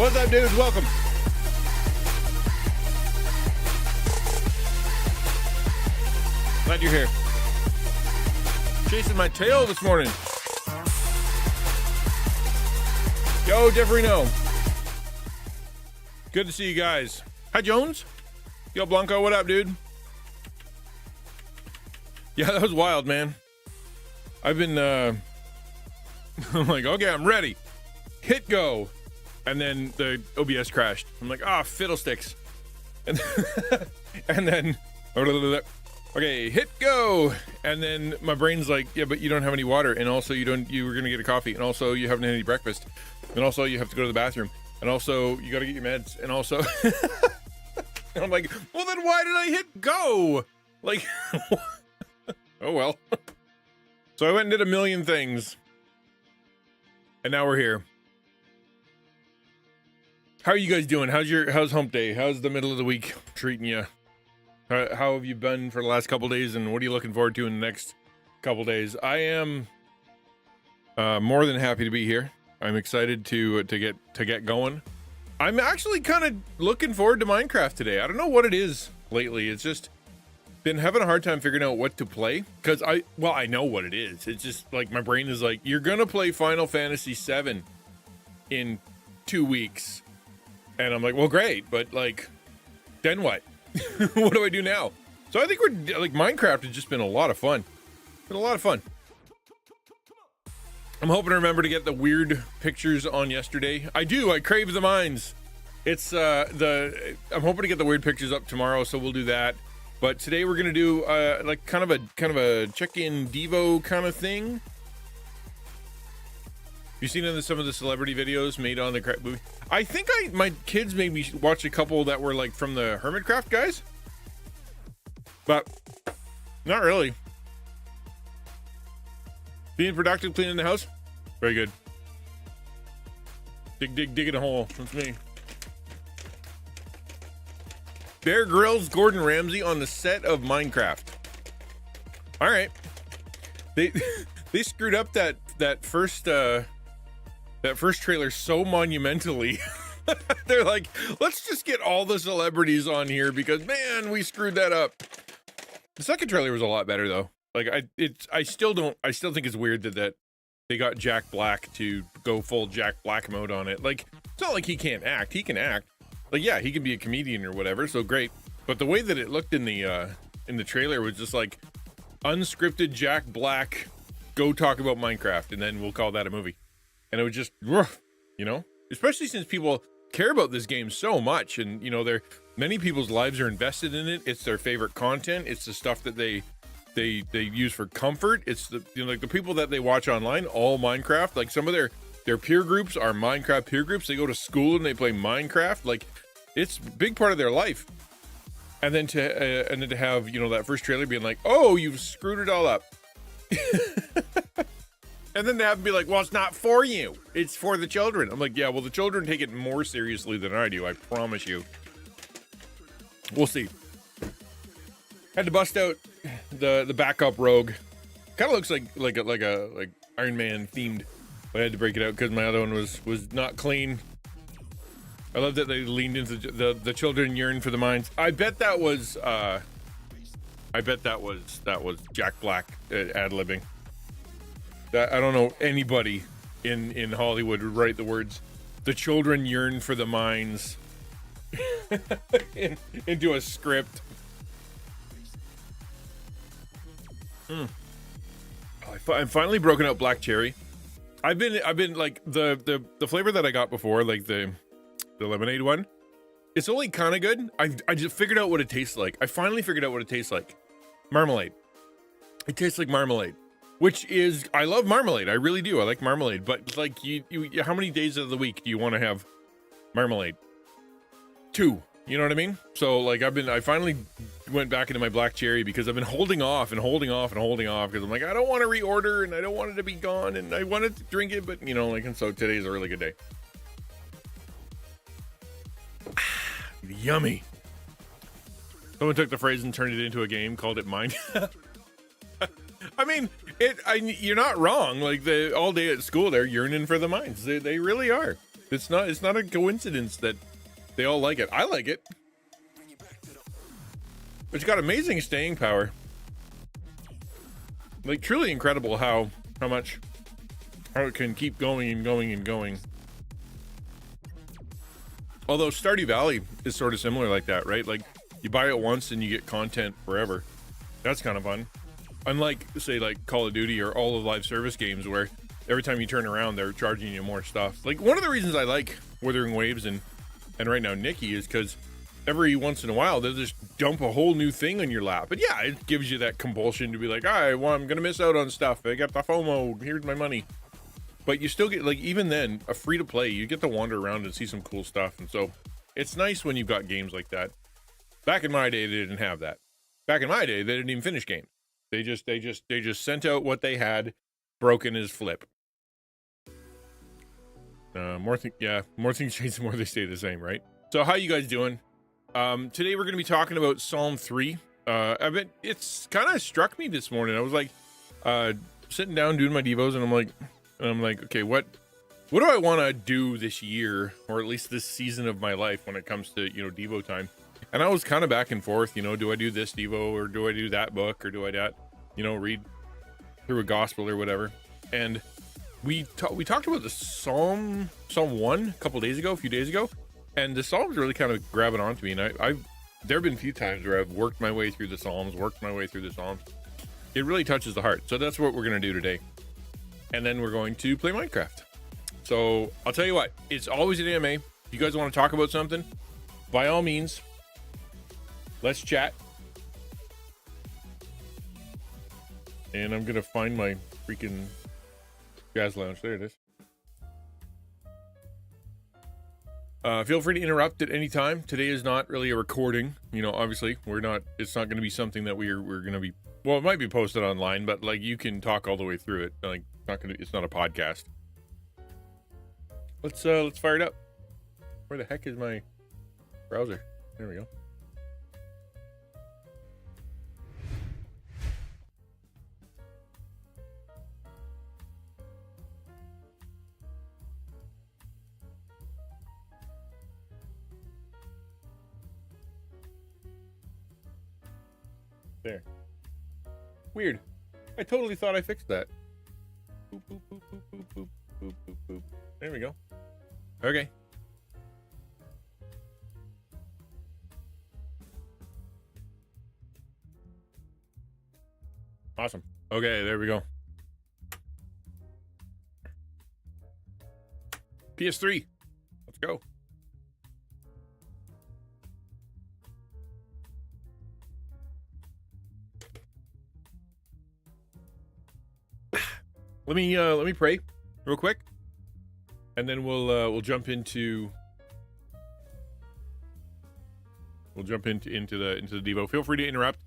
What's up, dudes? Welcome. Glad you're here. Chasing my tail this morning. Yo, Jeffrino. Good to see you guys. Hi, Jones. Yo, Blanco, what up, dude? Yeah, that was wild, man. I've been, I'm like, okay, I'm ready. Hit go. And then the OBS crashed. I'm like, fiddlesticks. And, and then, okay, hit go. And then my brain's like, yeah, but you don't have any water. And also you were going to get a coffee. And also you haven't had any breakfast. And also you have to go to the bathroom. And also you got to get your meds. And also, and I'm like, well, then why did I hit go? Like, oh, well. So I went and did a million things. And now we're here. How are you guys doing? How's hump day? How's the middle of the week treating you? How have you been for the last couple days, and what are you looking forward to in the next couple days? I am more than happy to be here. I'm excited to get going. I'm actually kind of looking forward to Minecraft today. I don't know what it is lately. It's just been having a hard time figuring out what to play, because I know what it is. It's just like my brain is like, you're gonna play Final Fantasy VII in 2 weeks. And I'm like, well, great, but like, then what? What do I do now? So I think Minecraft has just been a lot of fun. Been a lot of fun. I'm hoping to remember to get the weird pictures on yesterday. I crave the mines. It's I'm hoping to get the weird pictures up tomorrow, so we'll do that. But today we're gonna do like kind of a check-in Devo kind of thing. You seen some of the celebrity videos made on the movie? I think my kids made me watch a couple that were like from the Hermitcraft guys, but not really. Being productive, cleaning the house, very good. Digging a hole. That's me. Bear Grylls, Gordon Ramsay on the set of Minecraft. All right, they screwed up that first trailer so monumentally. They're like, let's just get all the celebrities on here because, man, we screwed that up. The second trailer was a lot better though. Like I still think it's weird that they got Jack Black to go full Jack Black mode on it. Like, it's not like he can't act. He can act. Like, yeah, he can be a comedian or whatever. So great. But the way that it looked in the trailer was just like unscripted Jack Black, go talk about Minecraft, and then we'll call that a movie. And it was just, especially since people care about this game so much, and many people's lives are invested in it. It's their favorite content. It's the stuff that they use for comfort. It's the the people that they watch online, all Minecraft. Like some of their peer groups are Minecraft peer groups. They go to school and they play Minecraft. Like it's a big part of their life. And then to have that first trailer being like, oh, you've screwed it all up. And then they have to be like, well, it's not for you. It's for the children. I'm like, yeah, well, the children take it more seriously than I do. I promise you. We'll see. Had to bust out the backup rogue. Kind of looks like Iron Man themed. I had to break it out because my other one was not clean. I love that they leaned into the children yearn for the mines. I bet that was Jack Black ad-libbing. I don't know anybody in Hollywood would write the words, the children yearn for the mines into a script. I'm finally broken out black cherry. I've been like the flavor that I got before, like the lemonade one. It's only kind of good. I just figured out what it tastes like. I finally figured out what it tastes like. Marmalade. It tastes like marmalade. Which is, I love marmalade. I really do. I like marmalade. But like, you how many days of the week do you want to have marmalade? 2. You know what I mean? So like, I finally went back into my black cherry because I've been holding off because I'm like, I don't want to reorder and I don't want it to be gone and I wanted to drink it, but and so today's a really good day. Yummy. Someone took the phrase and turned it into a game, called it Mind. I mean, you're not wrong. Like all day at school, they're yearning for the mines. They really are. It's not a coincidence that they all like it. I like it. It's got amazing staying power. Like, truly incredible how it can keep going and going and going. Although Stardew Valley is sort of similar like that, right? Like, you buy it once and you get content forever. That's kind of fun. Unlike, say, like Call of Duty or all of live service games where every time you turn around, they're charging you more stuff. Like, one of the reasons I like Wuthering Waves and right now Nikki is because every once in a while, they'll just dump a whole new thing on your lap. But yeah, it gives you that compulsion to be like, I'm going to miss out on stuff. I got the FOMO. Here's my money. But you still get, like, even then, a free-to-play, you get to wander around and see some cool stuff. And so it's nice when you've got games like that. Back in my day, they didn't have that. Back in my day, they didn't even finish games. They just sent out what they had, broken as flip. More things change, the more they stay the same, right? So how you guys doing? Today we're going to be talking about Psalm 3. It's kind of struck me this morning. I was like, sitting down doing my devos, and I'm like, okay, what do I want to do this year, or at least this season of my life when it comes to, Devo time? And I was kind of back and forth, do I do this Devo, or do I do that book, or do I read through a gospel or whatever? And we talked about the Psalm 1 a few days ago, and the Psalms really kind of grabbing onto me. And there have been a few times where I've worked my way through the Psalms. It really touches the heart. So that's what we're going to do today. And then we're going to play Minecraft. So I'll tell you what, it's always an AMA. If you guys want to talk about something, by all means, let's chat. And I'm going to find my freaking Jazz Lounge. There it is. Feel free to interrupt at any time. Today is not really a recording. Obviously, it's not going to be something that we're going to be, well, it might be posted online, but like you can talk all the way through it. Like, it's not a podcast. Let's fire it up. Where the heck is my browser? There we go. There. Weird. I totally thought I fixed that. Boop, boop, boop, boop, boop, boop, boop, boop, boop. There we go. Okay. Awesome. Okay, there we go. PS3. Let's go. Let me pray real quick, and then we'll jump into the Devo. Feel free to interrupt.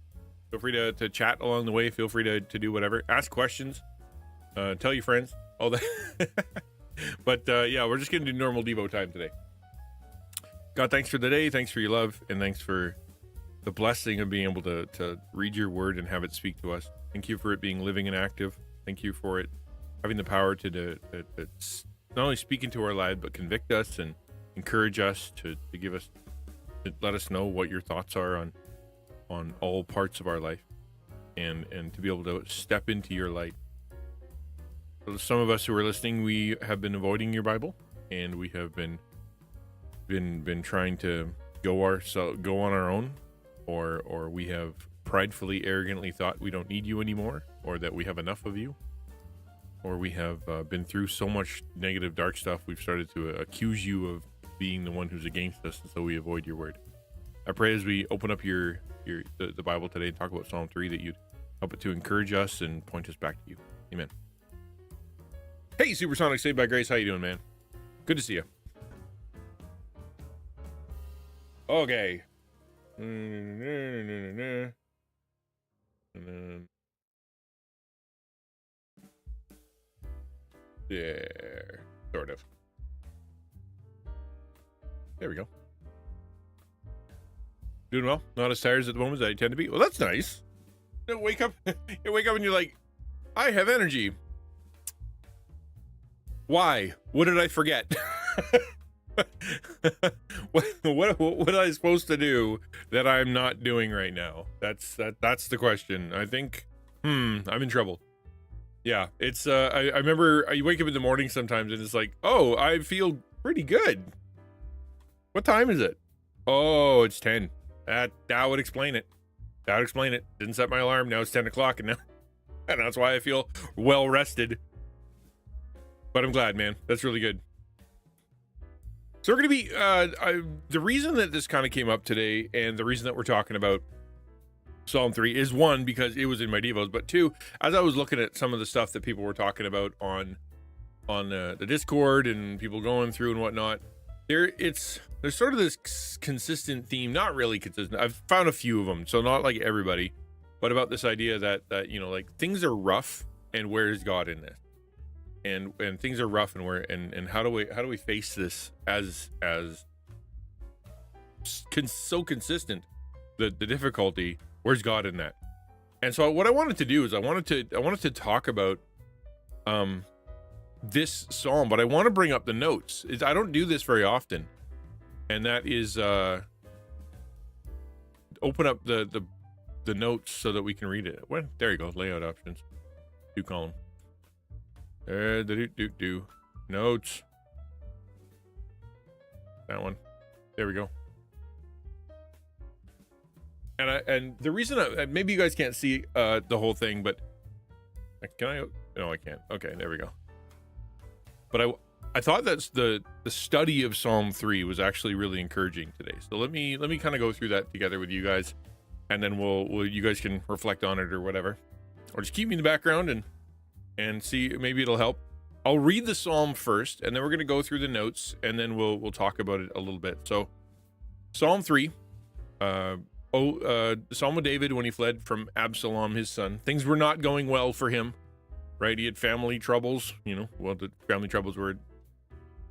Feel free to chat along the way. Feel free to do whatever. Ask questions. Tell your friends. All that. But yeah, we're just gonna do normal Devo time today. God, thanks for the day. Thanks for your love, and thanks for the blessing of being able to read your word and have it speak to us. Thank you for it being living and active. Thank you for it having the power to not only speak into our lives, but convict us and encourage us to give us, to let us know what your thoughts are on all parts of our life, and to be able to step into your light. So some of us who are listening, we have been avoiding your Bible, and we have been trying to go on our own, or we have pridefully, arrogantly thought we don't need you anymore, or that we have enough of you. Or we have been through so much negative, dark stuff, we've started to accuse you of being the one who's against us, and so we avoid your word. I pray as we open up the Bible today and talk about Psalm 3, that you'd help it to encourage us and point us back to you. Amen. Hey, Supersonic Saved by Grace, how you doing, man? Good to see you. Okay. There, sort of. There we go. Doing well. Not as tired at the moment as I tend to be. Well, that's nice. You wake up and you're like, I have energy. Why? What did I forget? What am I supposed to do that I'm not doing right now? That's the question. I think, I'm in trouble. Yeah, it's, I remember you wake up in the morning sometimes and it's like, oh, I feel pretty good. What time is it? Oh, it's 10. That would explain it. That would explain it. Didn't set my alarm. Now it's 10 o'clock and that's why I feel well rested. But I'm glad, man. That's really good. So we're going to be, the reason that this kind of came up today and the reason that we're talking about Psalm 3 is, one, because it was in my devos, but two, as I was looking at some of the stuff that people were talking about on the Discord and people going through and whatnot, there's sort of this consistent theme, not really consistent. I've found a few of them, so not like everybody, but about this idea that like things are rough and where is God in this? And things are rough and and how do we face this as so consistent, the difficulty? Where's God in that? And so what I wanted to do is I wanted to talk about this psalm, but I want to bring up the notes. I don't do this very often, and that is open up the notes so that we can read it. There you go, layout options, 2 column. Notes. That one. There we go. And the reason maybe you guys can't see the whole thing, but can I? No, I can't. Okay, there we go. But I thought that the study of Psalm 3 was actually really encouraging today. So let me kind of go through that together with you guys, and then you guys can reflect on it or whatever, or just keep me in the background and see, maybe it'll help. I'll read the psalm first, and then we're going to go through the notes, and then we'll talk about it a little bit. So, Psalm 3, Psalm of David when he fled from Absalom, his son. Things were not going well for him, right? He had family troubles, well, the family troubles were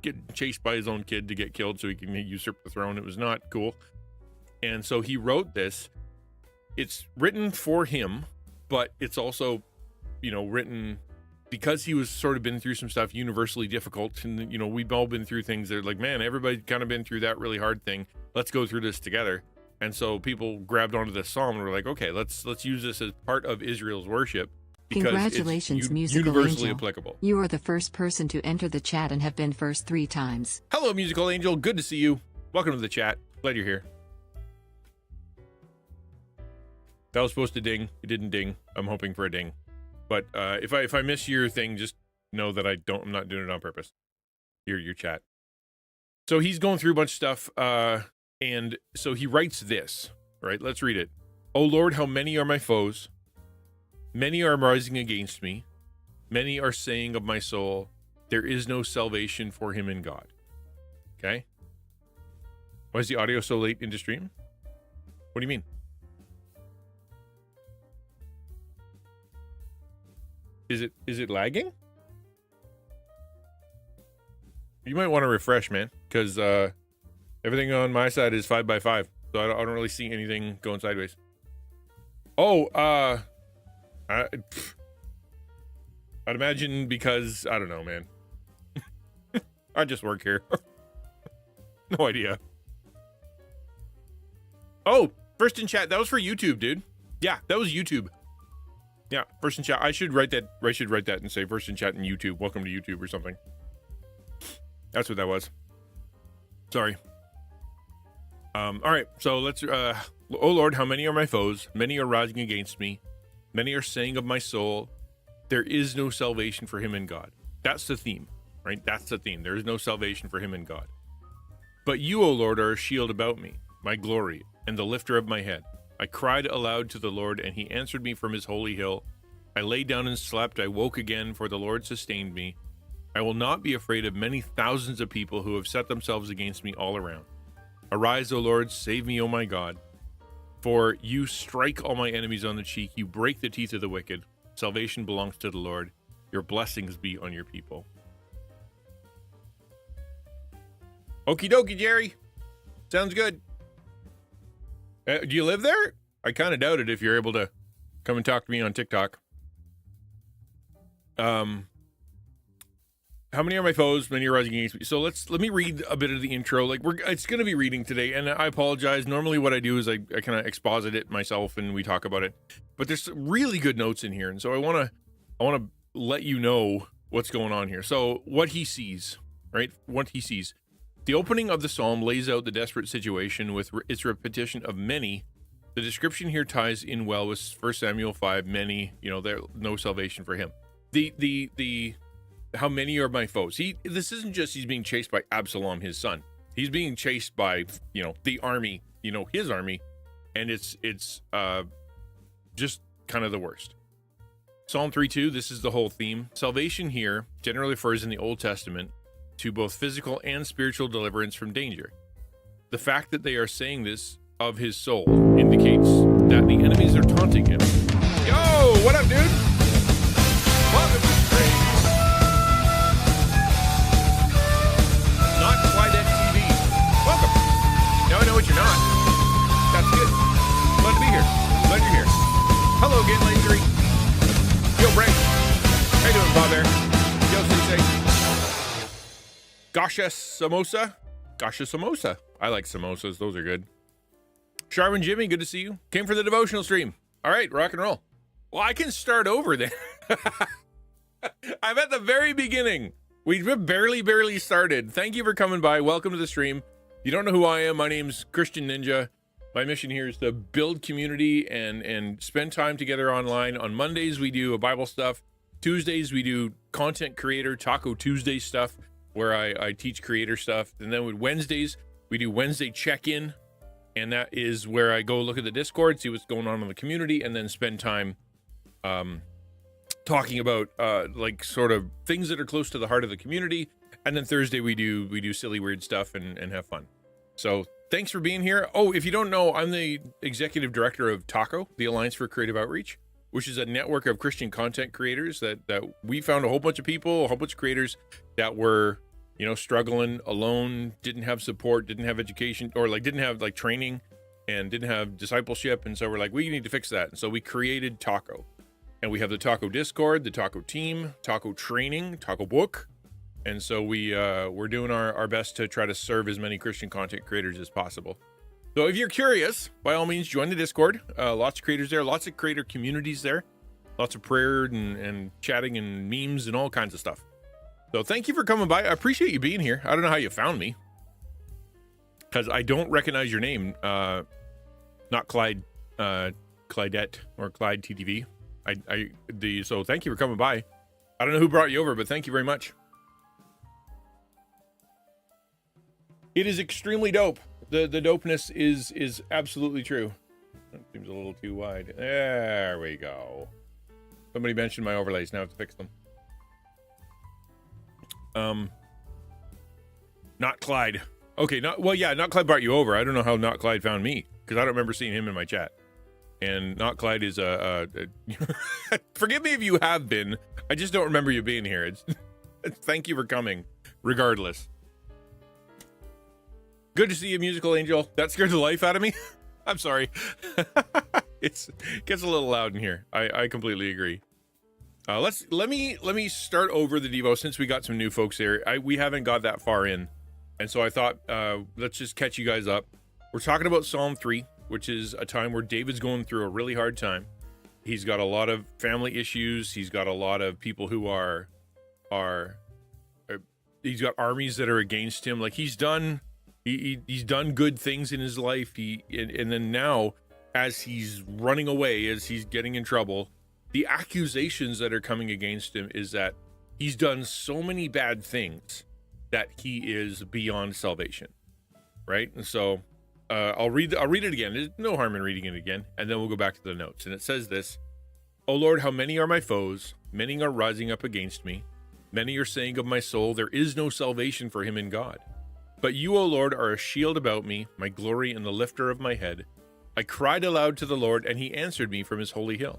getting chased by his own kid to get killed so he can usurp the throne. It was not cool. And so he wrote this. It's written for him, but it's also, written because he was sort of been through some stuff universally difficult. And, we've all been through things that are like, man, everybody kind of been through that really hard thing. Let's go through this together. And so people grabbed onto this psalm and were like, okay, let's use this as part of Israel's worship. Congratulations, Musical universally Angel. Applicable. You are the first person to enter the chat and have been first 3 times. Hello, Musical Angel. Good to see you. Welcome to the chat. Glad you're here. That was supposed to ding. It didn't ding. I'm hoping for a ding. But if I miss your thing, just know that I'm not doing it on purpose. Your chat. So he's going through a bunch of stuff, and so he writes this. Right? Let's read it. O Lord, how many are my foes? Many are rising against me. Many are saying of my soul, there is no salvation for him in God. Okay? Why is the audio so late into stream? What do you mean? Is it lagging? You might want to refresh, man, because everything on my side is 5x5, so I don't really see anything going sideways. Oh, I'd imagine because I don't know, man. I just work here. No idea. Oh, first in chat. That was for YouTube, dude. Yeah, that was YouTube. Yeah, first in chat. I should write that and say first in chat and YouTube. Welcome to YouTube or something. That's what that was. Sorry. All right. So let's. Oh Lord, how many are my foes? Many are rising against me. Many are saying of my soul, there is no salvation for him in God. That's the theme, right? That's the theme. There is no salvation for him in God. But you, O Lord, are a shield about me, my glory, and the lifter of my head. I cried aloud to the Lord, and he answered me from his holy hill. I lay down and slept. I woke again, for the Lord sustained me. I will not be afraid of many thousands of people who have set themselves against me all around. Arise, O Lord, save me, O my God. For you strike all my enemies on the cheek. You break the teeth of the wicked. Salvation belongs to the Lord. Your blessings be on your people. Okie dokie, Jerry. Sounds good. Do you live there? I kind of doubt it if you're able to come and talk to me on TikTok. how many are my foes? Many are rising against me. So let me read a bit of the intro. Like it's going to be reading today, and I apologize. Normally, what I do is I kind of exposit it myself, and we talk about it. But there's really good notes in here, and so I want to let you know what's going on here. So what he sees, right? What he sees. The opening of the psalm lays out the desperate situation with its repetition of many. The description here ties in well with 1 Samuel 5. Many, there no salvation for him. The how many are my foes? This isn't just he's being chased by Absalom, his son. He's being chased by, the army, his army, and it's just kind of the worst. Psalm 3:2, this is the whole theme. Salvation here generally refers in the Old Testament to both physical and spiritual deliverance from danger. The fact that they are saying this of his soul indicates that the enemies are taunting him. Yo, what up, dude? Welcome to the stream. Not Clydette TV. Welcome. Now I know what you're not. That's good. Glad to be here. Glad you're here. Hello again, Lane 3. Yo, Bray. How you doing, Bob Bear? Yo, Sensei. Gasha Samosa. Gasha Samosa. I like samosas. Those are good. Sharwin Jimmy, good to see you. Came for the devotional stream. All right, rock and roll. Well, I can start over then. I'm at the very beginning. We've barely started. Thank you for coming by. Welcome to the stream. You don't know who I am. My name's XtianNinja. My mission here is to build community and spend time together online. On Mondays, we do Bible stuff. Tuesdays, we do content creator Taco Tuesday stuff, where I teach creator stuff. And then with Wednesdays, we do Wednesday Check-In. And that is where I go look at the Discord, see what's going on in the community, and then spend time talking about sort of things that are close to the heart of the community. And then Thursday we do silly, weird stuff and have fun. So thanks for being here. Oh, if you don't know, I'm the executive director of TACO, the Alliance for Creative Outreach, which is a network of Christian content creators that we found a whole bunch of people, a whole bunch of creators that were struggling alone, didn't have support, didn't have education, or didn't have training and didn't have discipleship. And so we're like, we need to fix that. And so we created Taco, and we have the Taco Discord, the Taco team, Taco training, Taco book. And so we're doing our best to try to serve as many Christian content creators as possible. So if you're curious, by all means, join the Discord. Lots of creators there, lots of creator communities there, lots of prayer and chatting and memes and all kinds of stuff. So thank you for coming by. I appreciate you being here. I don't know how you found me, because I don't recognize your name. Not Clydette or Clyde TTV. So thank you for coming by. I don't know who brought you over, but thank you very much. It is extremely dope. The dopeness is absolutely true. That seems a little too wide. There we go. Somebody mentioned my overlays. Now I have to fix them. Not Clyde. Okay, not Clyde brought you over. I don't know how Not Clyde found me, because I don't remember seeing him in my chat. And Not Clyde is forgive me if you have been. I just don't remember you being here. Thank you for coming, regardless. Good to see you, Musical Angel. That scared the life out of me. I'm sorry. It gets a little loud in here. I completely agree. Let me start over the Devo, since we got some new folks here. We haven't got that far in, and so I thought let's just catch you guys up. We're talking about Psalm 3, which is a time where David's going through a really hard time. He's got a lot of family issues. He's got a lot of people who are he's got armies that are against him. Like he's done good things in his life. And then now, as he's running away, as he's getting in trouble, the accusations that are coming against him is that he's done so many bad things that he is beyond salvation, right? And so I'll read it again. There's no harm in reading it again, and then we'll go back to the notes. And it says this: "O Lord, how many are my foes? Many are rising up against me. Many are saying of my soul, there is no salvation for him in God. But you, O Lord, are a shield about me, my glory and the lifter of my head. I cried aloud to the Lord, and he answered me from his holy hill.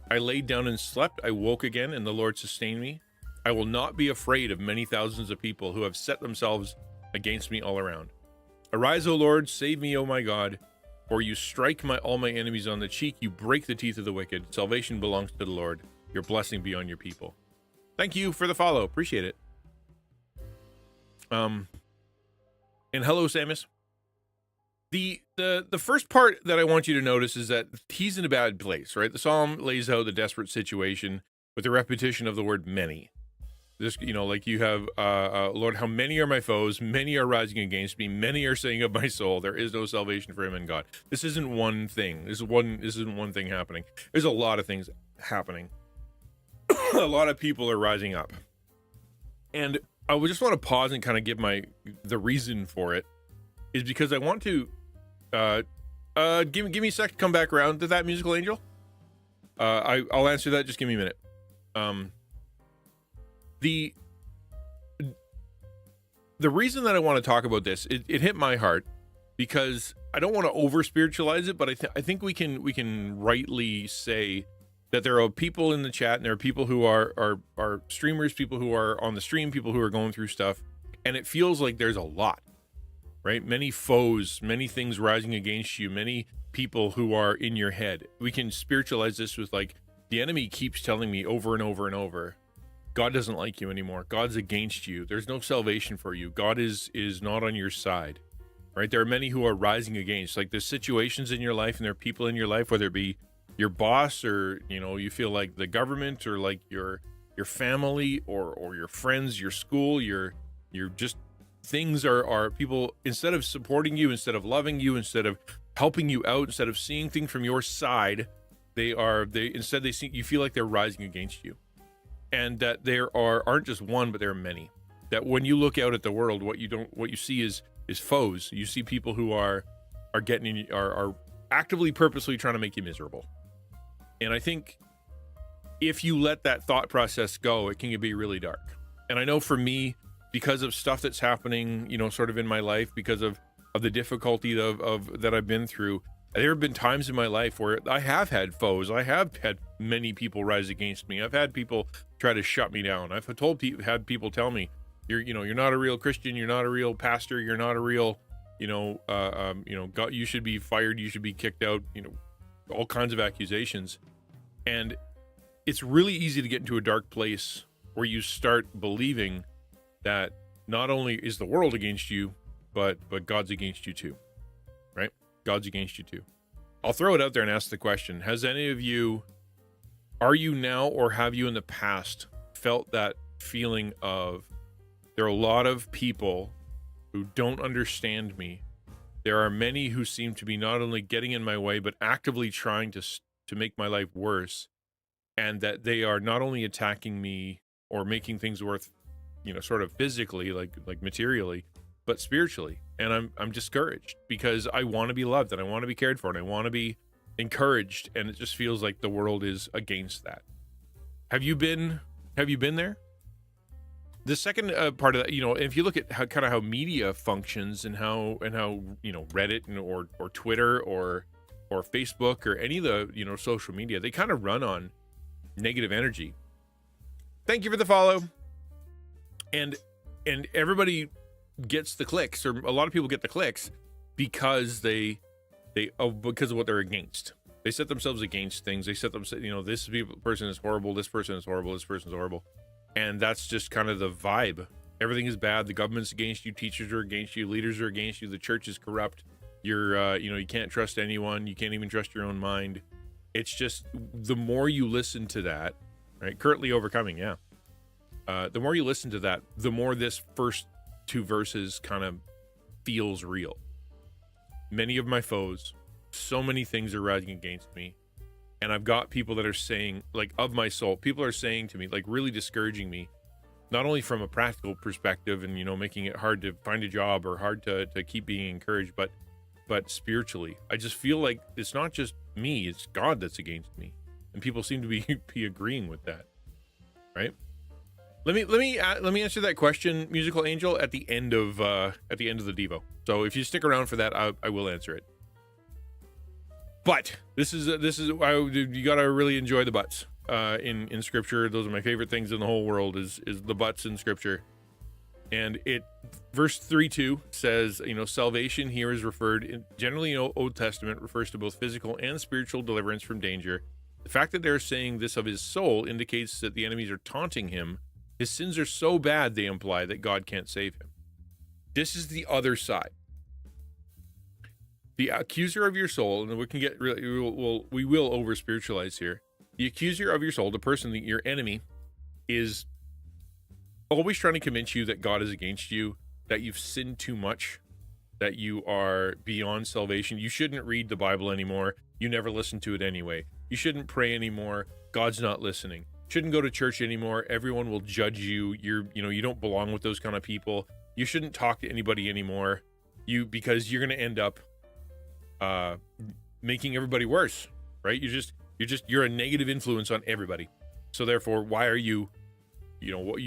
I laid down and slept. I woke again, and the Lord sustained me. I will not be afraid of many thousands of people who have set themselves against me all around. Arise, O Lord, save me, O my God, for you strike all my enemies on the cheek. You break the teeth of the wicked. Salvation belongs to the Lord. Your blessing be on your people." Thank you for the follow. Appreciate it. And hello, Samus. The first part that I want you to notice is that he's in a bad place, right? The psalm lays out the desperate situation with the repetition of the word many. This, like you have, Lord, how many are my foes? Many are rising against me. Many are saying of my soul, there is no salvation for him in God. This isn't one thing. This isn't one thing happening. There's a lot of things happening. A lot of people are rising up. And I would just want to pause and kind of give the reason for it is because I want to, give me a sec to come back around to that, musical angel. I'll answer that. Just give me a minute. The reason that I want to talk about this, it hit my heart because I don't want to over spiritualize it, but I think we can rightly say that there are people in the chat and there are people who are streamers, people who are on the stream, people who are going through stuff, and it feels like there's a lot, right? Many foes, many things rising against you, many people who are in your head. We can spiritualize this with like, the enemy keeps telling me over and over and over, God doesn't like you anymore. God's against you. There's no salvation for you. God is not on your side, right? There are many who are rising against, like there's situations in your life and there are people in your life, whether it be your boss or, you feel like the government or like your family or your friends, your school, your just things are people, instead of supporting you, instead of loving you, instead of helping you out, instead of seeing things from your side, instead they see, you feel like they're rising against you. And that there aren't just one, but there are many. That when you look out at the world, what you see is foes. You see people who are actively, purposely trying to make you miserable. And I think if you let that thought process go, it can be really dark. And I know for me, because of stuff that's happening, sort of in my life, because of the difficulty of that I've been through, there have been times in my life where I have had foes. I have had many people rise against me. I've had people try to shut me down. I've had people tell me, you're not a real Christian. You're not a real pastor. You're not a real, God, you should be fired. You should be kicked out. All kinds of accusations. And it's really easy to get into a dark place where you start believing that not only is the world against you, but God's against you too, right? God's against you too. I'll throw it out there and ask the question, has any of you, are you now or have you in the past felt that feeling of, there are a lot of people who don't understand me. There are many who seem to be not only getting in my way, but actively trying to make my life worse. And that they are not only attacking me or making things worse, sort of physically, like materially, but spiritually. And I'm discouraged because I want to be loved and I want to be cared for and I want to be encouraged. And it just feels like the world is against that. Have you been there? The second part of that, if you look at how media functions and how Reddit or Twitter or Facebook or any of the social media, they kind of run on negative energy. Thank you for the follow. And everybody gets the clicks, or a lot of people get the clicks because because of what they're against. They set themselves against things. They set themselves, this person is horrible. This person is horrible. This person's horrible. And that's just kind of the vibe. Everything is bad. The government's against you. Teachers are against you. Leaders are against you. The church is corrupt. You're, you can't trust anyone. You can't even trust your own mind. It's just, the more you listen to that, right? Currently overcoming, yeah. The more you listen to that, the more this first two verses kind of feels real. Many of my foes, so many things are rising against me. And I've got people that are saying, like, of my soul, people are saying to me, like, really discouraging me, not only from a practical perspective and, making it hard to find a job or hard to keep being encouraged, but spiritually. I just feel like it's not just me, it's God that's against me. And people seem to be agreeing with that, right? Let me answer that question, musical angel, at the end of the Devo. So if you stick around for that, I will answer it. But this is you gotta really enjoy the buts in Scripture. Those are my favorite things in the whole world is the buts in Scripture. And verse 3:2 says, salvation here is referred generally in Old Testament refers to both physical and spiritual deliverance from danger. The fact that they're saying this of his soul indicates that the enemies are taunting him. His sins are so bad, they imply, that God can't save him. This is the other side. The accuser of your soul, and we can get really, we will over spiritualize here. The accuser of your soul, the person that your enemy, is always trying to convince you that God is against you, that you've sinned too much, that you are beyond salvation. You shouldn't read the Bible anymore. You never listen to it anyway. You shouldn't pray anymore. God's not listening. Shouldn't go to church anymore. Everyone will judge you. You don't belong with those kind of people. You shouldn't talk to anybody anymore. Because you're going to end up making everybody worse, right? You're a negative influence on everybody. So therefore, why are you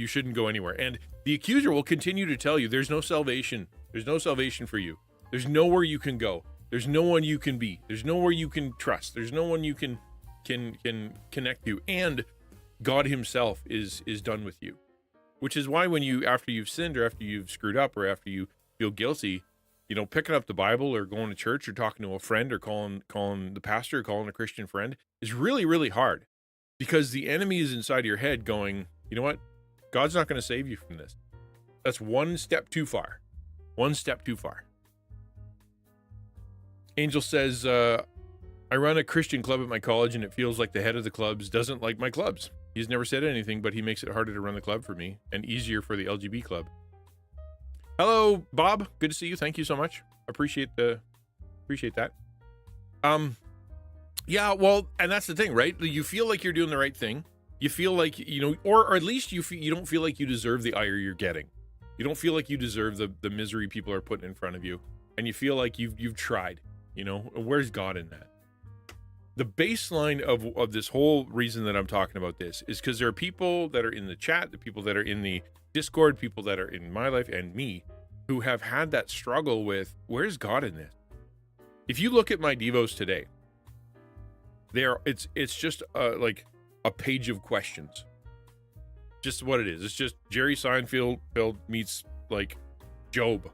shouldn't go anywhere. And the accuser will continue to tell you there's no salvation. There's no salvation for you. There's nowhere you can go. There's no one you can be. There's nowhere you can trust. There's no one you can connect to. And God himself is done with you. Which is why when after you've sinned or after you've screwed up or after you feel guilty, picking up the Bible or going to church or talking to a friend or calling the pastor or calling a Christian friend is really, really hard, because the enemy is inside your head going, you know what? God's not going to save you from this. That's one step too far. One step too far. Angel says, I run a Christian club at my college, and it feels like the head of the clubs doesn't like my clubs. He's never said anything, but he makes it harder to run the club for me and easier for the LGB club. Hello, Bob. Good to see you. Thank you so much. Appreciate that. Yeah, well, and that's the thing, right? You feel like you're doing the right thing. You feel like, or at least you don't feel like you deserve the ire you're getting. You don't feel like you deserve the misery people are putting in front of you. And you feel like you've tried, where's God in that? The baseline of this whole reason that I'm talking about this is because there are people that are in the chat, the people that are in the Discord, people that are in my life and me, who have had that struggle with, where's God in this? If you look at my devos today, it's just like a page of questions. Just what it is. It's just Jerry Seinfeld meets like Job.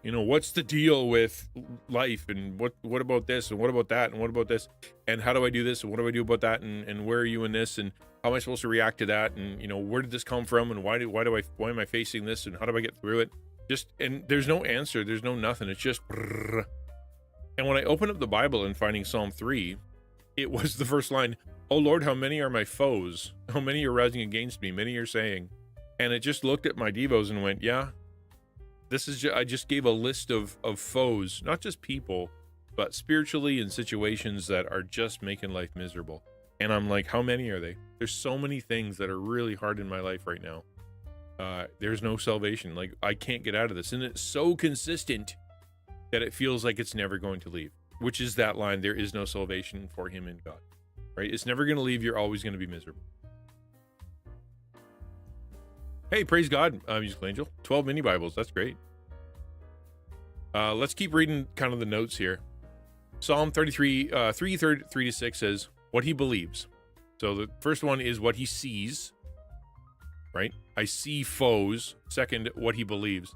What's the deal with life, and what about this, and what about that, and what about this, and how do I do this, and what do I do about that, and where are you in this, and how am I supposed to react to that, and where did this come from, and why am I facing this, and how do I get through it? And there's no answer, there's no nothing. It's just brrr. And when I open up the Bible and finding Psalm 3, it was the first line, "Oh Lord, how many are my foes? How many are rising against me? Many are saying." And it just looked at my devos and went, yeah, I just gave a list of foes, not just people, but spiritually in situations that are just making life miserable. And I'm like, how many are they? There's so many things that are really hard in my life right now. There's no salvation. Like, I can't get out of this. And it's so consistent that it feels like it's never going to leave, which is that line, there is no salvation for him in God, right? It's never going to leave. You're always going to be miserable. Hey, praise God, Musical Angel. 12 mini Bibles. That's great. Let's keep reading kind of the notes here. Psalm 33, 3-6 says, what he believes. So the first one is what he sees, right? I see foes. Second, what he believes.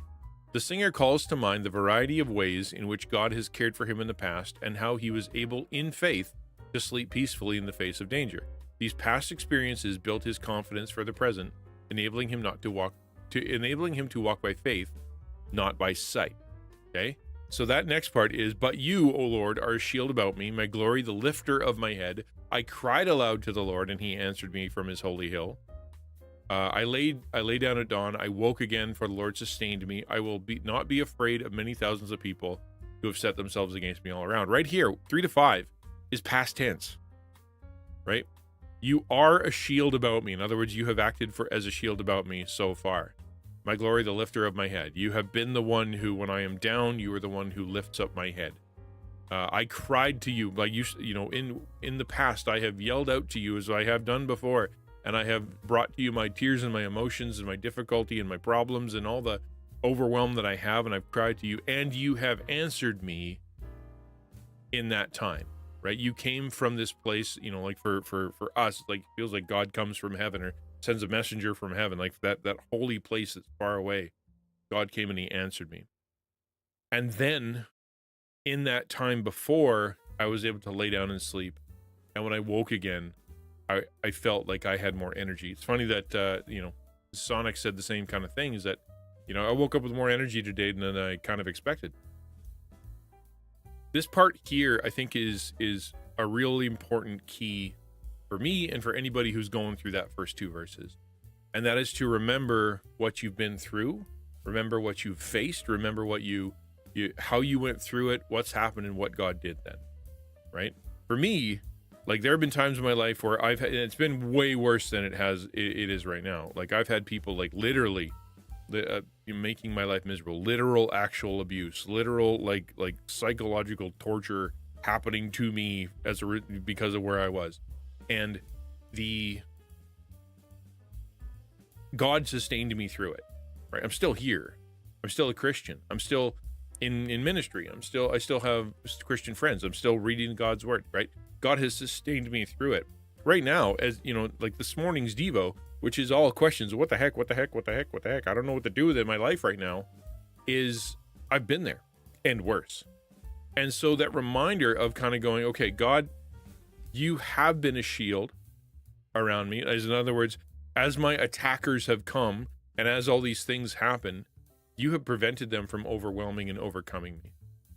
The singer calls to mind the variety of ways in which God has cared for him in the past and how he was able, in faith, to sleep peacefully in the face of danger. These past experiences built his confidence for the present, enabling him to walk by faith, not by sight. Okay? So that next part is, but you, O Lord, are a shield about me, my glory, the lifter of my head. I cried aloud to the Lord, and he answered me from his holy hill. I lay down at dawn. I woke again, for the Lord sustained me. I will not be afraid of many thousands of people who have set themselves against me all around. Right here, 3-5 is past tense, right? You are a shield about me. In other words, you have acted as a shield about me so far. My glory, the lifter of my head. You have been the one who, when I am down, you are the one who lifts up my head. I cried to you, like in the past, I have yelled out to you as I have done before, and I have brought to you my tears and my emotions and my difficulty and my problems and all the overwhelm that I have, and I've cried to you, and you have answered me in that time. Right? You came from this place, like for us, like it feels like God comes from heaven or sends a messenger from heaven, like that holy place that's far away. God came and he answered me. And then in that time before, I was able to lay down and sleep. And when I woke again, I felt like I had more energy. It's funny that, Sonic said the same kind of thing, is that I woke up with more energy today than I kind of expected. This part here, I think, is a really important key for me and for anybody who's going through that first 2 verses. And that is to remember what you've been through, remember what you've faced, remember what how you went through it, what's happened, and what God did then, right? For me, like, there have been times in my life where and it's been way worse than it is right now. Like, I've had people, like, literally making my life miserable, literal actual abuse, literal like psychological torture happening to me because of where I was. And God sustained me through it, right? I'm still here. I'm still a Christian. I'm still in ministry. I still have Christian friends. I'm still reading God's word, right? God has sustained me through it. Right now, as like this morning's Devo, which is all questions, what the heck, I don't know what to do with it in my life right now, is I've been there and worse. And so that reminder of kind of going, okay, God, you have been a shield around me. As in other words, as my attackers have come and as all these things happen, you have prevented them from overwhelming and overcoming me.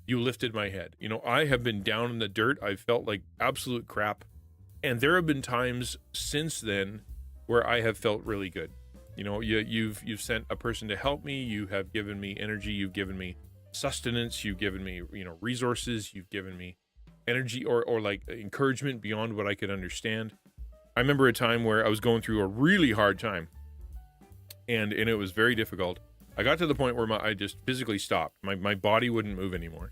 You lifted my head. I have been down in the dirt. I've felt like absolute crap. And there have been times since then where I have felt really good. You've sent a person to help me. You have given me energy. You've given me sustenance. You've given me, resources. You've given me energy or like encouragement beyond what I could understand. I remember a time where I was going through a really hard time, and it was very difficult. I got to the point where I just physically stopped. My body wouldn't move anymore.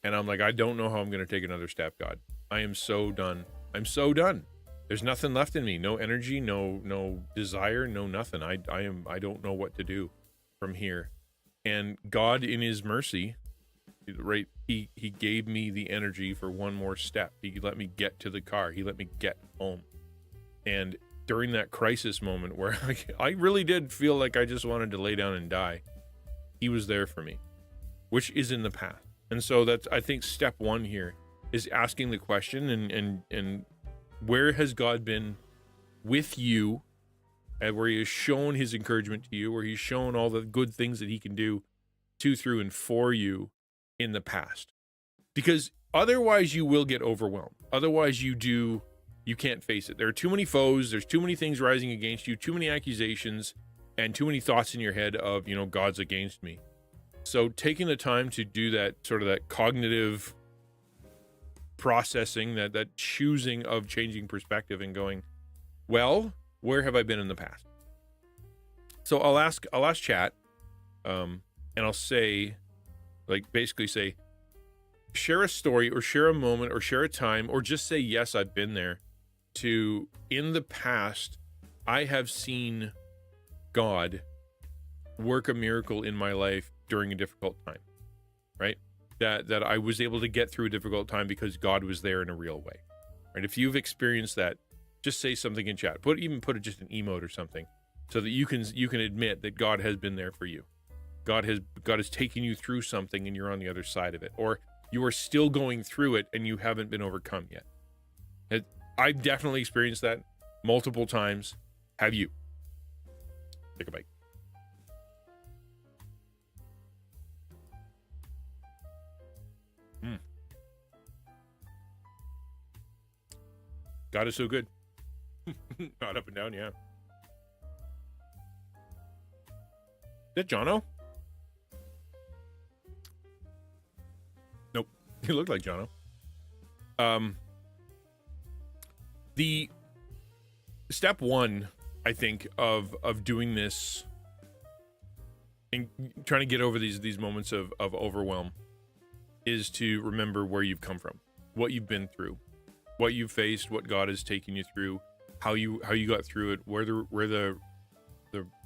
And I'm like, I don't know how I'm going to take another step, God. I am so done. I'm so done. There's nothing left in me. No energy, no desire, no nothing. I don't know what to do from here. And God, in his mercy, right, he gave me the energy for one more step. He let me get to the car. He let me get home. And during that crisis moment where I really did feel like I just wanted to lay down and die, he was there for me, which is in the past. And so that's, I think, step 1 here is asking the question and where has God been with you, and where he has shown his encouragement to you, where he's shown all the good things that he can do to, through, and for you in the past. Because otherwise you will get overwhelmed. Otherwise you can't face it. There are too many foes. There's too many things rising against you, too many accusations, and too many thoughts in your head of, God's against me. So taking the time to do that sort of that cognitive processing, that choosing of changing perspective and going, well, where have I been in the past? So I'll ask chat, and I'll say, basically say, share a story or share a moment or share a time, or just say, yes, I've been there. To, in the past, I have seen God work a miracle in my life during a difficult time, right? That I was able to get through a difficult time because God was there in a real way, right? If you've experienced that, just say something in chat. Put just an emote or something, so that you can admit that God has been there for you. God has taken you through something and you're on the other side of it, or you are still going through it and you haven't been overcome yet. I've definitely experienced that multiple times. Have you? Take a bite. God is so good. Not up and down, yeah. Is that Jono? Nope. He looked like Jono. The step 1, I think, of doing this and trying to get over these moments of overwhelm is to remember where you've come from, what you've been through, what you've faced, what God has taken you through, how you got through it, where the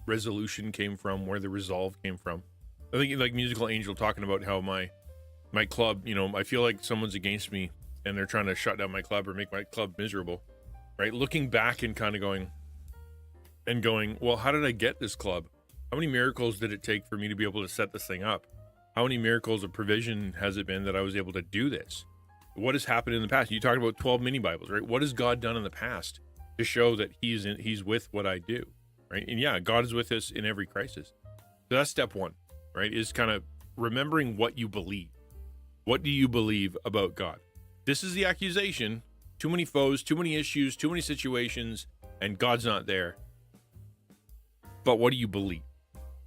resolution came from, where the resolve came from. I think like Musical Angel talking about how my club, I feel like someone's against me and they're trying to shut down my club or make my club miserable, right? Looking back and kind of going, well, how did I get this club? How many miracles did it take for me to be able to set this thing up? How many miracles of provision has it been that I was able to do this? What has happened in the past? You talked about 12 mini Bibles, right? What has God done in the past to show that he's with what I do, right? And yeah, God is with us in every crisis. So that's step one, right? Is kind of remembering what you believe. What do you believe about God? This is the accusation. Too many foes, too many issues, too many situations, and God's not there. But what do you believe?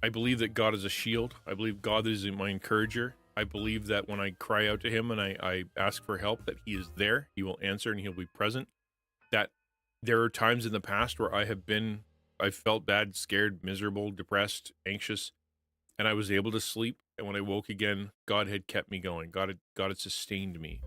I believe that God is a shield. I believe God is my encourager. I believe that when I cry out to him and I ask for help, that he is there. He will answer and he'll be present. That there are times in the past where I felt bad, scared, miserable, depressed, anxious, and I was able to sleep. And when I woke again, God had kept me going. God had sustained me.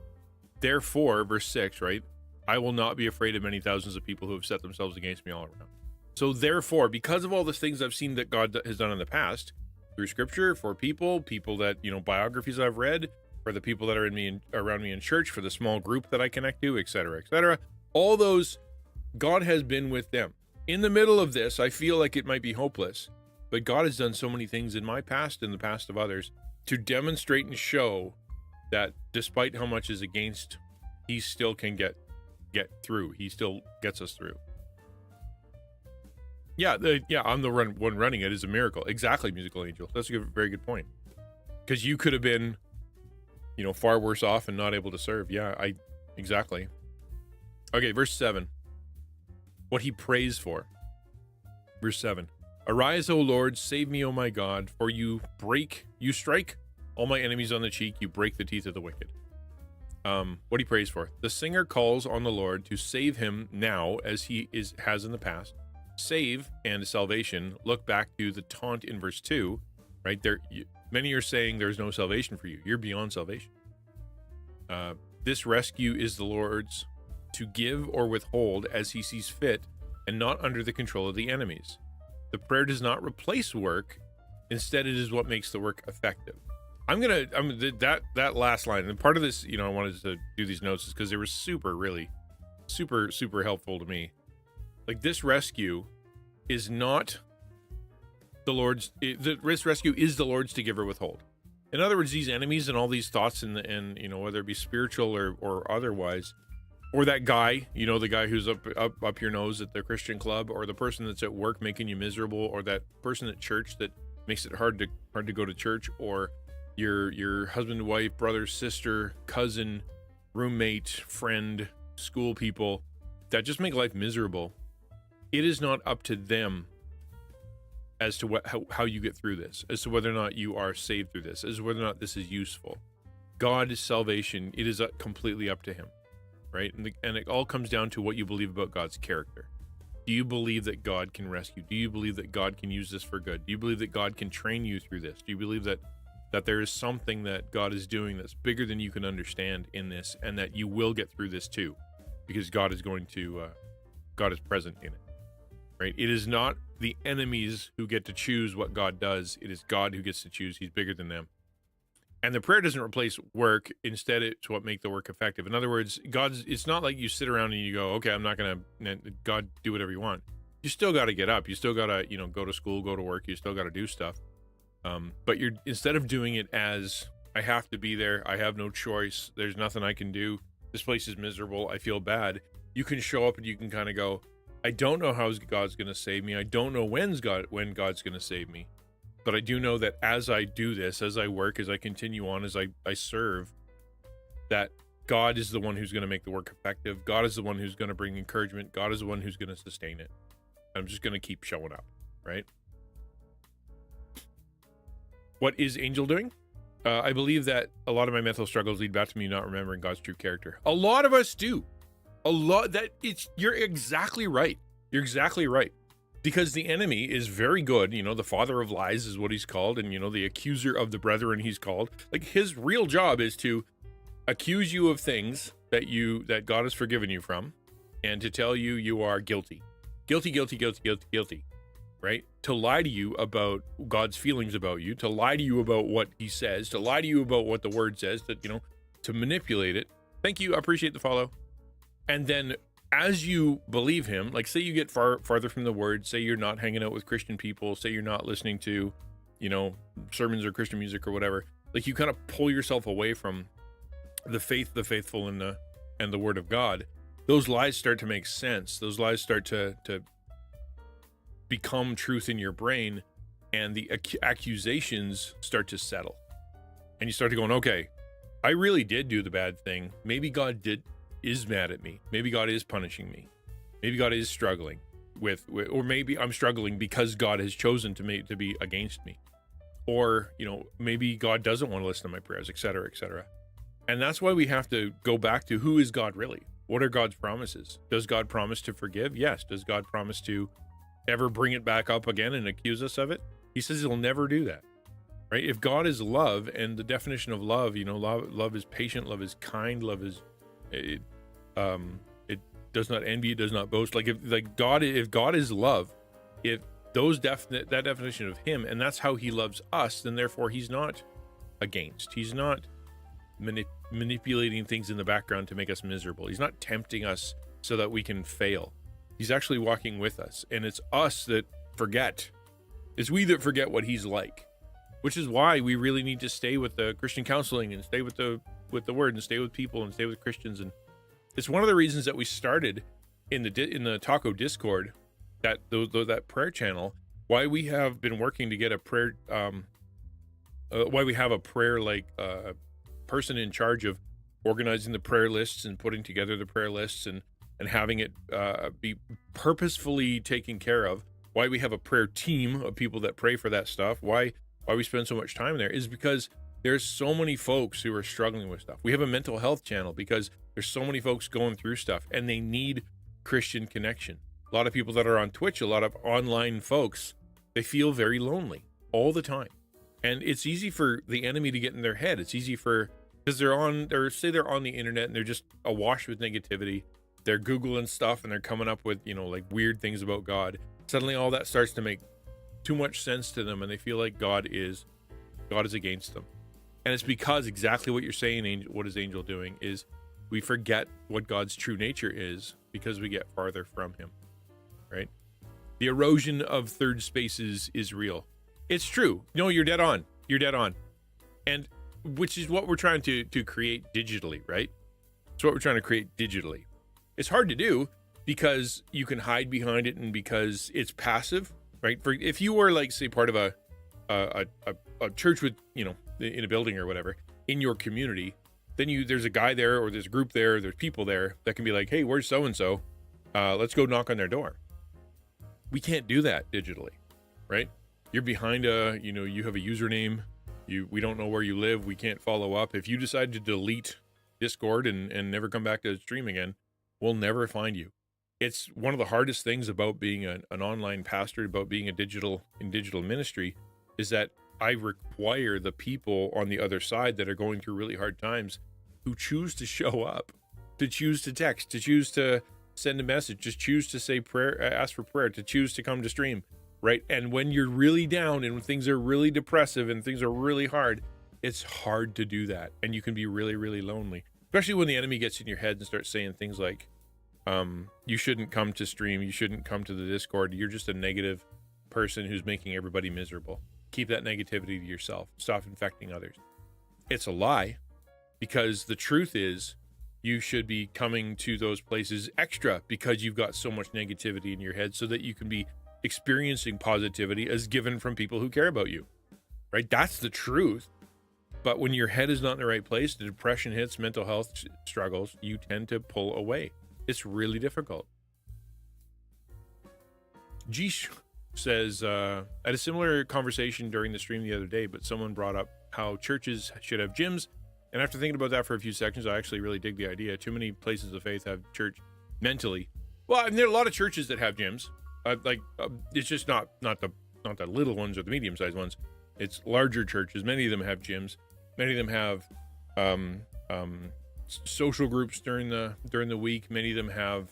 Therefore, verse 6, right? I will not be afraid of many thousands of people who have set themselves against me all around. So therefore, because of all the things I've seen that God has done in the past, through scripture, for people that, biographies I've read, for the people that are around me in church, for the small group that I connect to, etc., all those, God has been with them. In the middle of this, I feel like it might be hopeless, but God has done so many things in my past and the past of others to demonstrate and show that despite how much is against, he still can get through. He still gets us through. Yeah, I'm the one running it is a miracle. Exactly, musical angel. That's a very good point. Because you could have been, far worse off and not able to serve. Yeah, exactly. Okay, verse 7. What he prays for. Verse 7. Arise, O Lord, save me, O my God, for you strike all my enemies on the cheek, you break the teeth of the wicked. What he prays for. The singer calls on the Lord to save him now as he has in the past. Save and salvation look back to the taunt in verse 2, right? Many are saying there's no salvation for you. You're beyond salvation. This rescue is the Lord's to give or withhold as he sees fit and not under the control of the enemies. The prayer does not replace work. Instead, it is what makes the work effective. That last line, and part of this, I wanted to do these notes is because they were super helpful to me. Like, this rescue is not the Lord's. This rescue is the Lord's to give or withhold. In other words, these enemies and all these thoughts and whether it be spiritual or otherwise, or that guy, the guy who's up your nose at the Christian club, or the person that's at work making you miserable, or that person at church that makes it hard to go to church, or your husband, wife, brother, sister, cousin, roommate, friend, school people that just make life miserable. It is not up to them as to how you get through this, as to whether or not you are saved through this, as to whether or not this is useful. God's salvation, it is completely up to him, right? And it all comes down to what you believe about God's character. Do you believe that God can rescue? Do you believe that God can use this for good? Do you believe that God can train you through this? Do you believe that there is something that God is doing that's bigger than you can understand in this, and that you will get through this too, because God is present in it, right? It is not the enemies who get to choose what God does. It is God who gets to choose. He's bigger than them. And the prayer doesn't replace work. Instead, it's what makes the work effective. In other words, it's not like you sit around and you go, okay, I'm not going to, God, do whatever you want. You still got to get up. You still got to, go to school, go to work. You still got to do stuff. But instead of doing it as, I have to be there, I have no choice, there's nothing I can do, this place is miserable, I feel bad, you can show up and you can kind of go, I don't know how God's going to save me. I don't know when God's going to save me. But I do know that as I do this, as I work, as I continue on, as I serve, that God is the one who's going to make the work effective. God is the one who's going to bring encouragement. God is the one who's going to sustain it. I'm just going to keep showing up, right? What is Angel doing? I believe that a lot of my mental struggles lead back to me not remembering God's true character. A lot of us do. You're exactly right. You're exactly right. Because the enemy is very good, the father of lies is what he's called, and the accuser of the brethren he's called. Like, his real job is to accuse you of things that God has forgiven you from, and to tell you you are guilty. Guilty, right? To lie to you about God's feelings about you, to lie to you about what he says, to lie to you about what the word says, to manipulate it. Thank you, I appreciate the follow. And then as you believe him, like, say you get farther from the word, say you're not hanging out with Christian people, say you're not listening to, sermons or Christian music or whatever, like, you kind of pull yourself away from the faith, the faithful, and the word of God. Those lies start to make sense. Those lies start to become truth in your brain. and the accusations start to settle, and you start to going, okay, I really did do the bad thing. Maybe God is mad at me. Maybe God is punishing me. Maybe God is struggling with or maybe I'm struggling because God has chosen to be against me. Or, maybe God doesn't want to listen to my prayers, etc., etc. And that's why we have to go back to, who is God really? What are God's promises? Does God promise to forgive? Yes. Does God promise to ever bring it back up again and accuse us of it? He says he'll never do that, right? If God is love, and the definition of love, love is patient, love is kind, love is, it does not envy, it does not boast. If God is love, if that definition of him, and that's how he loves us, then therefore he's not against. He's not manipulating things in the background to make us miserable. He's not tempting us so that we can fail. He's actually walking with us, and it's us that forget. It's we that forget what he's like, which is why we really need to stay with the Christian counseling and stay with the word and stay with people and stay with Christians. And it's one of the reasons that we started in the Taco Discord, that prayer channel, why we have been working to get a prayer, why we have a prayer person in charge of organizing the prayer lists and putting together the prayer lists and having it be purposefully taken care of. Why we have a prayer team of people that pray for that stuff. Why we spend so much time there is because there's so many folks who are struggling with stuff. We have a mental health channel because there's so many folks going through stuff and they need Christian connection. A lot of people that are on Twitch, a lot of online folks, they feel very lonely all the time. And it's easy for the enemy to get in their head. It's easy because they're on the internet and they're just awash with negativity. They're Googling stuff and they're coming up with, weird things about God. Suddenly all that starts to make too much sense to them and they feel like God is against them. And it's because exactly what you're saying, what is Angel doing, is we forget what God's true nature is because we get farther from him, right? The erosion of third spaces is real. It's true. No, you're dead on. And which is what we're trying to create digitally, right? It's what we're trying to create digitally. It's hard to do because you can hide behind it and because it's passive, right? If you were say part of a church with, in a building or whatever, in your community, then there's a guy there or there's a group there, there's people there that can be like, hey, where's so-and-so? Let's go knock on their door. We can't do that digitally, right? You're behind you have a username. We don't know where you live. We can't follow up. If you decide to delete Discord and never come back to the stream again, we'll never find you. It's one of the hardest things about being an online pastor, about being in digital ministry, is that I require the people on the other side that are going through really hard times who choose to show up, to choose to text, to choose to send a message, just choose to say prayer, ask for prayer, to choose to come to stream, right? And when you're really down and when things are really depressive and things are really hard, it's hard to do that. And you can be really, really lonely, especially when the enemy gets in your head and starts saying things like, you shouldn't come to stream, you shouldn't come to the Discord, you're just a negative person who's making everybody miserable. Keep that negativity to yourself. Stop infecting others. It's a lie, because the truth is you should be coming to those places extra because you've got so much negativity in your head so that you can be experiencing positivity as given from people who care about you, right? That's the truth. But when your head is not in the right place, the depression hits, mental health struggles, you tend to pull away. It's really difficult. Jish says, I had a similar conversation during the stream the other day, but someone brought up how churches should have gyms. And after thinking about that for a few seconds, I actually really dig the idea. Too many places of faith have church mentally. Well, and there are a lot of churches that have gyms. It's just not the little ones or the medium-sized ones. It's larger churches. Many of them have gyms. Many of them have social groups during the week. Many of them have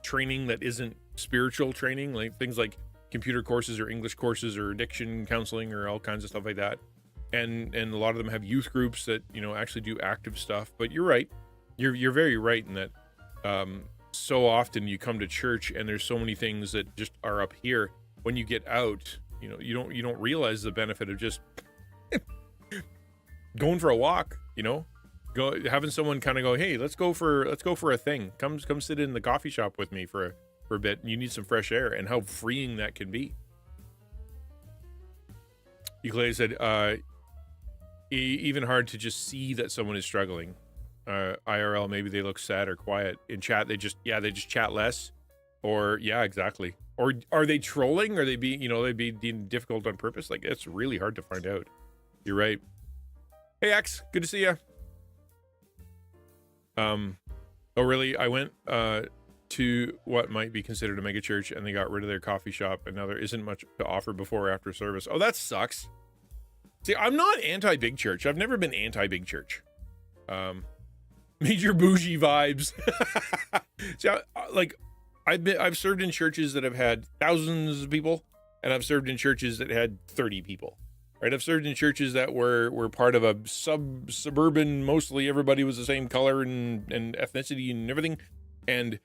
training that isn't spiritual training, like things like computer courses or English courses or addiction counseling or all kinds of stuff like that. And a lot of them have youth groups that actually do active stuff. But you're right. You're very right in that. So often you come to church and there's so many things that just are up here. When you get out, you don't realize the benefit of just going for a walk. Having someone kind of go, hey, let's go for a thing. Come sit in the coffee shop with me for a bit. You need some fresh air, and how freeing that can be. Euclid said, even hard to just see that someone is struggling. IRL, maybe they look sad or quiet. In chat, they just chat less. Or, yeah, exactly. Or are they trolling? Or they being difficult on purpose? Like, it's really hard to find out. You're right. Hey, X, good to see you. Oh, really? I went to what might be considered a mega church, and they got rid of their coffee shop, and now there isn't much to offer before or after service. Oh, that sucks. See, I'm not anti-big church. I've never been anti-big church. Major bougie vibes. See, I've served in churches that have had thousands of people, and I've served in churches that had 30 people. Right? I've served in churches that were part of a suburban, mostly everybody was the same color and ethnicity and everything. And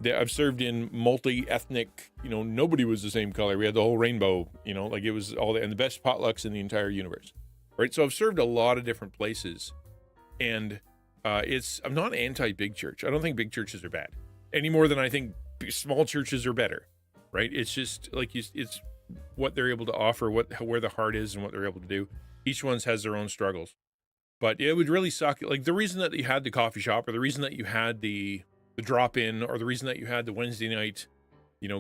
I've served in multi-ethnic, nobody was the same color. We had the whole rainbow, like it was all and the best potlucks in the entire universe. Right? So I've served a lot of different places, and I'm not anti-big church. I don't think big churches are bad any more than I think small churches are better. Right? It's just like it's what they're able to offer, where the heart is, and what they're able to do. Each one has their own struggles, but it would really suck. Like the reason that you had the coffee shop, or the reason that you had the drop-in, or the reason that you had the Wednesday night,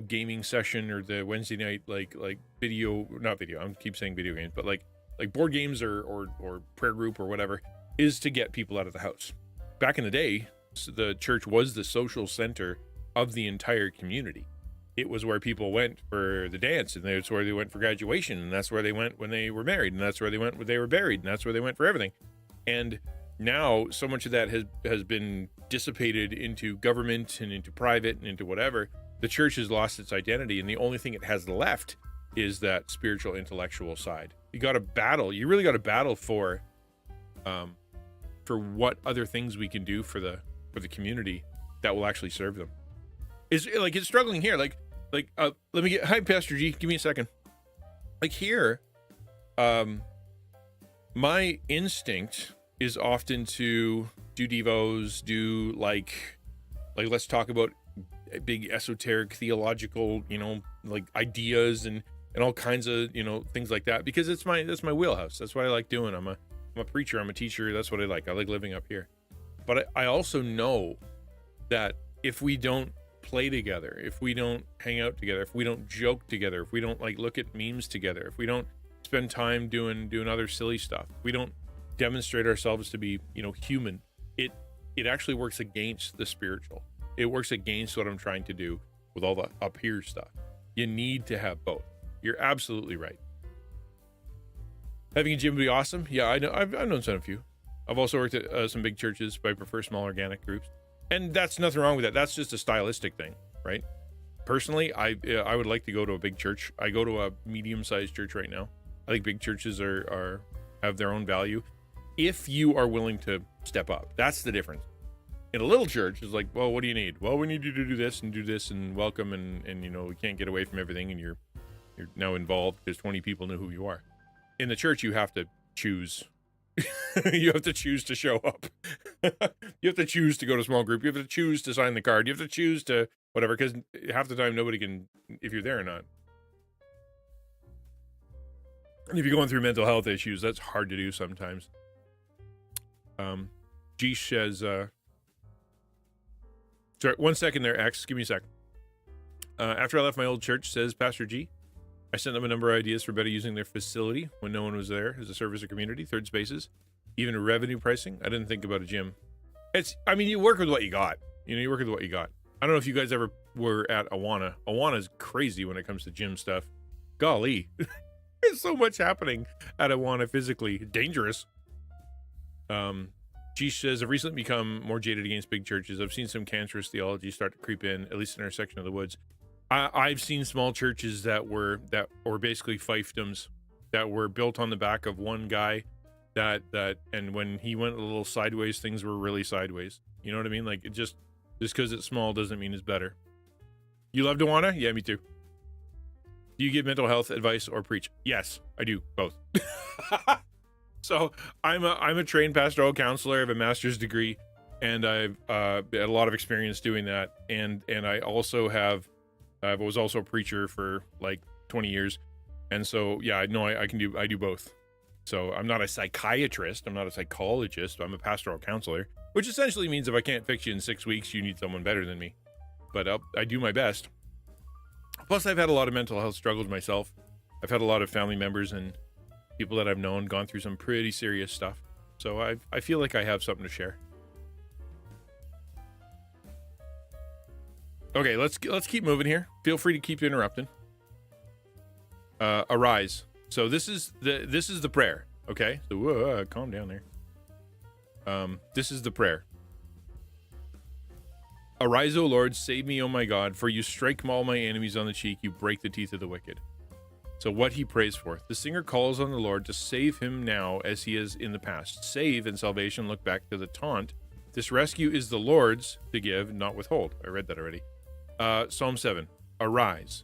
gaming session, or the Wednesday night like not video. I keep saying video games, but like board games or prayer group or whatever, is to get people out of the house. Back in the day, the church was the social center of the entire community. It was where people went for the dance, and that's where they went for graduation, and that's where they went when they were married, and that's where they went when they were buried, and that's where they went for everything. And now so much of that has been dissipated into government and into private and into whatever. The church has lost its identity, and the only thing it has left is that spiritual, intellectual side. You really got to battle for what other things we can do for the community that will actually serve them. It's struggling here. Let me get, hi, Pastor G, give me a second. Like here, my instinct is often to do devos, do like let's talk about big esoteric theological, like ideas and all kinds of, things like that, because that's my wheelhouse. That's what I like doing. I'm a preacher, I'm a teacher. That's what I like. I like living up here. But I also know that if we don't play together, if we don't hang out together, if we don't joke together, if we don't look at memes together, if we don't spend time doing other silly stuff, if we don't demonstrate ourselves to be human, it actually works against the spiritual. It works against what I'm trying to do with all the up here stuff. You need to have both. You're absolutely right. Having a gym would be awesome. Yeah, I know. I've known some of you. I've also worked at some big churches, but I prefer small organic groups. And that's nothing wrong with that. That's just a stylistic thing, right? Personally, I would like to go to a big church. I go to a medium-sized church right now. I think big churches have their own value if you are willing to step up. That's the difference. In a little church, it's like, well, what do you need? Well, we need you to do this and welcome, and we can't get away from everything, and you're now involved because 20 people know who you are. In the church, you have to choose. You have to choose to show up. You have to choose to go to a small group. You have to choose to sign the card. You have to choose to whatever, because half the time nobody can, if you're there or not. And if you're going through mental health issues, that's hard to do sometimes. G says, sorry, 1 second there, X. Give me a sec. After I left my old church, says Pastor G, I sent them a number of ideas for better using their facility when no one was there as a service or community, third spaces, even revenue pricing. I didn't think about a gym. You work with what you got. You work with what you got. I don't know if you guys ever were at Awana. Awana is crazy when it comes to gym stuff. Golly. There's so much happening at Awana physically. Dangerous. G says, I've recently become more jaded against big churches. I've seen some cancerous theology start to creep in, at least in our section of the woods. I've seen small churches that were basically fiefdoms that were built on the back of one guy that and when he went a little sideways, things were really sideways. You know what I mean? Like, it just because it's small doesn't mean it's better. You love Dewana? Yeah, me too. Do you give mental health advice or preach? Yes, I do both. So I'm a trained pastoral counselor. I have a master's degree, and I've had a lot of experience doing that. And I also I was also a preacher for like 20 years, And so, yeah, I know I do both. So I'm not a psychiatrist. I'm not a psychologist. I'm a pastoral counselor, which essentially means if I can't fix you in 6 weeks, you need someone better than me. But I do my best. Plus, I've had a lot of mental health struggles myself. I've had a lot of family members and people that I've known gone through some pretty serious stuff. So I feel like I have something to share. Okay, let's keep moving here. Feel free to keep interrupting. Arise. So this is the prayer. Okay, so calm down there. This is the prayer. Arise, O Lord, save me, O my God, for you strike all my enemies on the cheek, you break the teeth of the wicked. So what he prays for. The singer calls on the Lord to save him now as he is in the past. Save and salvation look back to the taunt. This rescue is the Lord's to give, not withhold. I read that already. Psalm 7. Arise.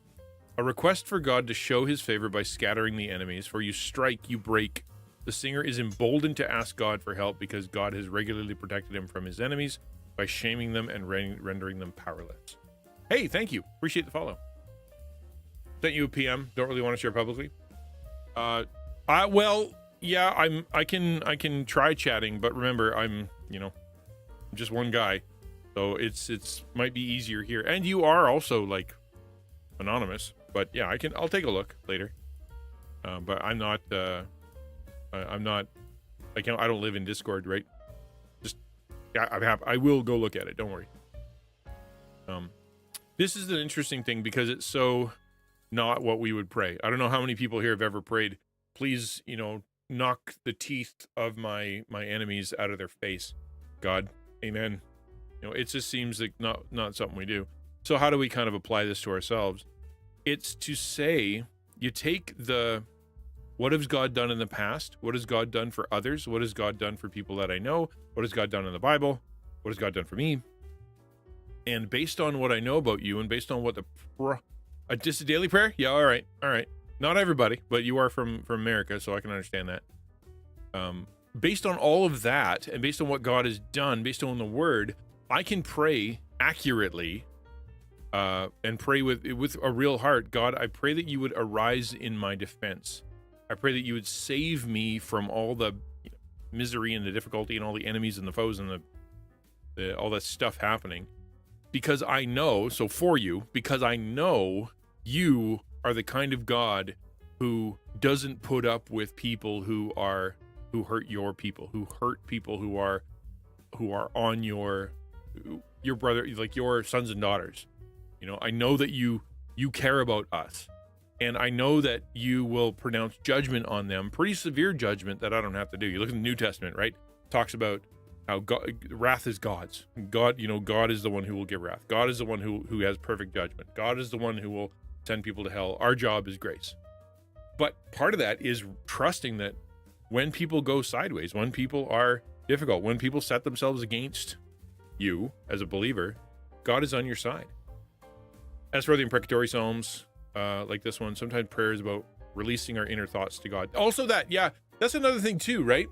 A request for God to show his favor by scattering the enemies. For you strike, you break. The singer is emboldened to ask God for help because God has regularly protected him from his enemies by shaming them and rendering them powerless. Hey, thank you. Appreciate the follow. Sent you a PM. Don't really want to share publicly. Well, yeah, I can try chatting, but remember, I'm just one guy, so it's might be easier here. And you are also like anonymous, but yeah, I'll take a look later. But I'm not. I don't live in Discord, right? I will go look at it. Don't worry. This is an interesting thing because it's so not what we would pray. I don't know how many people here have ever prayed, please, knock the teeth of my enemies out of their face. God, amen. It just seems like not something we do. So how do we kind of apply this to ourselves? It's to say, you take what has God done in the past? What has God done for others? What has God done for people that I know? What has God done in the Bible? What has God done for me? And based on what I know about you and based on what just a daily prayer? Yeah, all right. Not everybody, but you are from America, so I can understand that. Based on all of that and based on what God has done, based on the word, I can pray accurately and pray with a real heart. God, I pray that you would arise in my defense. I pray that you would save me from all the misery and the difficulty and all the enemies and the foes and the all that stuff happening. Because I know, because I know you are the kind of God who doesn't put up with people who hurt your people, who hurt people who are on your brother, like your sons and daughters. I know that you care about us. And I know that you will pronounce judgment on them, pretty severe judgment that I don't have to do. You look at the New Testament, right? Talks about how wrath is God's. God, God is the one who will give wrath. God is the one who has perfect judgment. God is the one who will send people to hell. Our job is grace. But part of that is trusting that when people go sideways, when people are difficult, when people set themselves against you as a believer, God is on your side. As for the imprecatory Psalms, like this one, sometimes prayer is about releasing our inner thoughts to God. Also that's another thing too, right?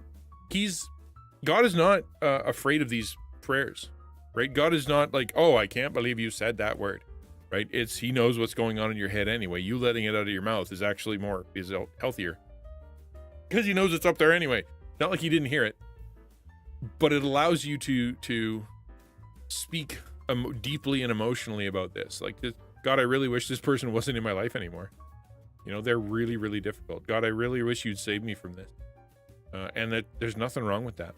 God is not afraid of these prayers, right? God is not like, oh, I can't believe you said that word, right? He knows what's going on in your head anyway. You letting it out of your mouth is actually is healthier because he knows it's up there anyway. Not like he didn't hear it, but it allows you to speak deeply and emotionally about this. Like, God, I really wish this person wasn't in my life anymore. They're really, really difficult. God, I really wish you'd save me from this. And that there's nothing wrong with that.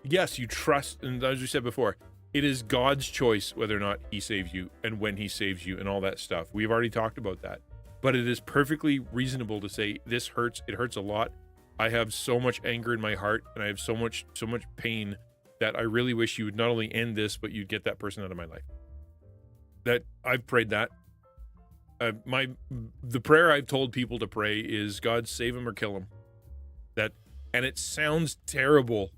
Yes, you trust, and as we said before, it is God's choice whether or not he saves you and when he saves you and all that stuff. We've already talked about that. But it is perfectly reasonable to say, this hurts. It hurts a lot. I have so much anger in my heart and I have so much pain that I really wish you would not only end this, but you'd get that person out of my life. That I've prayed that. The prayer I've told people to pray is, God, save him or kill him. And it sounds terrible,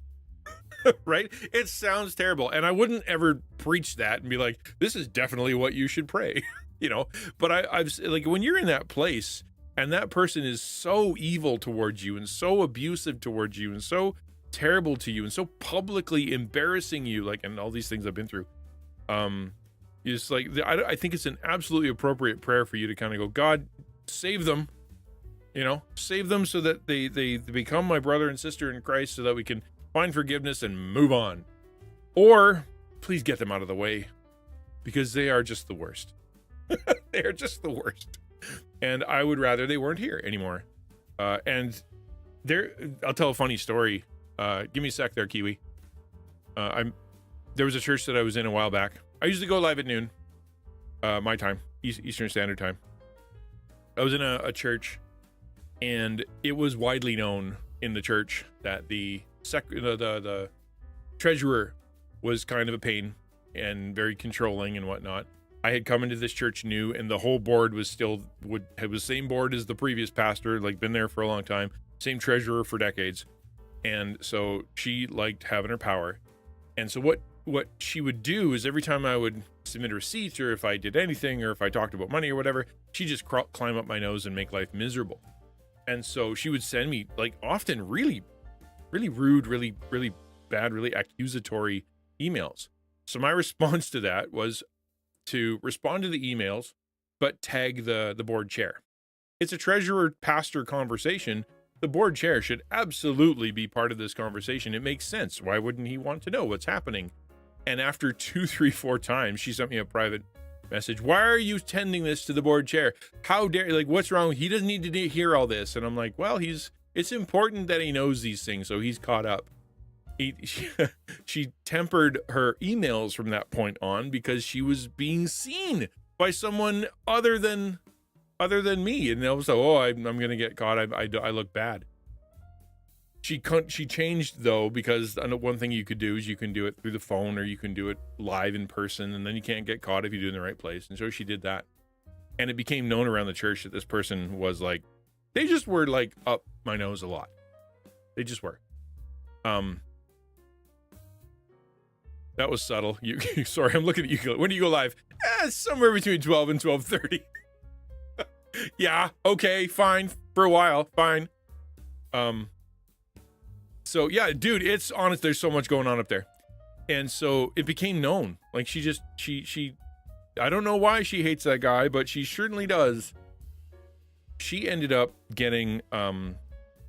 right? It sounds terrible. And I wouldn't ever preach that and be like, this is definitely what you should pray, but I've like, when you're in that place and that person is so evil towards you and so abusive towards you and so terrible to you and so publicly embarrassing you, like, and all these things I've been through, I think it's an absolutely appropriate prayer for you to kind of go, God, save them, save them so that they become my brother and sister in Christ so that we can find forgiveness and move on. Or please get them out of the way, because they are just the worst. They are just the worst. And I would rather they weren't here anymore. And I'll tell a funny story. Give me a sec there, Kiwi. There was a church that I was in a while back. I usually go live at noon, my time, Eastern Standard Time. I was in a church, and it was widely known in the church that the treasurer was kind of a pain and very controlling and whatnot. I had come into this church new, and the whole board was it was the same board as the previous pastor, like been there for a long time, same treasurer for decades. And so she liked having her power. And so what she would do is every time I would submit a receipt, or if I did anything, or if I talked about money or whatever, she'd just climb up my nose and make life miserable. And so she would send me, like, often really, really rude, really, really bad, really accusatory emails. So my response to that was to respond to the emails, but tag the board chair. It's a treasurer-pastor conversation. The board chair should absolutely be part of this conversation. It makes sense. Why wouldn't he want to know what's happening? And after 2, 3, 4 times, she sent me a private message. Why are you sending this to the board chair? How dare, like, what's wrong? He doesn't need to hear all this. And I'm like, well, it's important that he knows these things, so he's caught up. She tempered her emails from that point on because she was being seen by someone other than me, and I was like, I'm gonna get caught. I look bad. She changed, though, because one thing you could do is you can do it through the phone, or you can do it live in person, and then you can't get caught if you do it in the right place. And so she did that, and it became known around the church that this person was like, they just were like up my nose a lot. They just were. That was subtle. Sorry, I'm looking at you. When do you go live? Somewhere between 12 and 12:30. Yeah, okay, fine. For a while, fine. So yeah, dude, it's honest. There's so much going on up there. And so it became known. Like she I don't know why she hates that guy, but she certainly does. She ended up getting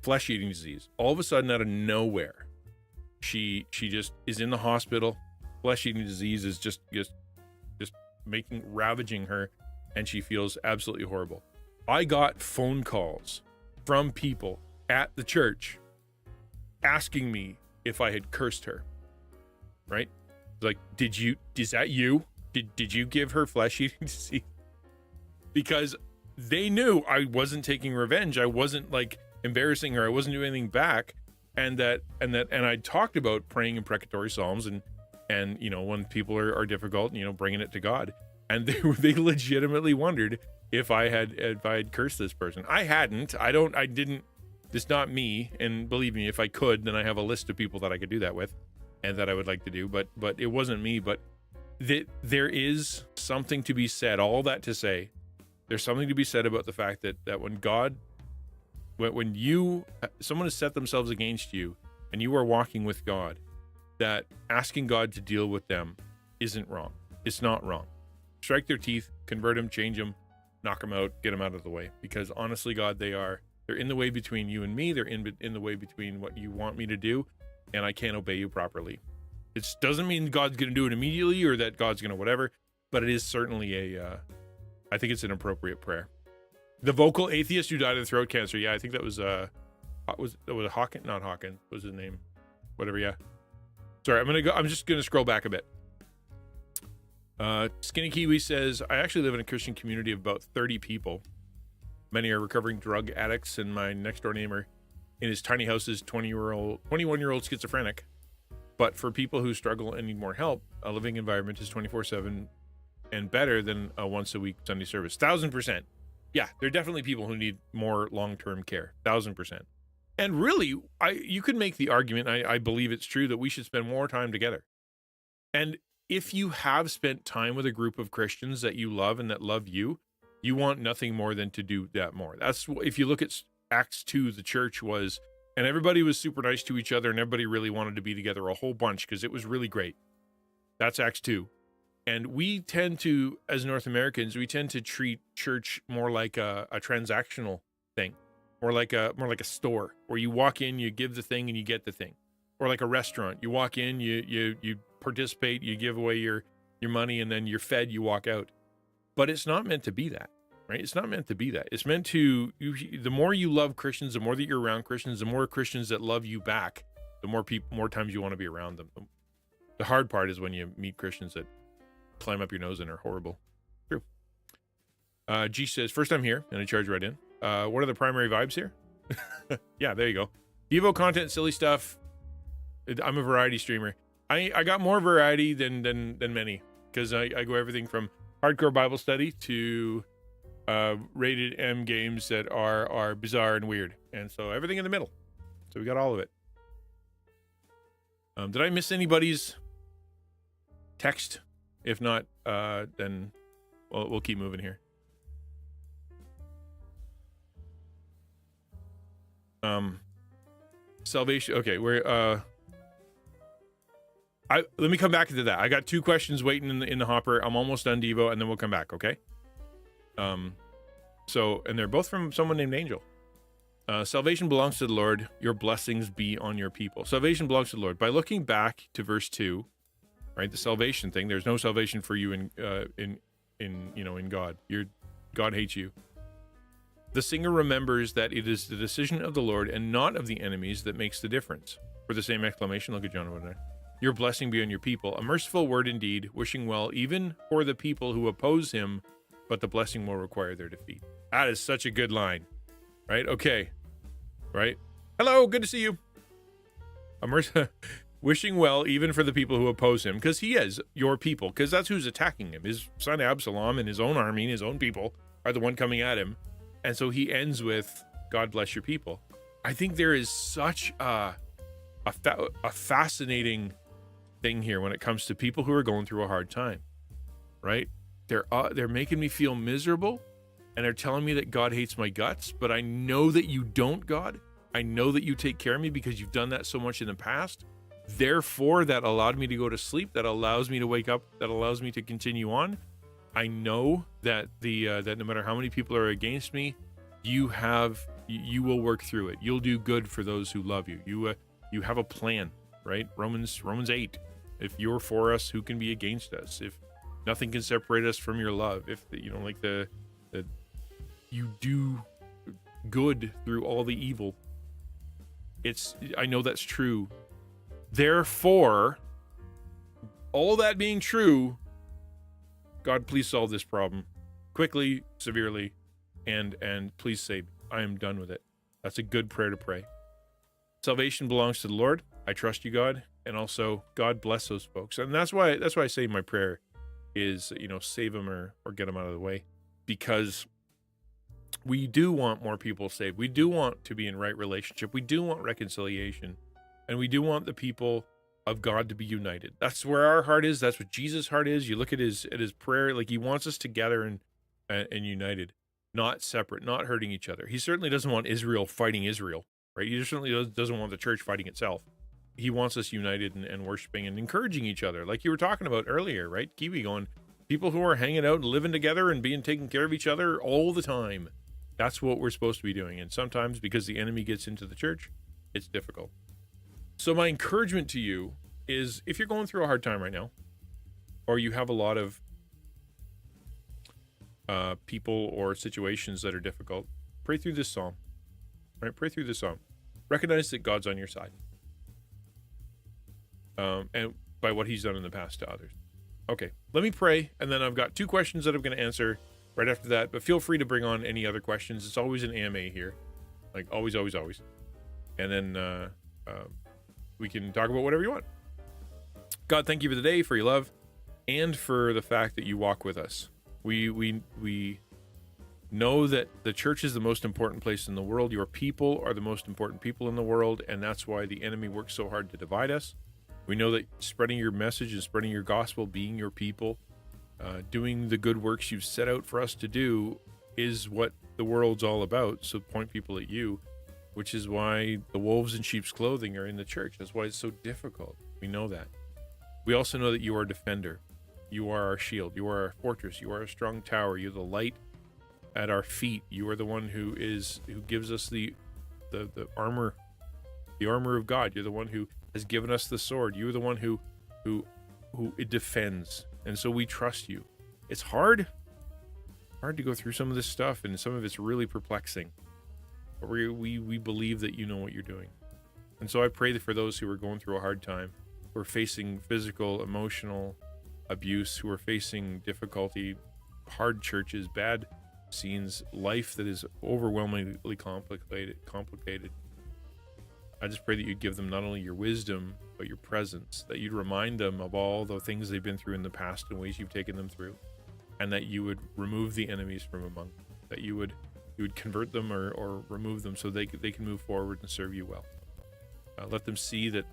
flesh-eating disease. All of a sudden, out of nowhere, she just is in the hospital. Flesh-eating disease is just ravaging her, and she feels absolutely horrible. I got phone calls from people at the church asking me if I had cursed her. Right? Like, is that you? Did you give her flesh-eating disease? Because they knew I wasn't taking revenge. I wasn't like embarrassing her. I wasn't doing anything back. And I talked about praying imprecatory psalms and when people are difficult, bringing it to God. And they legitimately wondered if I had cursed this person. I hadn't. I didn't. It's not me. And believe me, if I could, then I have a list of people that I could do that with, and that I would like to do. But it wasn't me. But there is something to be said. All that to say, there's something to be said about the fact that when someone has set themselves against you, and you are walking with God, that asking God to deal with them isn't wrong. It's not wrong. Strike their teeth, convert them, change them, knock them out, get them out of the way. Because honestly, God, they're in the way between you and me. They're in the way between what you want me to do, and I can't obey you properly. It doesn't mean God's going to do it immediately, or that God's going to whatever, but it is certainly I think it's an appropriate prayer. The vocal atheist who died of throat cancer. Yeah, I think that was Hawkins, not Hawkins. What was his name? Whatever. Yeah. Sorry, I'm just gonna scroll back a bit. Skinny Kiwi says, I actually live in a Christian community of about 30 people. Many are recovering drug addicts, and my next door neighbor in his tiny house is 21-year-old schizophrenic. But for people who struggle and need more help, a living environment is 24/7 and better than a once a week Sunday service. 1,000%. Yeah, there are definitely people who need more long-term care. 1,000%. And really, you could make the argument, I believe it's true, that we should spend more time together. And if you have spent time with a group of Christians that you love and that love you, you want nothing more than to do that more. That's, if you look at Acts 2, the church was, and everybody was super nice to each other, and everybody really wanted to be together a whole bunch because it was really great. That's Acts 2. And we tend to, as North Americans, we tend to treat church more like a transactional thing. or more like a store where you walk in, you give the thing, and you get the thing, or like a restaurant. You walk in, you participate, you give away your money, and then you're fed. You walk out. But it's not meant to be that, right? It's not meant to be that. It's meant to. The more you love Christians, the more that you're around Christians, the more Christians that love you back, the more times you want to be around them. The hard part is when you meet Christians that climb up your nose and are horrible. True. G says, first time here, and I charge right in. What are the primary vibes here? Yeah, there you go. Devo content, silly stuff. I'm a variety streamer. I got more variety than many, because I go everything from hardcore Bible study to rated M games that are bizarre and weird, and so everything in the middle. So we got all of it. Did I miss anybody's text? If not, then we'll keep moving here. Salvation. Okay, let me come back to that. I got 2 questions waiting in the hopper. I'm almost done, Devo, and then we'll come back. Okay. So, and they're both from someone named Angel. Salvation belongs to the Lord. Your blessings be on your people. Salvation belongs to the Lord. By looking back to verse 2, right? The salvation thing. There's no salvation for you in God. God hates you. The singer remembers that it is the decision of the Lord and not of the enemies that makes the difference. For the same exclamation, look at John over there. Your blessing be on your people. A merciful word indeed, wishing well even for the people who oppose him, but the blessing will require their defeat. That is such a good line, right? Okay, right? Hello, good to see you. Wishing well even for the people who oppose him, because he is your people, because that's who's attacking him. His son Absalom and his own army and his own people are the one coming at him. And so he ends with, God bless your people. I think there is such a fascinating thing here when it comes to people who are going through a hard time, right? They're making me feel miserable, and they're telling me that God hates my guts, but I know that you don't, God. I know that you take care of me because you've done that so much in the past. Therefore, that allowed me to go to sleep, that allows me to wake up, that allows me to continue on. I know that that no matter how many people are against me, you will work through it. You'll do good for those who love you. You have a plan, right? Romans 8. If you're for us, who can be against us? If nothing can separate us from your love. If you do good through all the evil. I know that's true. Therefore, all that being true, God, please solve this problem quickly, severely, and please save me. I am done with it. That's a good prayer to pray. Salvation belongs to the Lord. I trust you, God, and also God bless those folks. And that's why I say my prayer is, save them or get them out of the way, because we do want more people saved. We do want to be in right relationship. We do want reconciliation, and we do want the people of God to be united. That's where our heart is. That's what Jesus' heart is. You look at his prayer, like he wants us together and united, not separate, not hurting each other. He certainly doesn't want Israel fighting Israel, right? He certainly doesn't want the church fighting itself. He wants us united and worshiping and encouraging each other, like you were talking about earlier, right? Kiwi, going, people who are hanging out and living together and being taking care of each other all the time. That's what we're supposed to be doing. And sometimes, because the enemy gets into the church, it's difficult. So my encouragement to you is, if you're going through a hard time right now, or you have a lot of people or situations that are difficult, pray through this psalm, right? Pray through this psalm. Recognize that God's on your side. And by what he's done in the past to others. Okay, let me pray, and then I've got 2 questions that I'm going to answer right after that, but feel free to bring on any other questions. It's always an AMA here, like always. And then we can talk about whatever you want. God, thank you for the day, for your love, and for the fact that you walk with us. We know that the church is the most important place in the world. Your people are the most important people in the world, and that's why the enemy works so hard to divide us. We know that spreading your message and spreading your gospel, being your people, doing the good works you've set out for us to do is what the world's all about. So point people at you, which is why the wolves in sheep's clothing are in the church. That's why it's so difficult. We know that. We also know that you are a defender. You are our shield. You are our fortress. You are a strong tower. You're the light at our feet. You are the one who gives us the armor, the armor of God. You're the one who has given us the sword. You're the one who it defends. And so we trust you. It's hard to go through some of this stuff, and some of it's really perplexing. But we believe that you know what you're doing. And so I pray that for those who are going through a hard time, who are facing physical, emotional abuse, who are facing difficulty, hard churches, bad scenes, life that is overwhelmingly complicated. I just pray that you'd give them not only your wisdom, but your presence, that you'd remind them of all the things they've been through in the past and ways you've taken them through, and that you would remove the enemies from among them, that you would convert them or remove them so they can move forward and serve you well. Let them see that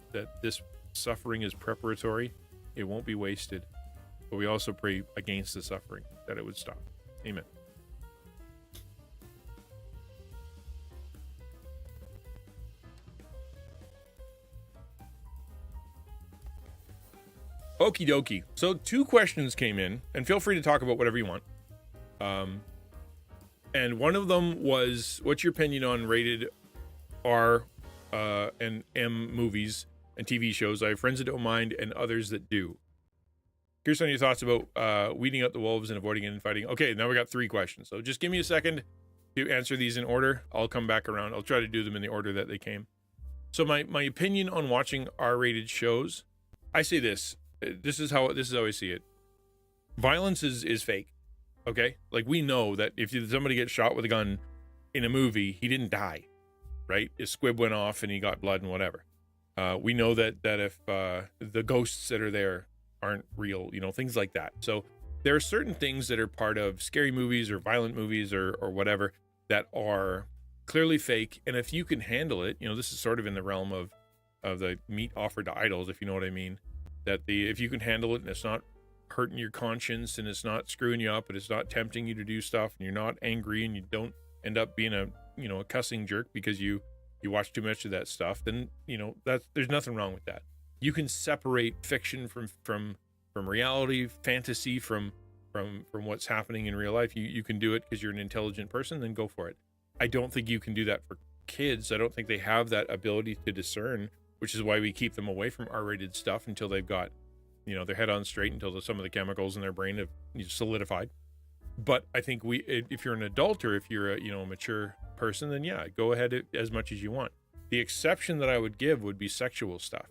this suffering is preparatory. It won't be wasted. But we also pray against the suffering, that it would stop. Amen. Okie dokie. So 2 questions came in, and feel free to talk about whatever you want. And one of them was, what's your opinion on rated R and M movies and TV shows? I have friends that don't mind and others that do. Here's some of your thoughts about weeding out the wolves and avoiding infighting. Okay, now we got 3 questions. So just give me a second to answer these in order. I'll come back around. I'll try to do them in the order that they came. So my opinion on watching R-rated shows, I say this. This is how I see it. Violence is fake. Okay? Like, we know that if somebody gets shot with a gun in a movie, he didn't die, right? His squib went off and he got blood and whatever. We know that if the ghosts that are there aren't real, things like that. So there are certain things that are part of scary movies or violent movies or whatever that are clearly fake. And if you can handle it, this is sort of in the realm of the meat offered to idols, if you know what I mean, that if you can handle it and it's not hurting your conscience and it's not screwing you up and it's not tempting you to do stuff and you're not angry and you don't end up being a cussing jerk because you watch too much of that stuff, then there's nothing wrong with that. You can separate fiction from reality, fantasy from what's happening in real life. You can do it because you're an intelligent person, then go for it. I don't think you can do that for kids. I don't think they have that ability to discern, which is why we keep them away from R-rated stuff until they've got their head on straight, until some of the chemicals in their brain have solidified. But I think if you're an adult or if you're a mature person, then yeah, go ahead as much as you want. The exception that I would give would be sexual stuff,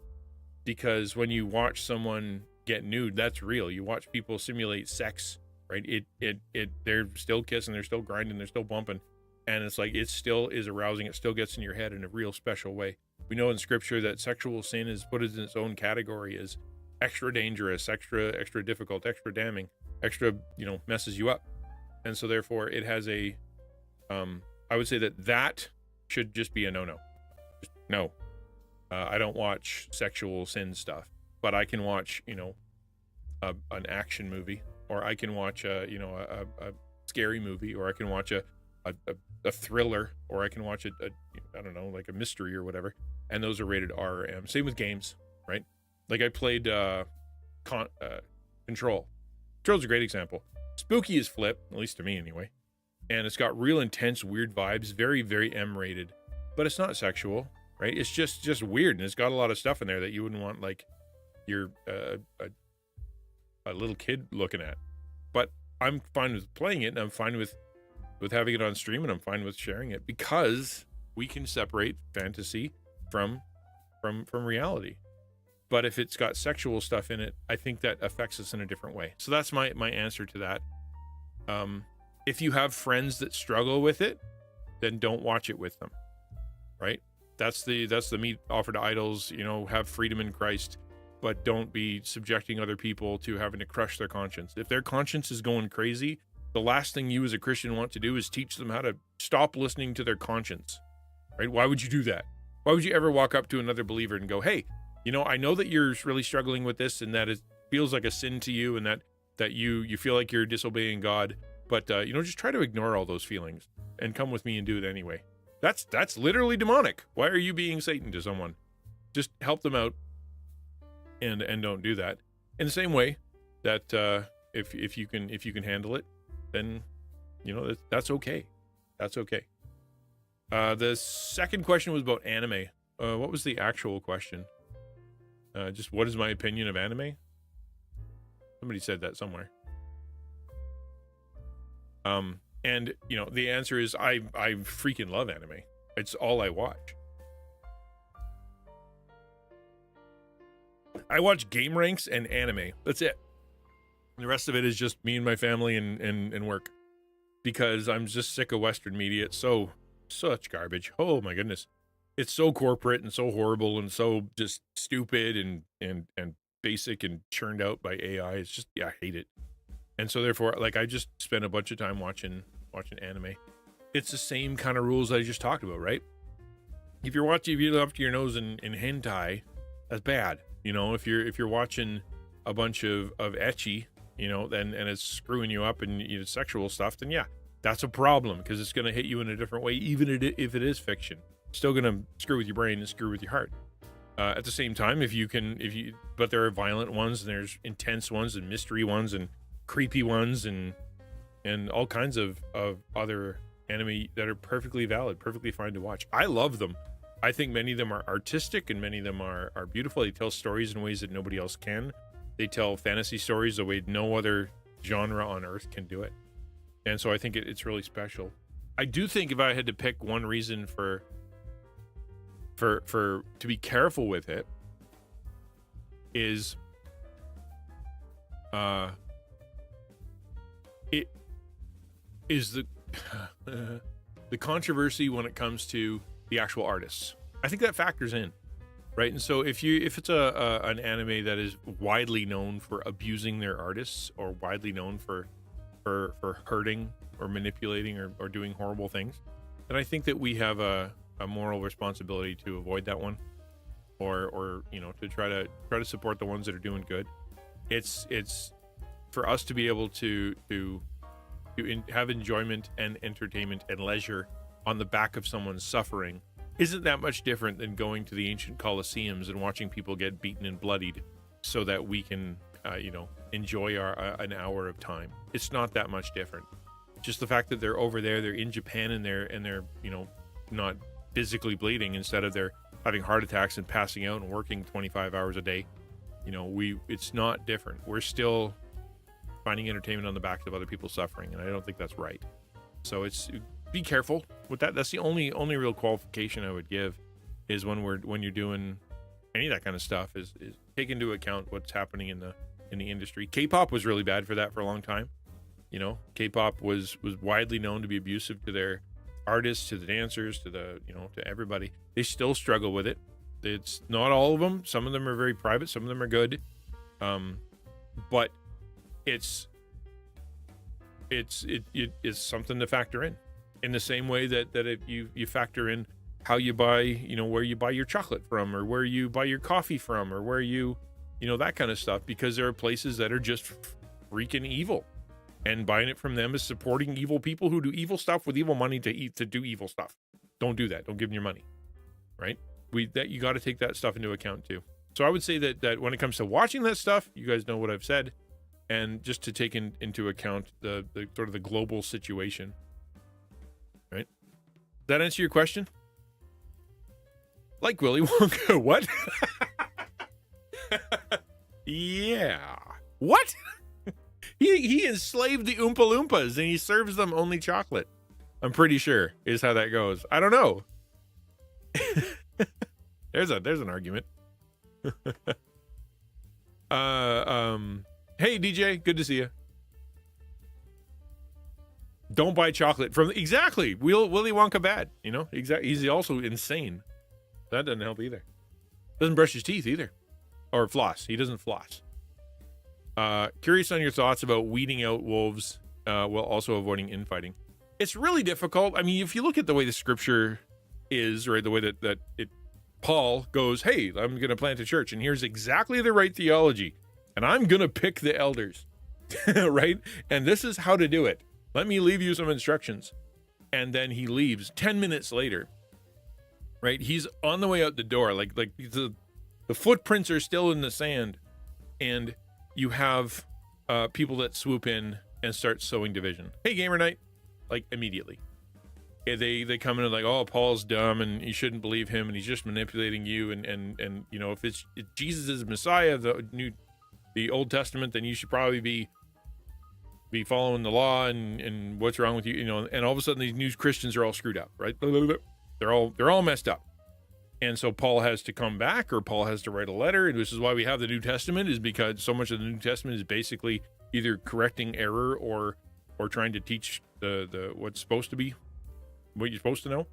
because when you watch someone get nude, that's real. You watch people simulate sex, right? They're still kissing, they're still grinding, they're still bumping, and it's like it still is arousing. It still gets in your head in a real special way. We know in Scripture that sexual sin is put in its own category as extra dangerous, extra difficult, extra damning, extra messes you up, and so therefore it has a I would say that should just be a no. No, I don't watch sexual sin stuff, but I can watch an action movie, or I can watch a scary movie, or I can watch a thriller, or I can watch I don't know, like a mystery or whatever, and those are rated R or M. Same with games, right? Like I played Control. Control's a great example. Spooky as flip, at least to me anyway, and it's got real intense, weird vibes, very, very M-rated, but it's not sexual, right? It's just weird, and it's got a lot of stuff in there that you wouldn't want like your a little kid looking at. But I'm fine with playing it, and I'm fine with having it on stream, and I'm fine with sharing it, because we can separate fantasy from reality. But if it's got sexual stuff in it, I think that affects us in a different way. So that's my answer to that. If you have friends that struggle with it, then don't watch it with them, right? That's the meat offered to idols. Have freedom in Christ, but don't be subjecting other people to having to crush their conscience. If their conscience is going crazy, the last thing you as a Christian want to do is teach them how to stop listening to their conscience, right? Why would you do that? Why would you ever walk up to another believer and go, hey, I know that you're really struggling with this, and that it feels like a sin to you, and that you feel like you're disobeying God, but just try to ignore all those feelings and come with me and do it anyway. That's literally demonic. Why are you being Satan to someone? Just help them out and don't do that. In the same way that if you can handle it, then that's okay. That's okay. The second question was about anime. What was the actual question? Just what is my opinion of anime? Somebody said that somewhere. And the answer is I freaking love anime. It's all I watch. I watch game ranks and anime. That's it. The rest of it is just me and my family and work. Because I'm just sick of Western media. It's such garbage. Oh my goodness. It's so corporate and so horrible and so just stupid and basic and churned out by AI. It's just, I hate it. And so therefore, like, I just spend a bunch of time watching anime. It's the same kind of rules I just talked about, right? If you're up to your nose in hentai, that's bad. If you're watching a bunch of ecchi, then and it's screwing you up and sexual stuff, then yeah, that's a problem because it's going to hit you in a different way, even if it is fiction. Still going to screw with your brain and screw with your heart. At the same time, but there are violent ones and there's intense ones and mystery ones and creepy ones and all kinds of other anime that are perfectly valid, perfectly fine to watch. I love them. I think many of them are artistic and many of them are beautiful. They tell stories in ways that nobody else can. They tell fantasy stories the way no other genre on earth can do it. And so I think it's really special. I do think if I had to pick one reason for to be careful with it is it is the controversy when it comes to the actual artists. I think that factors in, right? And so if it's an anime that is widely known for abusing their artists or widely known for hurting or manipulating or doing horrible things, then I think that we have a moral responsibility to avoid that one, or to try to support the ones that are doing good. It's for us to be able to have enjoyment and entertainment and leisure on the back of someone's suffering isn't that much different than going to the ancient Colosseums and watching people get beaten and bloodied so that we can enjoy an hour of time. It's not that much different. Just the fact that they're over there, they're in Japan and they're not physically bleeding, instead of they're having heart attacks and passing out and working 25 hours a day. It's not different. We're still finding entertainment on the backs of other people suffering, and I don't think that's right. So be careful with that. That's the only real qualification I would give, is when you're doing any of that kind of stuff, is take into account what's happening in the industry. K-pop was really bad for that for a long time. K-pop was widely known to be abusive to their artists, to the dancers, to everybody. They still struggle with it. It's not all of them. Some of them are very private. Some of them are good. But it's something to factor in the same way that if you factor in how you buy, where you buy your chocolate from, or where you buy your coffee from, or where that kind of stuff, because there are places that are just freaking evil, and buying it from them is supporting evil people who do evil stuff with evil money to do evil stuff. Don't do that. Don't give them your money, right? You got to take that stuff into account too. So I would say that when it comes to watching that stuff, you guys know what I've said, and just to take into account the sort of the global situation, right? Does that answer your question? Like Willy Wonka, what? Yeah. What? He enslaved the Oompa Loompas and he serves them only chocolate. I'm pretty sure is how that goes. I don't know. There's an argument. Hey DJ, good to see you. Don't buy chocolate from exactly. Willy Wonka bad, exactly. He's also insane. That doesn't help either. Doesn't brush his teeth either, or floss. He doesn't floss. Curious on your thoughts about weeding out wolves while also avoiding infighting. It's really difficult. I mean, if you look at the way the scripture is, right, the way that Paul goes, hey, I'm going to plant a church, and here's exactly the right theology, and I'm going to pick the elders, right? And this is how to do it. Let me leave you some instructions. And then he leaves 10 minutes later, right? He's on the way out the door, like the footprints are still in the sand, and you have people that swoop in and start sowing division. Hey, Gamer Night. like immediately. They come in and like, oh, Paul's dumb and you shouldn't believe him and he's just manipulating you, and you know, if Jesus is Messiah, the Old Testament, then you should probably be following the law, and what's wrong with you, you know? And all of a sudden these new Christians are all screwed up, right? They're all messed up. And so Paul has to come back, or Paul has to write a letter, and this is why we have the New Testament, is because so much of the New Testament is basically either correcting error or trying to teach the what's supposed to be, what you're supposed to know.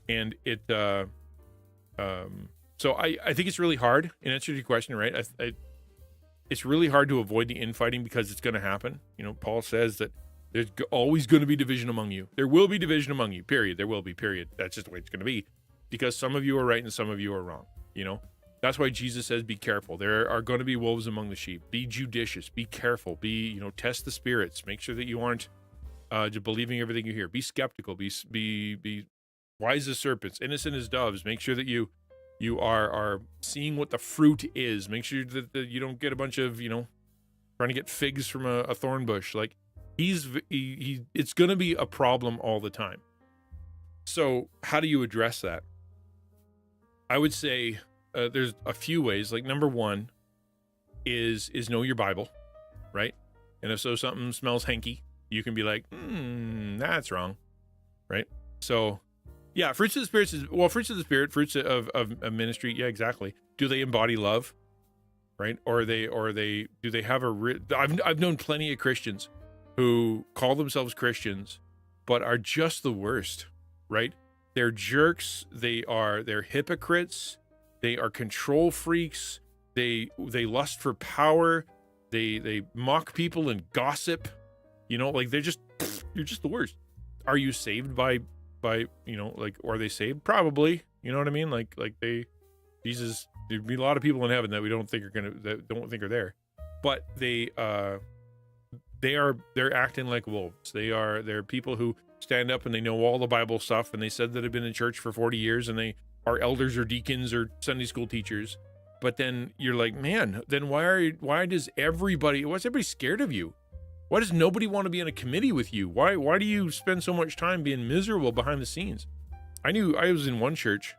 And it so I think it's really hard, in answer to your question, right? It's really hard to avoid the infighting because it's going to happen. You know, Paul says that there's always going to be division among you. There will be division among you, period. There will be, period. That's just the way it's going to be, because some of you are right and some of you are wrong. You know, that's why Jesus says, be careful. There are going to be wolves among the sheep. Be judicious, be careful, test the spirits. Make sure that you aren't just believing everything you hear. Be skeptical, be wise as serpents, innocent as doves. Make sure that you are seeing what the fruit is. Make sure that you don't get a bunch of, trying to get figs from a thorn bush. Like it's going to be a problem all the time. So how do you address that? I would say there's a few ways. Like, number one is know your Bible, right? And if something smells hanky, you can be like, that's wrong, right? So, yeah, fruits of the Spirit fruits of the Spirit, fruits of ministry. Yeah, exactly. Do they embody love, right? Or do they have I've known plenty of Christians who call themselves Christians, but are just the worst, right? They're jerks. They're hypocrites. They are control freaks. They lust for power. They mock people and gossip. Like you're just the worst. Are you saved by are they saved? Probably. You know what I mean? Like Jesus, there'd be a lot of people in heaven that we don't think are there, but they're acting like wolves. They're people who stand up and they know all the Bible stuff, and they said that have been in church for 40 years, and they are elders or deacons or Sunday school teachers. But then you're like, man, then why does everybody scared of you? Why does nobody want to be in a committee with you? Why do you spend so much time being miserable behind the scenes? I was in one church,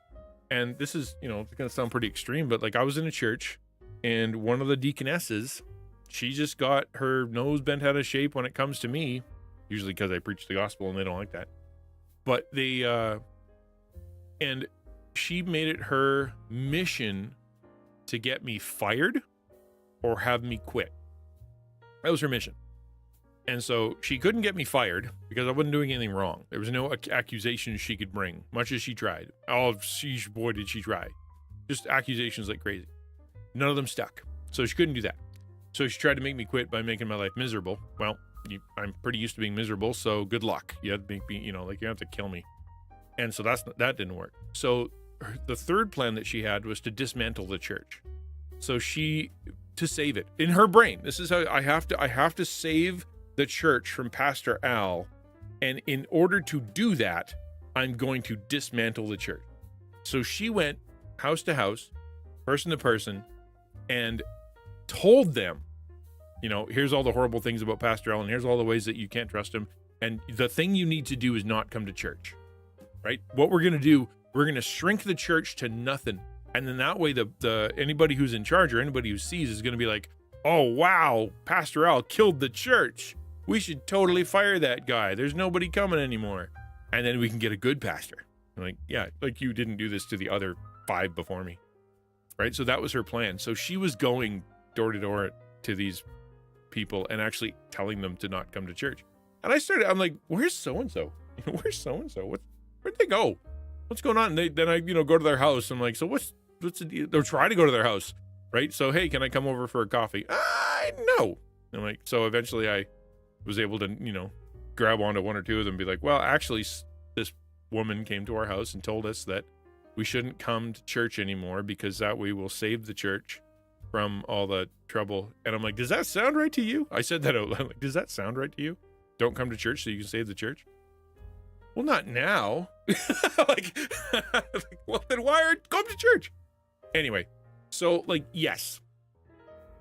and this is, it's going to sound pretty extreme, but like I was in a church, and one of the deaconesses, she just got her nose bent out of shape when it comes to me, usually because I preach the gospel and they don't like that. But and she made it her mission to get me fired or have me quit. That was her mission. And so she couldn't get me fired because I wasn't doing anything wrong. There was no accusations she could bring, much as she tried. Oh, boy, did she try. Just accusations like crazy. None of them stuck. So she couldn't do that. So she tried to make me quit by making my life miserable. Well, I'm pretty used to being miserable, so good luck. You have to make me, you have to kill me. And so that didn't work. So the third plan that she had was to dismantle the church. So to save it in her brain. This is how I have to save the church from Pastor Al, and in order to do that, I'm going to dismantle the church. So she went house to house, person to person, and told them, here's all the horrible things about Pastor Al, and here's all the ways that you can't trust him, and the thing you need to do is not come to church, right? What we're going to do, we're going to shrink the church to nothing, and then that way the anybody who's in charge or anybody who sees is going to be like, oh wow, Pastor Al killed the church. We should totally fire that guy. There's nobody coming anymore. And then we can get a good pastor. I'm like, yeah, like you didn't do this to the other 5 before me. Right? So that was her plan. So she was going door to door to these people and actually telling them to not come to church. And I'm like, where's so-and-so? Where's so-and-so? Where'd they go? What's going on? And then I go to their house. I'm like, so what's the deal? They'll try to go to their house. Right? So, hey, can I come over for a coffee? No. I'm like, so eventually I was able to, grab onto one or two of them and be like, well, actually, this woman came to our house and told us that we shouldn't come to church anymore because that way we'll save the church from all the trouble. And I'm like, does that sound right to you? I said that out loud. Like, does that sound right to you? Don't come to church so you can save the church? Well, not now. Well, then why come to church? Anyway, so yes,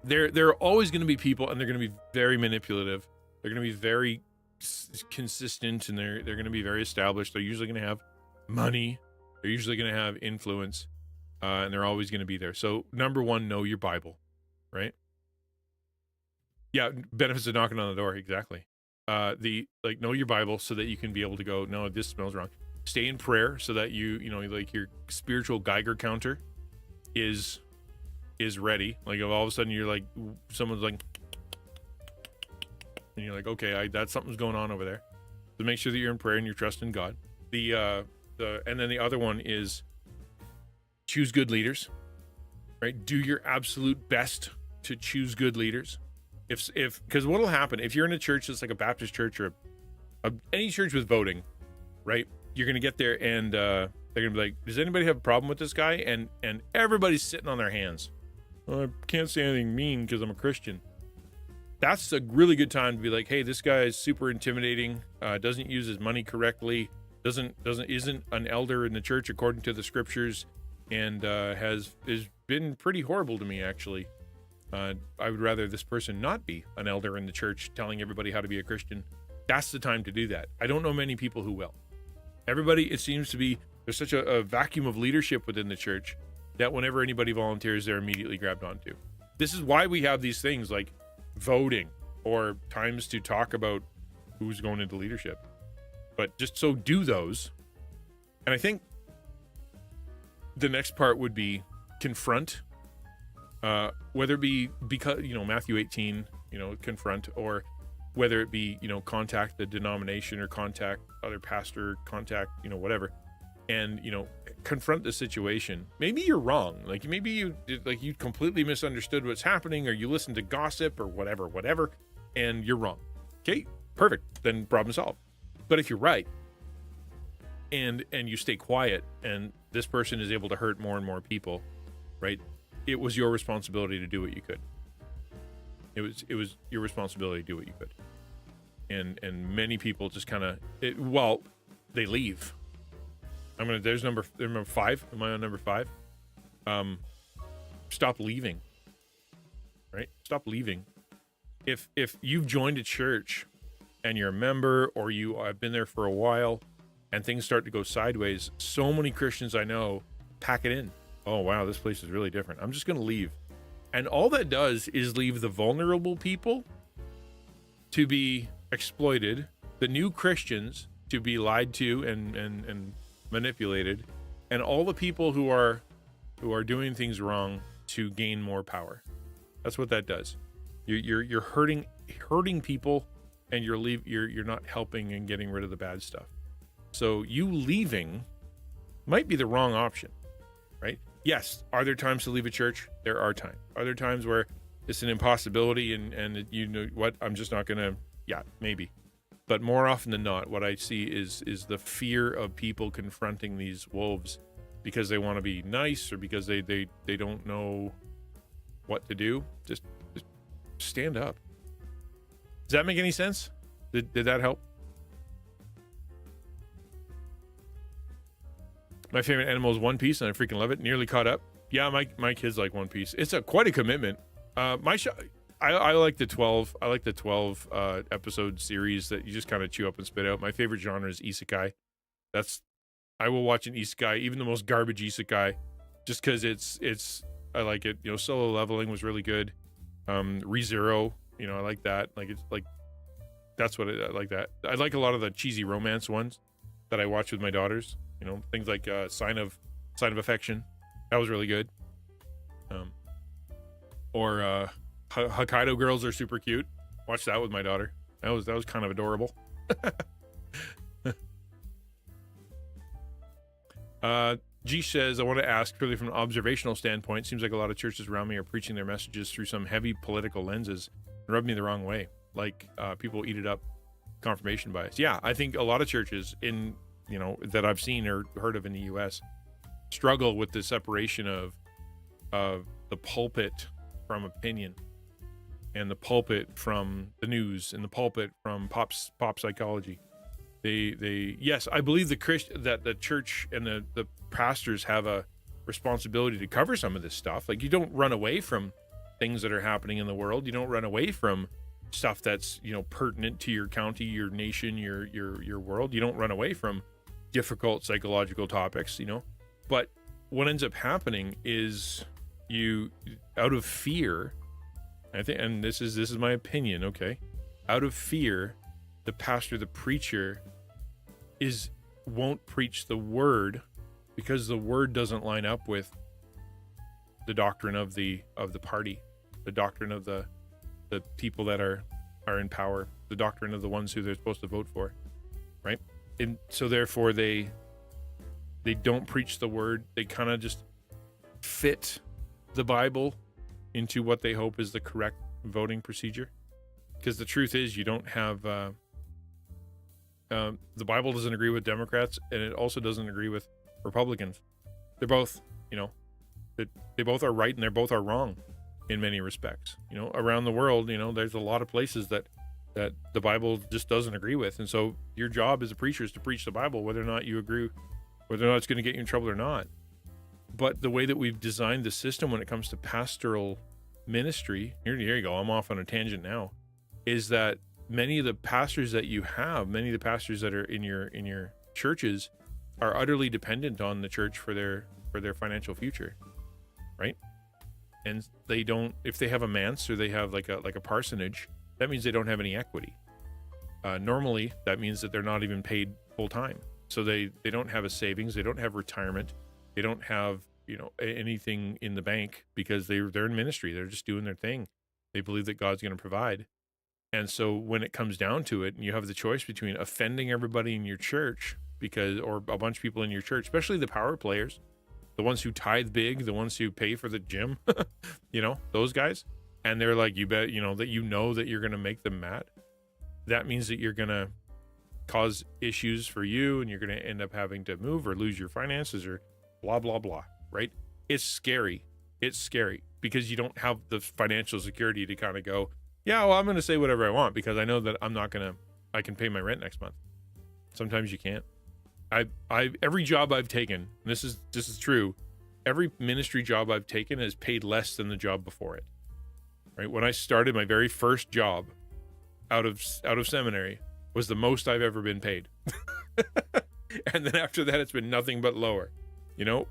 there are always going to be people, and they're going to be very manipulative. They're going to be very consistent, and they're going to be very established. They're usually going to have money. They're usually going to have influence, and they're always going to be there. So number one, know your Bible, right? Yeah, benefits of knocking on the door, exactly. Know your Bible so that you can be able to go, no, this smells wrong. Stay in prayer so that like your spiritual Geiger counter is ready. Like if all of a sudden you're like, someone's like, and you're like, okay, that's something's going on over there. So make sure that you're in prayer and you're trusting God. And then the other one is choose good leaders, right? Do your absolute best to choose good leaders. Because what'll happen if you're in a church that's like a Baptist church or any church with voting, right? You're going to get there and they're going to be like, does anybody have a problem with this guy? And everybody's sitting on their hands. Well, I can't say anything mean because I'm a Christian. That's a really good time to be like, hey, this guy is super intimidating, doesn't use his money correctly, isn't an elder in the church according to the scriptures, and has been pretty horrible to me, actually. I would rather this person not be an elder in the church telling everybody how to be a Christian. That's the time to do that. I don't know many people who will. Everybody, it seems to be, there's such a vacuum of leadership within the church that whenever anybody volunteers, they're immediately grabbed onto. This is why we have these things like voting or times to talk about who's going into leadership. But just so do those. And I think the next part would be confront, whether it be because, Matthew 18, confront, or whether it be, contact the denomination or contact other pastor, contact, whatever. And, confront the situation. Maybe you're wrong. Like maybe you completely misunderstood what's happening, or you listened to gossip or whatever, and you're wrong. Okay, perfect. Then problem solved. But if you're right and you stay quiet and this person is able to hurt more and more people, right? It was your responsibility to do what you could. It was your responsibility to do what you could. And many people just kind of, they leave. There's number 5. Am I on number 5? Stop leaving. Right? Stop leaving. If you've joined a church and you're a member, or you have been there for a while and things start to go sideways, so many Christians I know pack it in. Oh, wow, this place is really different. I'm just going to leave. And all that does is leave the vulnerable people to be exploited, the new Christians to be lied to and manipulated, and all the people who are doing things wrong to gain more power. That's what that does. You're hurting people, and you're not helping and getting rid of the bad stuff. So you leaving might be the wrong option, right? Yes. Are there times to leave a church? There are times. Are there times where it's an impossibility and you know what? I'm just not gonna. Yeah, maybe. But more often than not, what I see is the fear of people confronting these wolves because they want to be nice, or because they don't know what to do. Just stand up. Does that make any sense? Did that help? My favorite animal is One Piece, and I freaking love it. Nearly caught up. Yeah, my kids like One Piece. It's quite a commitment. I like the 12. I like the 12 episode series that you just kind of chew up and spit out. My favorite genre is isekai. I will watch an isekai, even the most garbage isekai, just because I like it. Solo Leveling was really good. ReZero, I like that. That's what I like that. I like a lot of the cheesy romance ones that I watch with my daughters. Things like Sign of Affection. That was really good. Or Hokkaido Girls are super cute. Watch that with my daughter. That was kind of adorable. G says, I want to ask, purely from an observational standpoint, seems like a lot of churches around me are preaching their messages through some heavy political lenses and rub me the wrong way. Like people eat it up, confirmation bias. Yeah, I think a lot of churches that I've seen or heard of in the U.S. struggle with the separation of the pulpit from opinion, and the pulpit from the news, and the pulpit from pop psychology. Yes, I believe that the church and the pastors have a responsibility to cover some of this stuff. Like, you don't run away from things that are happening in the world. You don't run away from stuff that's, pertinent to your county, your nation, your world. You don't run away from difficult psychological topics, but what ends up happening is you, out of fear, I think, and this is my opinion, okay, out of fear, the pastor, the preacher won't preach the word, because the word doesn't line up with the doctrine of the party, the doctrine of the people that are in power, the doctrine of the ones who they're supposed to vote for, right? And so therefore they don't preach the word. They kind of just fit the Bible into what they hope is the correct voting procedure. Because the truth is, you don't have the Bible doesn't agree with Democrats, and it also doesn't agree with Republicans. They're both, they both are right and they both are wrong in many respects. Around the world, there's a lot of places that the Bible just doesn't agree with. And so your job as a preacher is to preach the Bible, whether or not you agree, whether or not it's going to get you in trouble or not. But the way that we've designed the system when it comes to pastoral ministry, here you go, I'm off on a tangent now, is that many of the pastors that you have, many of the pastors that are in your churches are utterly dependent on the church for their financial future, right? And they don't, if they have a manse or they have like a parsonage, that means they don't have any equity. Normally, that means that they're not even paid full time. So they don't have a savings, they don't have retirement, they don't have anything in the bank, because they're in ministry. They're just doing their thing. They believe that God's going to provide. And so when it comes down to it, and you have the choice between offending everybody in your church, or a bunch of people in your church, especially the power players, the ones who tithe big, the ones who pay for the gym, those guys, and they're like, you bet, that you're going to make them mad. That means that you're going to cause issues for you, and you're going to end up having to move or lose your finances or blah, blah, blah, right? It's scary. It's scary because you don't have the financial security to kind of go, yeah, well, I'm going to say whatever I want because I know that I can pay my rent next month. Sometimes you can't. Every job I've taken, and this is true, every ministry job I've taken has paid less than the job before it. Right? When I started, my very first job out of seminary was the most I've ever been paid. And then after that, it's been nothing but lower.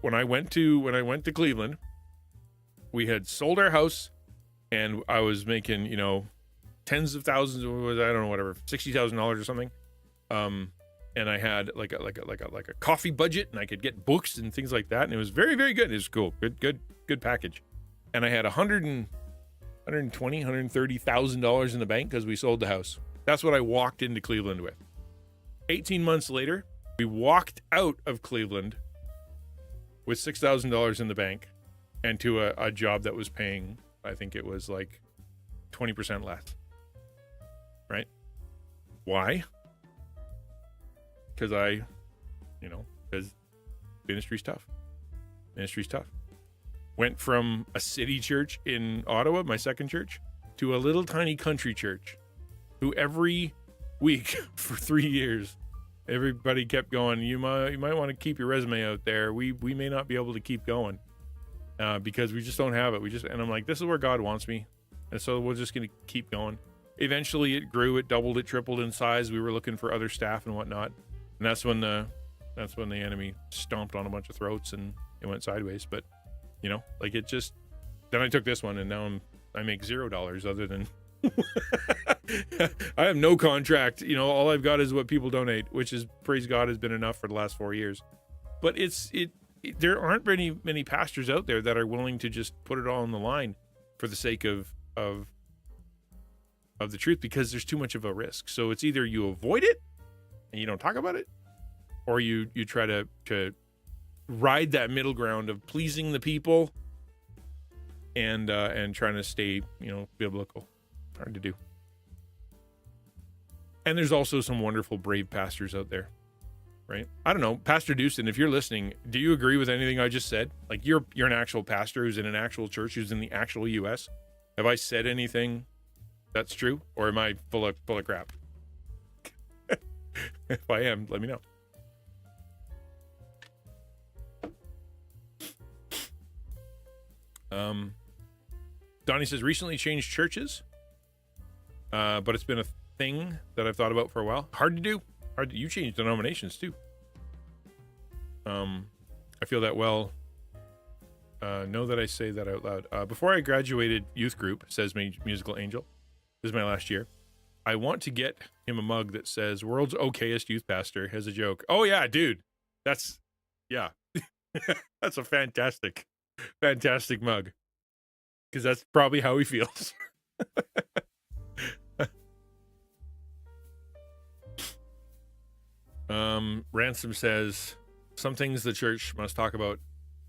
When I went to Cleveland, we had sold our house, and I was making, tens of thousands, I don't know, whatever, $60,000 or something. And I had like a coffee budget, and I could get books and things like that. And it was very, very good. It was cool. Good package. And I had $130,000 in the bank because we sold the house. That's what I walked into Cleveland with. 18 months later, we walked out of Cleveland with $6,000 in the bank and to a job that was paying, I think it was like 20% less. Right? Why? Because because ministry's tough. Went from a city church in Ottawa, my second church, to a little tiny country church, who every week for 3 years, everybody kept going, you might want to keep your resume out there. We may not be able to keep going because we just don't have it. And I'm like, this is where God wants me. And so we're just going to keep going. Eventually it grew, it doubled, it tripled in size. We were looking for other staff and whatnot. And that's when the enemy stomped on a bunch of throats and it went sideways. But then I took this one, and now I make $0 other than I have no contract. All I've got is what people donate, which is, praise God, has been enough for the last 4 years. But there aren't many pastors out there that are willing to just put it all on the line for the sake of the truth, because there's too much of a risk. So it's either you avoid it and you don't talk about it, or you try to ride that middle ground of pleasing the people and trying to stay, biblical. Hard to do. And there's also some wonderful, brave pastors out there, right? I don't know, Pastor Dewston, if you're listening, do you agree with anything I just said? Like, you're an actual pastor who's in an actual church, who's in the actual U.S. Have I said anything that's true, or am I full of crap? If I am, let me know. Donnie says, recently changed churches. but it's been a thing that I've thought about for a while. Hard to do. You change denominations too. I feel that well. Know that I say that out loud. Before I graduated youth group, says Musical Angel, this is my last year, I want to get him a mug that says "World's okayest youth pastor" as a joke. Oh yeah, dude, that's that's a fantastic mug, because that's probably how he feels. Ransom says some things the church must talk about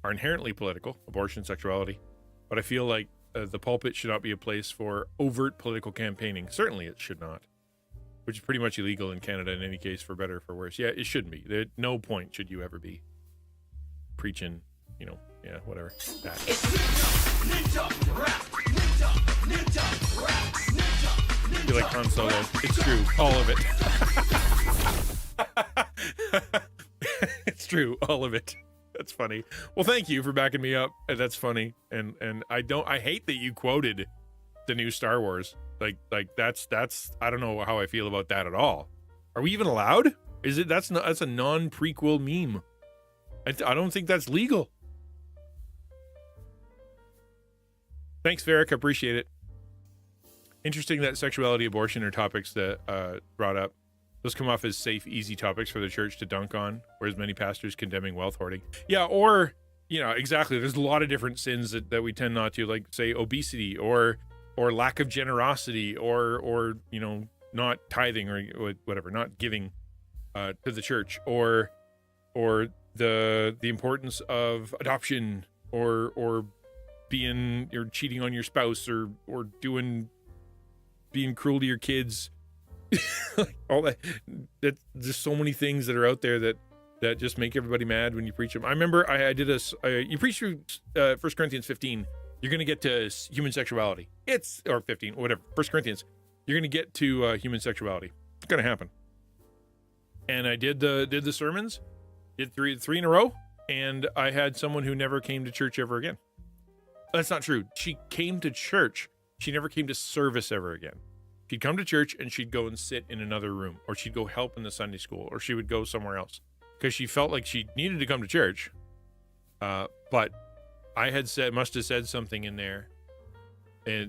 are inherently political, abortion, sexuality, but I feel like the pulpit should not be a place for overt political campaigning. Certainly it should not, which is pretty much illegal in Canada in any case, for better or for worse. Yeah, it shouldn't be. At no point should you ever be preaching, whatever. That. I feel like Han Solo. It's true. All of it. It's true. All of it. That's funny. Well, thank you for backing me up. That's funny. And I hate that you quoted the new Star Wars. Like that's I don't know how I feel about that at all. Are we even allowed? Is it that's a non-prequel meme? I don't think that's legal. Thanks, Varric. I appreciate it. Interesting that sexuality, abortion are topics that brought up. Those come off as safe, easy topics for the church to dunk on, whereas many pastors condemning wealth hoarding. Yeah, or, exactly. There's a lot of different sins that we tend not to, like, say, obesity or lack of generosity or not tithing or whatever, not giving to the church, or the importance of adoption or cheating on your spouse or being cruel to your kids. All that there's so many things that are out there that just make everybody mad when you preach them. I remember I did you preach through 1 Corinthians 15. You're going to get to human sexuality. Or 15, whatever. 1 Corinthians. You're going to get to human sexuality. It's going to happen. And I did the sermons, did three in a row, and I had someone who never came to church ever again. That's not true. She came to church. She never came to service ever again. She'd come to church and she'd go and sit in another room, or she'd go help in the Sunday school, or she would go somewhere else because she felt like she needed to come to church. But I must have said something in there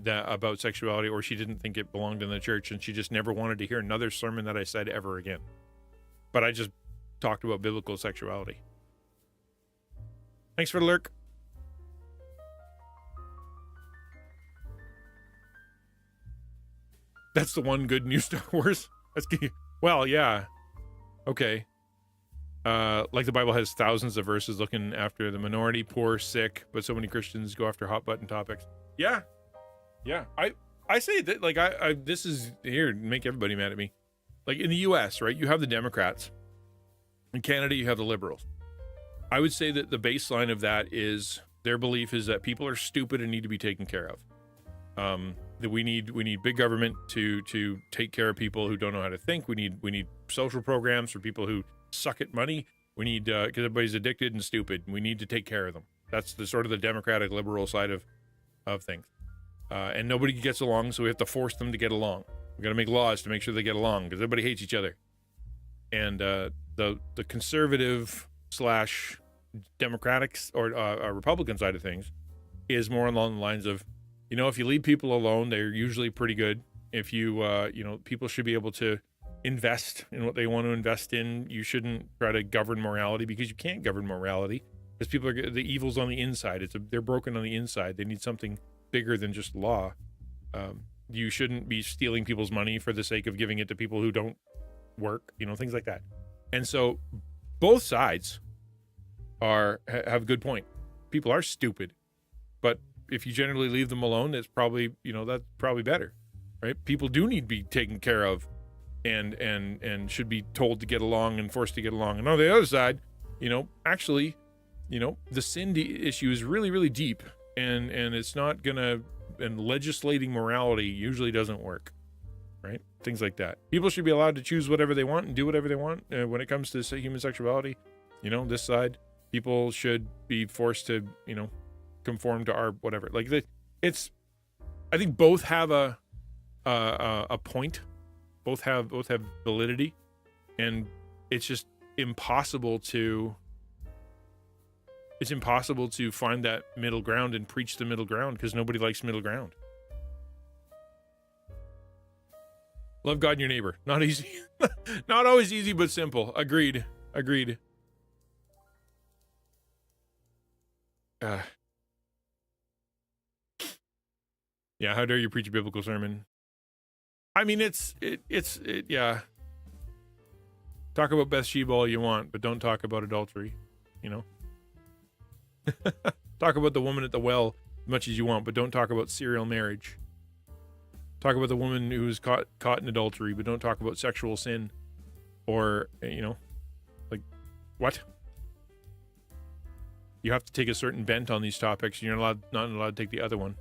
about sexuality, or she didn't think it belonged in the church, and she just never wanted to hear another sermon that I said ever again. But I just talked about biblical sexuality. Thanks for the lurk. That's the one good new Star Wars. Well, yeah. Okay. Like the Bible has thousands of verses looking after the minority, poor, sick, but so many Christians go after hot button topics. Yeah. Yeah. I say that, like, this is here to make everybody mad at me. Like in the US, right? You have the Democrats. In Canada, you have the Liberals. I would say that the baseline of that is their belief is that people are stupid and need to be taken care of. That we need big government to take care of people who don't know how to think. We need social programs for people who suck at money. We need because everybody's addicted and stupid. And we need to take care of them. That's the sort of the democratic liberal side of things. And nobody gets along, so we have to force them to get along. We got to make laws to make sure they get along because everybody hates each other. And the conservative / Democrats or Republican side of things is more along the lines of, if you leave people alone, they're usually pretty good. If you, people should be able to invest in what they want to invest in. You shouldn't try to govern morality because you can't govern morality because people the evil's on the inside. They're broken on the inside. They need something bigger than just law. You shouldn't be stealing people's money for the sake of giving it to people who don't work, things like that. And so both sides have a good point. People are stupid, but if you generally leave them alone, it's probably, that's probably better, right? People do need to be taken care of and should be told to get along and forced to get along. And on the other side, actually, the sin issue is really, really deep and it's not gonna, and legislating morality usually doesn't work, right? Things like that. People should be allowed to choose whatever they want and do whatever they want. When it comes to, say, human sexuality, this side, people should be forced to, conform to our whatever. Like I think both have a a point. Both have validity, and it's just impossible to find that middle ground and preach the middle ground, because nobody likes middle ground. Love God and your neighbor. Not easy. Not always easy, but simple. Agreed. Yeah, how dare you preach a biblical sermon? I mean, yeah. Talk about Bathsheba all you want, but don't talk about adultery, you know? Talk about the woman at the well as much as you want, but don't talk about serial marriage. Talk about the woman who was caught in adultery, but don't talk about sexual sin. Or, you know, like, what? You have to take a certain bent on these topics. You're not allowed to take the other one.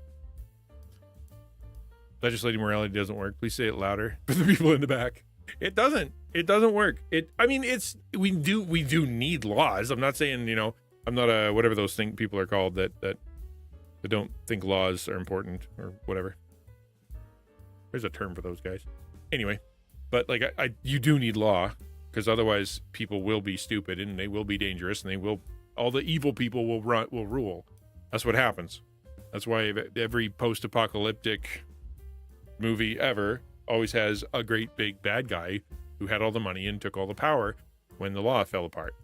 Legislating morality doesn't work. Please say it louder for the people in the back. It doesn't work. We do need laws. I'm not saying, you know, I'm not a whatever those people are called that don't think laws are important or whatever. There's a term for those guys. Anyway, but like you do need law, because otherwise people will be stupid and they will be dangerous, and all the evil people will rule. That's what happens. That's why every post-apocalyptic movie ever always has a great big bad guy who had all the money and took all the power when the law fell apart.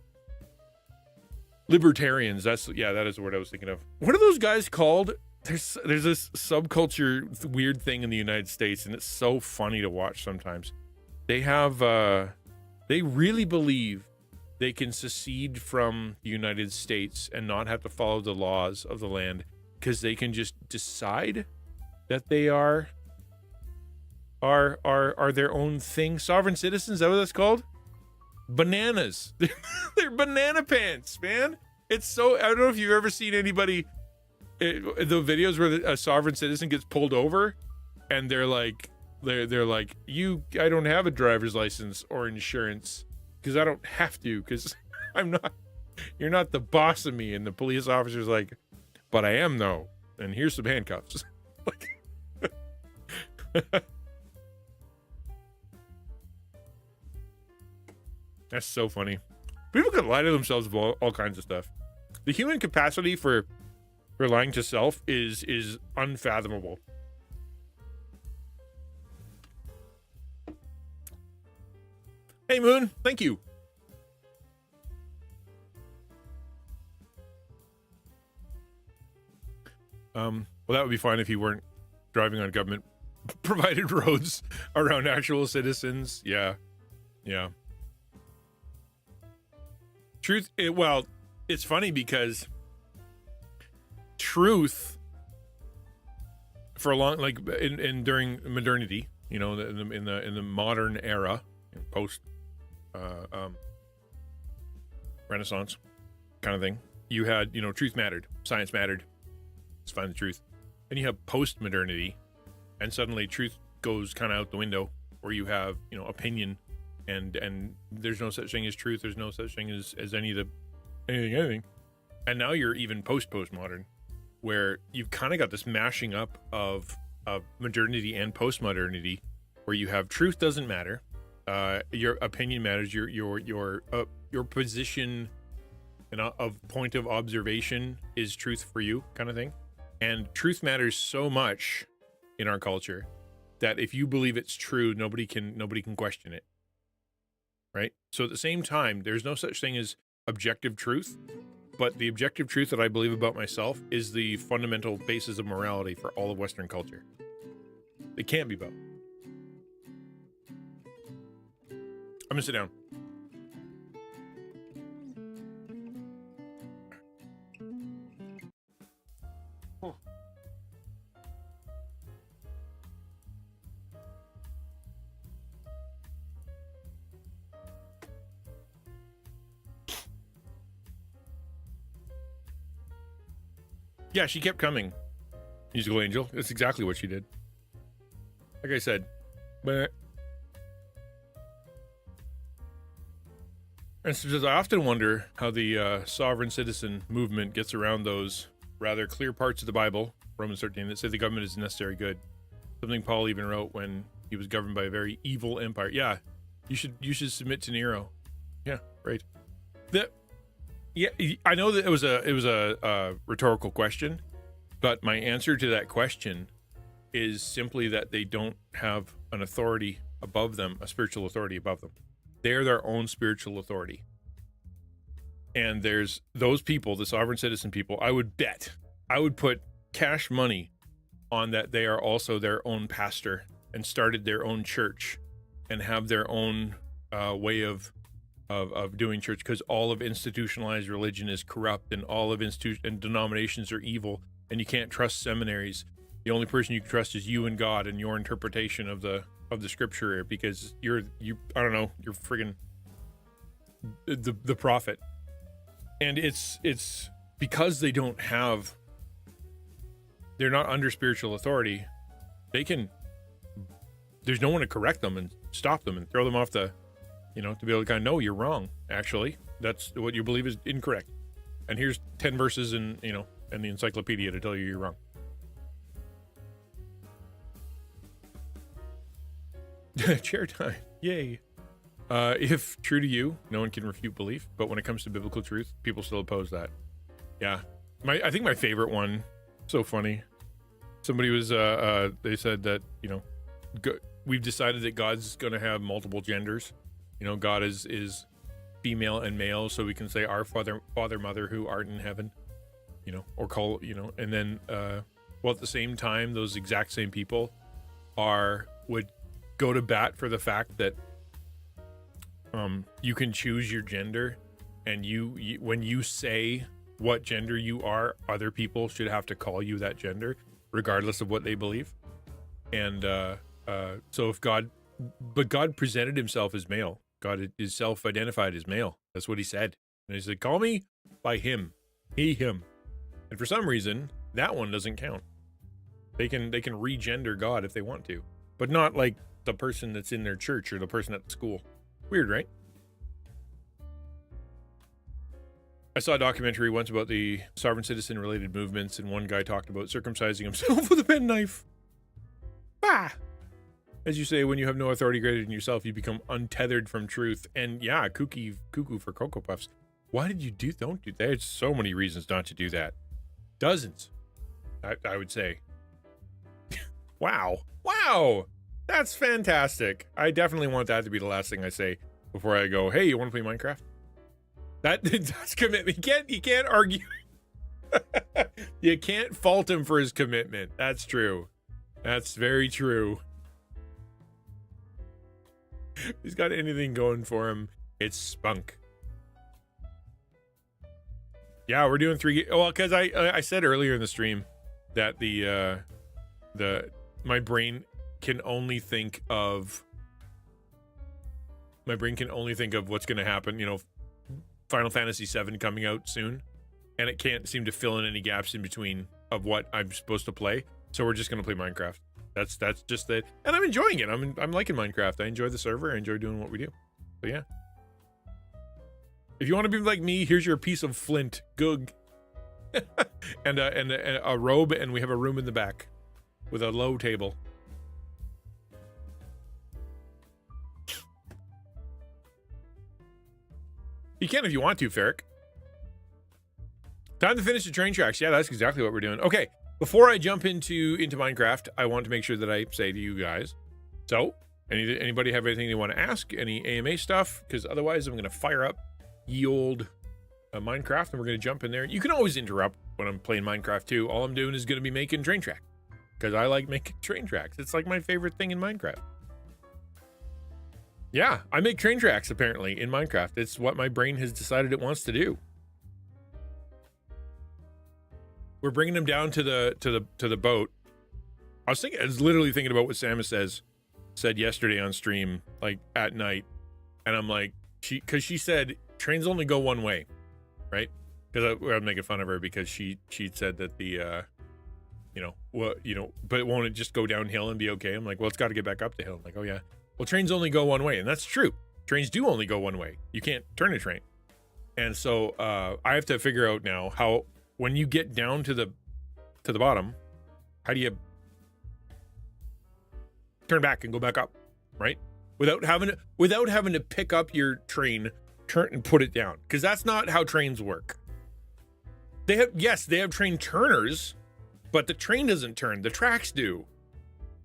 Libertarians, that is the word I was thinking of. What are those guys called? There's this subculture weird thing in the United States, and it's so funny to watch sometimes. They really believe they can secede from the United States and not have to follow the laws of the land, because they can just decide that they are their own thing. Sovereign citizens, is that what that's called? Bananas. They're banana pants, man. It's so, I don't know if you've ever seen anybody, the videos where a sovereign citizen gets pulled over and they're like, I don't have a driver's license or insurance because I don't have to, because you're not the boss of me. And the police officer's like, but I am though. And here's some handcuffs. That's so funny. People can lie to themselves about all kinds of stuff. The human capacity for lying to self is unfathomable. Hey, Moon, thank you. Well, that would be fine if you weren't driving on government provided roads around actual citizens. Yeah. Truth, it's funny because truth for a long, like during modernity, you know, in the modern era, post Renaissance kind of thing, you had, you know, truth mattered, science mattered, let's find the truth. And you have post modernity, and suddenly truth goes kind of out the window, where you have, you know, opinion. And there's no such thing as truth. There's no such thing as anything. And now you're even postmodern, where you've kind of got this mashing up of modernity and postmodernity, where you have truth doesn't matter, your opinion matters, your position and of point of observation is truth for you, kind of thing. And truth matters so much in our culture that if you believe it's true, nobody can question it. Right? So at the same time, there's no such thing as objective truth, but the objective truth that I believe about myself is the fundamental basis of morality for all of Western culture. It can't be both. I'm gonna sit down. Yeah, she kept coming. Musical angel. That's exactly what she did. Like I said. But and so I often wonder how the sovereign citizen movement gets around those rather clear parts of the Bible, Romans 13, that say the government is a necessary good. Something Paul even wrote when he was governed by a very evil empire. Yeah, you should submit to Nero. Yeah, right. Yeah, I know that it was a rhetorical question, but my answer to that question is simply that they don't have an authority above them, a spiritual authority above them. They're their own spiritual authority. And there's those people, the sovereign citizen people, I would put cash money on that they are also their own pastor and started their own church and have their own way of doing church, because all of institutionalized religion is corrupt and all of and denominations are evil, and you can't trust seminaries. The only person you can trust is you and God and your interpretation of the scripture, because you're friggin' the prophet. And it's because they're not under spiritual authority. There's no one to correct them and stop them and throw them off to be able to kind of, no, you're wrong. Actually, that's what you believe is incorrect. And here's 10 verses in the encyclopedia to tell you you're wrong. Chair time. Yay. If true to you, no one can refute belief, but when it comes to biblical truth, people still oppose that. Yeah. I think my favorite one, so funny. Somebody was, they said that, we've decided that God's going to have multiple genders. God is female and male, so we can say our father, mother, who art in heaven, or call, and then, at the same time, those exact same people would go to bat for the fact that you can choose your gender, and you when you say what gender you are, other people should have to call you that gender regardless of what they believe. And so if God presented himself as male. God is self-identified as male. That's what he said. And he said, call me by him, he, him. And for some reason, that one doesn't count. They can regender God if they want to, but not like the person that's in their church or the person at the school. Weird, right? I saw a documentary once about the sovereign citizen related movements, and one guy talked about circumcising himself with a penknife. Bah! As you say, when you have no authority greater than yourself, you become untethered from truth. And yeah, cuckoo for Cocoa Puffs. Why did you don't do that? There's so many reasons not to do that. Dozens, I would say. Wow. That's fantastic. I definitely want that to be the last thing I say before I go, hey, you want to play Minecraft? That's commitment. You can't argue. You can't fault him for his commitment. That's true. That's very true. If he's got anything going for him, it's spunk. Yeah, we're doing 3. Well, because I said earlier in the stream that my brain can only think of what's going to happen. Final Fantasy VII coming out soon, and it can't seem to fill in any gaps in between of what I'm supposed to play. So we're just going to play Minecraft. That's just it, and I'm enjoying it. I'm liking Minecraft. I enjoy the server. I enjoy doing what we do. So yeah. If you want to be like me, here's your piece of flint, goog, and a robe, and we have a room in the back with a low table. You can if you want to, Ferric. Time to finish the train tracks. Yeah, that's exactly what we're doing. Okay, before I jump into Minecraft, I want to make sure that I say to you guys, so, anybody have anything they want to ask? Any AMA stuff? Because otherwise I'm going to fire up ye old Minecraft, and we're going to jump in there. You can always interrupt when I'm playing Minecraft too. All I'm doing is going to be making train track, because I like making train tracks. It's like my favorite thing in Minecraft. Yeah, I make train tracks apparently in Minecraft. It's what my brain has decided it wants to do. We're bringing them down to the boat. I was literally thinking about what Samus said yesterday on stream, like at night, and I'm like, because she said trains only go one way, right? Because I'm making fun of her because she said that but won't it just go downhill and be okay? I'm like, well, it's got to get back up the hill. I'm like, oh yeah. Well, trains only go one way, and that's true. Trains do only go one way. You can't turn a train. And so I have to figure out now how, when you get down to the bottom, how do you turn back and go back up, right? Without having to pick up your train, turn and put it down, because that's not how trains work. They have train turners, but the train doesn't turn. The tracks do.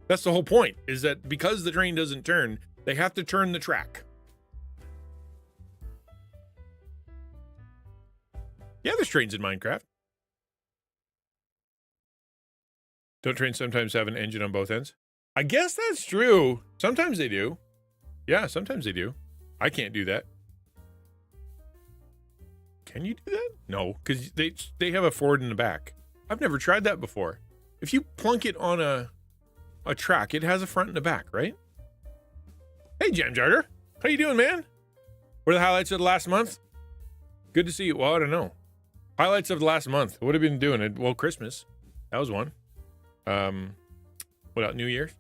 That's the whole point, is that because the train doesn't turn, they have to turn the track. Yeah, there's trains in Minecraft. Don't trains sometimes have an engine on both ends? I guess that's true. Sometimes they do. Yeah, sometimes they do. I can't do that. Can you do that? No, because they have a forward and a back. I've never tried that before. If you plunk it on a track, it has a front and a back, right? Hey, Jam Jarter. How you doing, man? What are the highlights of the last month? Good to see you. Well, I don't know. Highlights of the last month. What have you been doing? Well, Christmas. That was one. What else? New Year's?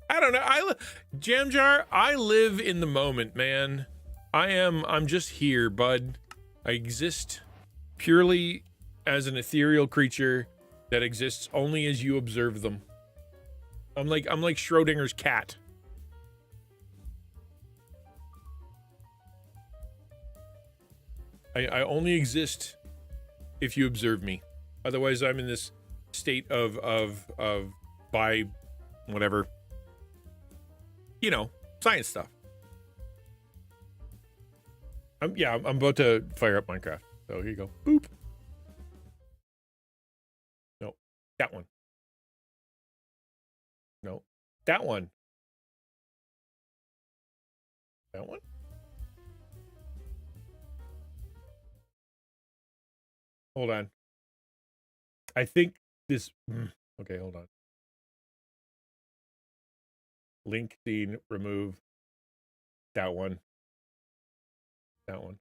I don't know. Jam Jar, I live in the moment, man. I'm just here, bud. I exist purely as an ethereal creature that exists only as you observe them. I'm like Schrodinger's cat. I only exist if you observe me. Otherwise, I'm in this state of by whatever, science stuff. I'm about to fire up Minecraft. So here you go. Boop. No, that one. No, that one. That one. Hold on. I think this. Okay, hold on. Link scene, remove that one. That one.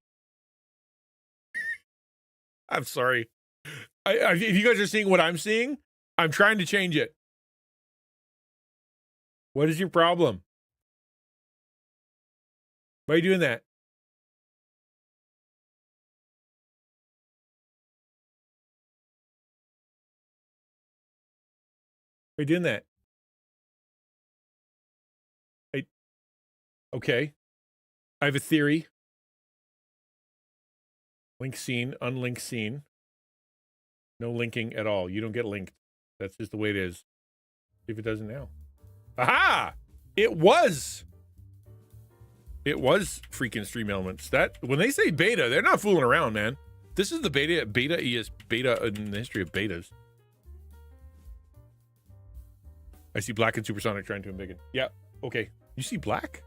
I'm sorry. If you guys are seeing what I'm seeing, I'm trying to change it. What is your problem? Why are you doing that? Why are you doing that? Okay. I have a theory. Link scene, unlink scene. No linking at all. You don't get linked. That's just the way it is. See if it doesn't now. Aha! It was freaking Stream Elements. That when they say beta, they're not fooling around, man. This is the beta in the history of betas. I see Black and Supersonic trying to embiggen. Yeah, okay. You see Black?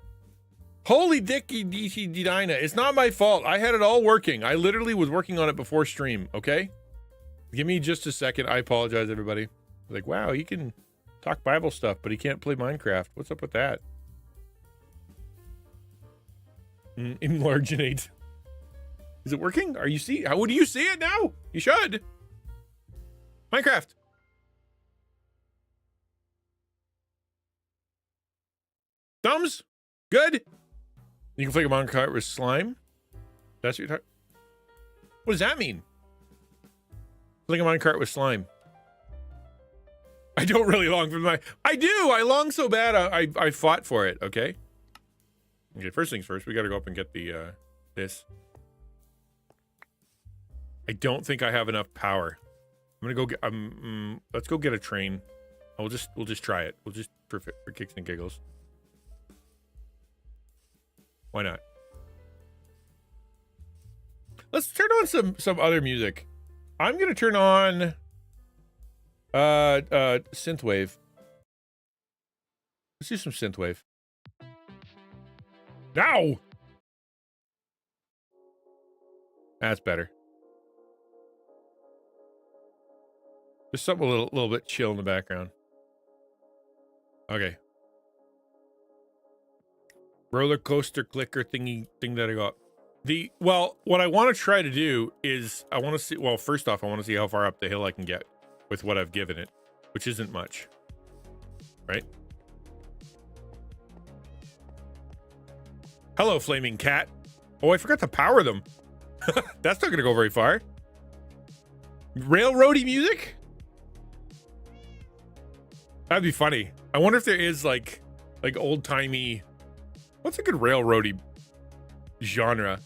Holy dicky DC Dina. It's not my fault. I had it all working. I literally was working on it before stream, okay? Give me just a second. I apologize, everybody. Like, wow, he can talk Bible stuff, but he can't play Minecraft. What's up with that? Enlarginate. Is it working? Are you see? How do you see it now? You should. Minecraft. Thumbs? Good. You can flick a minecart with slime. That's what you're talking. What does that mean? Flick a minecart with slime. I don't really long for my. I do. I long so bad. I fought for it. Okay. Okay. First things first. We got to go up and get the this. I don't think I have enough power. I'm gonna go get. Let's go get a train. We'll just try it. We'll just for kicks and giggles. Why not? Let's turn on some other music. I'm gonna turn on synthwave. Let's do some synthwave. Now. That's better. Just something a little bit chill in the background. Okay. Roller coaster clicker thing that I got. What I want to try to do is I want to see. Well, first off, I want to see how far up the hill I can get with what I've given it, which isn't much, right? Hello, flaming cat. Oh, I forgot to power them. That's not gonna go very far. Railroady music. That'd be funny. I wonder if there is like old timey. What's a good railroady genre?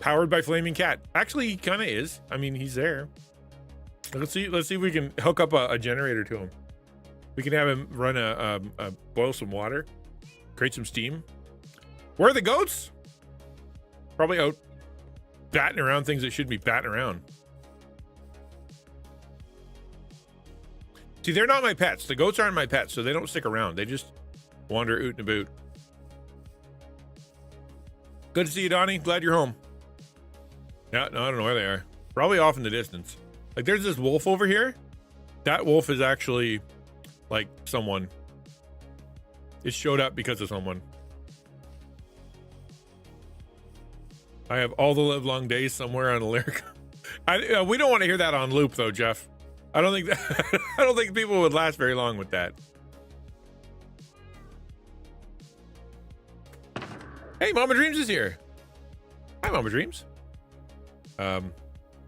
Powered by Flaming Cat. Actually, he kind of is. I mean, he's there. Let's see if we can hook up a generator to him. We can have him run boil some water, create some steam. Where are the goats? Probably out batting around things that shouldn't be batting around. See, they're not my pets. The goats aren't my pets, so they don't stick around. They just wander oot and about. Good to see you, Donnie. Glad you're home. Yeah, no, I don't know where they are. Probably off in the distance. Like, there's this wolf over here. That wolf is actually, like, someone. It showed up because of someone. I have all the live long days somewhere on a lyric. We don't want to hear that on loop, though, Jeff. I don't think people would last very long with that. Hey, Mama Dreams is here. Hi, Mama Dreams. A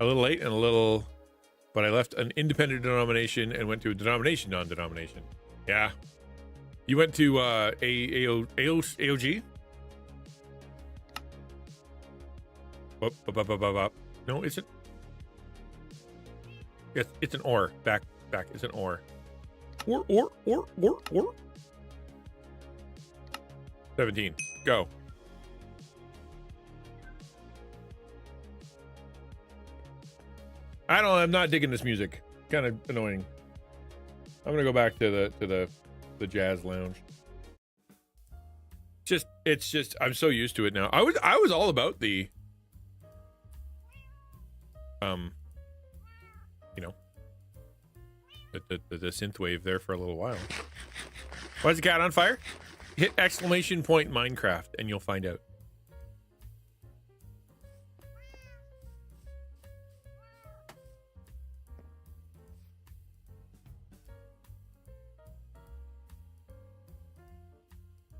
little late and a little, but I left an independent denomination and went to a denomination non-denomination. Yeah. You went to AOG? No, it's an. Yes, it's an or. Back. It's an or. Or. 17. Go. I'm not digging this music. Kind of annoying. I'm gonna go back to the jazz lounge. It's just I'm so used to it now. I was all about the you know, the synth wave there for a little while. Why is the cat on fire? Hit exclamation point Minecraft and you'll find out.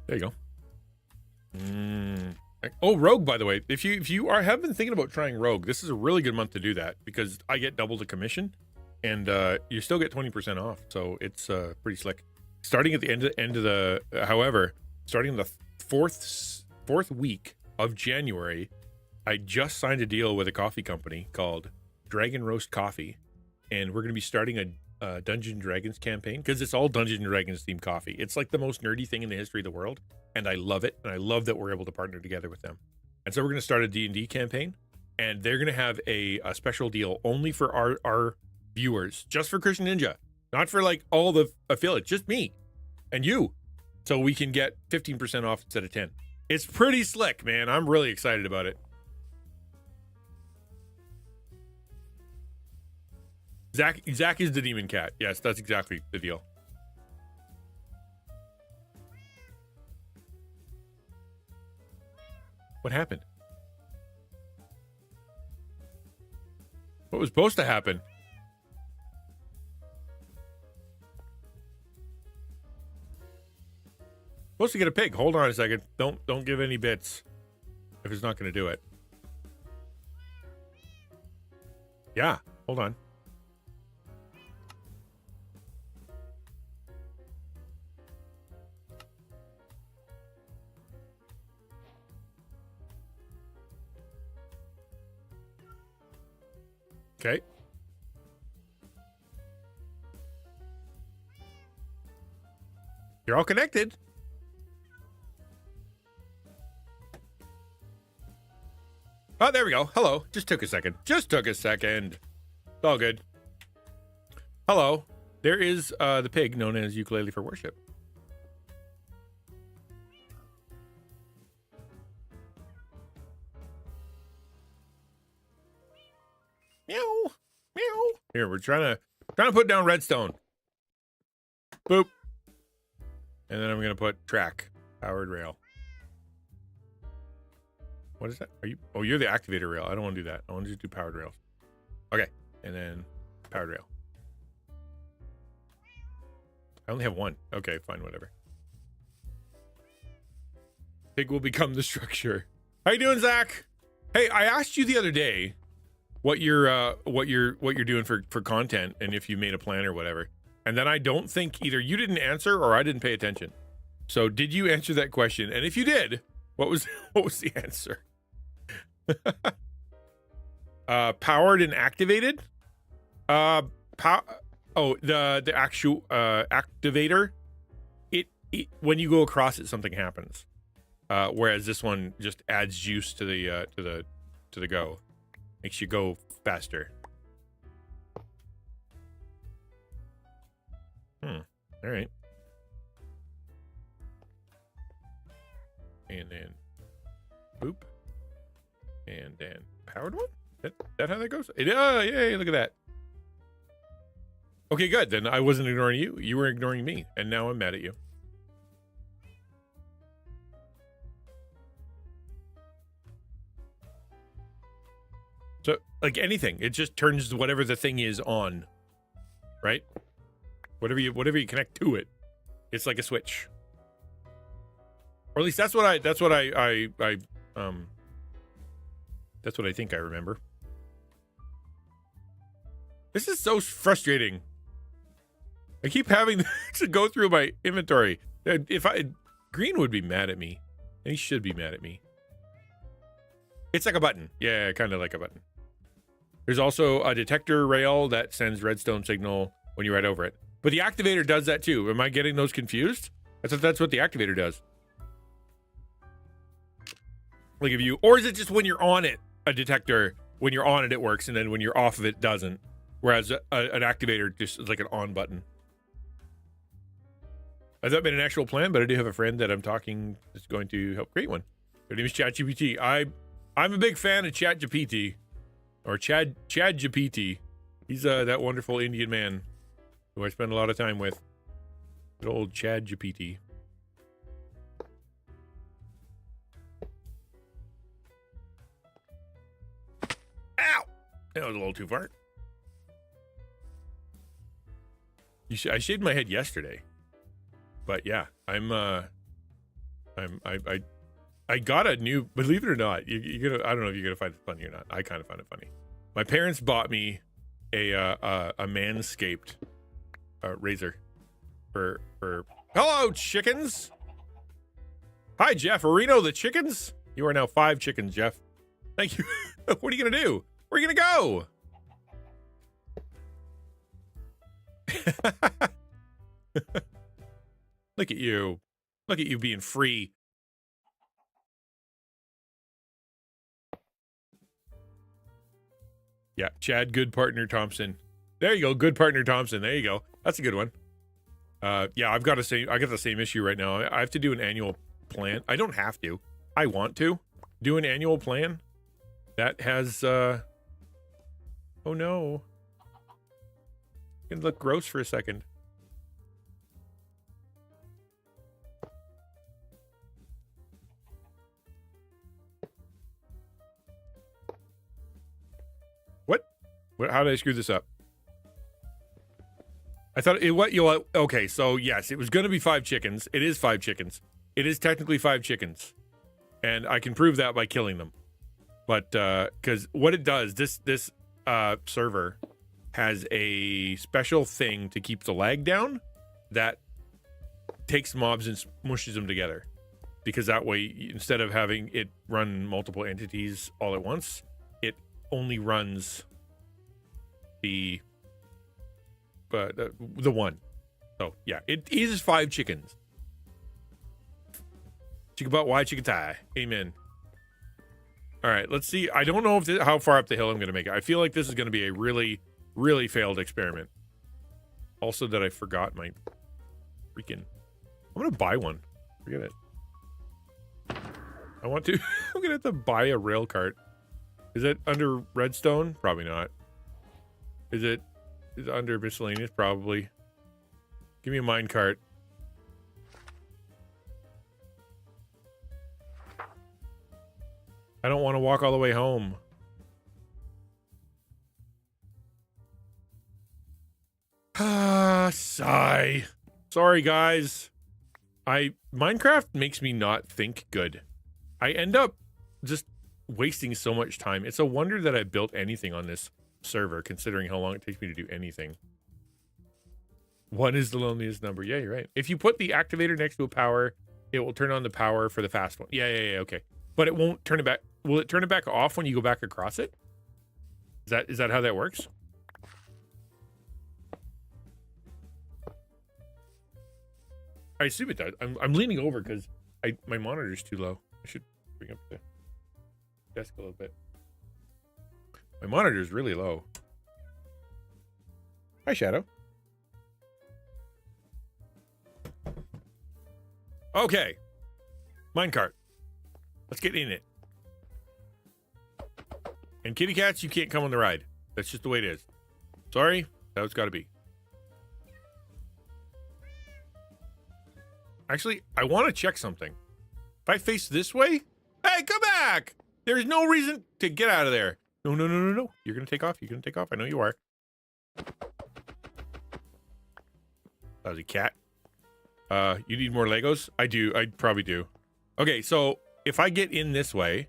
There you go. Oh, Rogue, by the way, if you have been thinking about trying Rogue, this is a really good month to do that because I get double the commission, and you still get 20% off. So it's pretty slick. Starting at the end of the, however, starting the fourth week of January, I just signed a deal with a coffee company called Dragon Roast Coffee, and we're going to be starting a Dungeons and Dragons campaign because it's all Dungeons and Dragons themed coffee. It's like the most nerdy thing in the history of the world, and I love it, and I love that we're able to partner together with them. And so we're going to start a D&D campaign, and they're going to have a special deal only for our viewers, just for XtianNinja, not for like all the affiliates, just me and you, so we can get 15% off instead of 10. It's pretty slick, man. I'm really excited about it. Zach is the demon cat. Yes, that's exactly the deal. What happened? What was supposed to happen? Supposed to get a pig. Hold on a second. Don't give any bits if it's not going to do it. Yeah, hold on. Okay. You're all connected. Oh, there we go. Hello. Just took a second. It's all good. Hello. There is the pig known as Ukulele for Worship. Meow. Meow. Here, we're trying to put down redstone. Boop. And then I'm gonna put track. Powered rail. What is that? Are you? Oh, you're the activator rail. I don't want to do that. I want to just do powered rails. Okay. And then powered rail. I only have one. Okay, fine, whatever. Pig will become the structure. How you doing, Zach? Hey, I asked you the other day, what you're doing for content, and if you made a plan or whatever. And then I don't think either you didn't answer or I didn't pay attention. So did you answer that question? And if you did, what was the answer? Powered and activated? The actual activator. It when you go across it, something happens. Whereas this one just adds juice to the go. Makes you go faster. All right. And then boop. And then powered one? That how that goes? Yeah, look at that. Okay, good. Then I wasn't ignoring you. You were ignoring me. And now I'm mad at you. So, like anything, it just turns whatever the thing is on. Right? Whatever you connect to it, it's like a switch. Or at least that's what I think I remember. This is so frustrating. I keep having to go through my inventory. Green would be mad at me. And he should be mad at me. It's like a button. Yeah, kind of like a button. There's also a detector rail that sends redstone signal when you ride over it. But the activator does that too. Am I getting those confused? I thought that's what the activator does. Like or is it just when you're on it, a detector, when you're on it, it works, and then when you're off of it, it doesn't. Whereas an activator just is like an on button. Has that been an actual plan? But I do have a friend that I'm talking is going to help create one. Their name is ChatGPT. I'm a big fan of ChatGPT. Or ChatGPT. He's that wonderful Indian man who I spend a lot of time with. Good old ChatGPT. Ow! That was a little too far. I shaved my head yesterday. But yeah, I got a new, believe it or not, I don't know if you're gonna find it funny or not. I kind of find it funny. My parents bought me a Manscaped razor for hello chickens. Hi Jeff Areno, the chickens. You are now 5 chickens, Jeff. Thank you. What are you gonna do? Where are you gonna go? Look at you. Look at you being free. Yeah, Chad, good partner Thompson. There you go, good partner Thompson. There you go. That's a good one. Yeah, I got the same issue right now. I have to do an annual plan. I don't have to. I want to do an annual plan that has oh no. It can look gross for a second. How did I screw this up? I thought it okay, so yes, it was going to be 5 chickens. It is 5 chickens. It is technically 5 chickens. And I can prove that by killing them. But cuz what it does, this server has a special thing to keep the lag down that takes mobs and smushes them together. Because that way, instead of having it run multiple entities all at once, it only runs the one. So yeah, it is 5 chickens. Chicken butt, why chicken tie? Amen. All right, let's see. I don't know how far up the hill I'm going to make it. I feel like this is going to be a really, really failed experiment. Also, that I forgot my freaking. I'm going to buy one. Forget it. I want to. I'm going to have to buy a rail cart. Is it under redstone? Probably not. Is it under miscellaneous? Probably. Give me a mine cart. I don't want to walk all the way home. Ah, sigh. Sorry, guys. Minecraft makes me not think good. I end up just wasting so much time. It's a wonder that I built anything on this server, considering how long it takes me to do anything. 1 is the loneliest number. Yeah, you're right. If you put the activator next to a power, it will turn on the power for the fast one. Yeah, okay. But it won't turn it back. Will it turn it back off when you go back across it? Is that how that works? I assume it does. I'm leaning over because my monitor's too low. I should bring up the desk a little bit. My monitor's really low. Hi, Shadow. Okay. Minecart. Let's get in it. And kitty cats, you can't come on the ride. That's just the way it is. Sorry, that was got to be. Actually, I want to check something. If I face this way, hey, come back! There's no reason to get out of there. No. You're going to take off. You're going to take off. I know you are. Lousy cat. You need more Legos? I do. I probably do. Okay, so if I get in this way,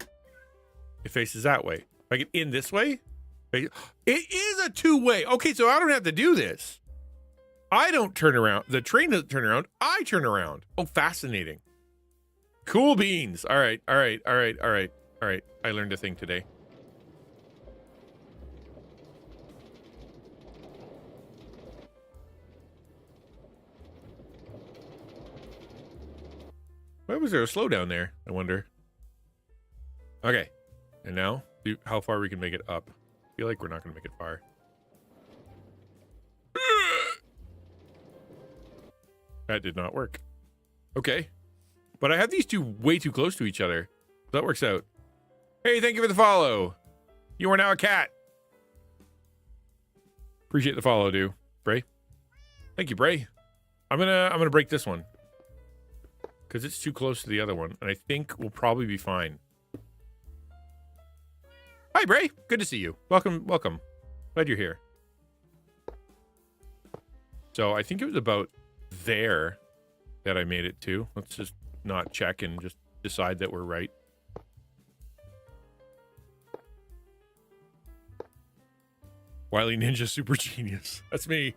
it faces that way. If I get in this way, it is a two-way. Okay, so I don't have to do this. I don't turn around. The train doesn't turn around. I turn around. Oh, fascinating. Cool beans. All right. I learned a thing today. Why was there a slowdown there? I wonder. Okay. And now, how far we can make it up. I feel like we're not going to make it far. That did not work. Okay. But I have these two way too close to each other. That works out. Hey, thank you for the follow. You are now a cat. Appreciate the follow, dude. Bray. Thank you, Bray. I'm gonna break this one. Because it's too close to the other one. And I think we'll probably be fine. Hi, Bray. Good to see you. Welcome. Glad you're here. So I think it was about there that I made it to. Let's just not check and just decide that we're right. Wily Ninja Super Genius. That's me.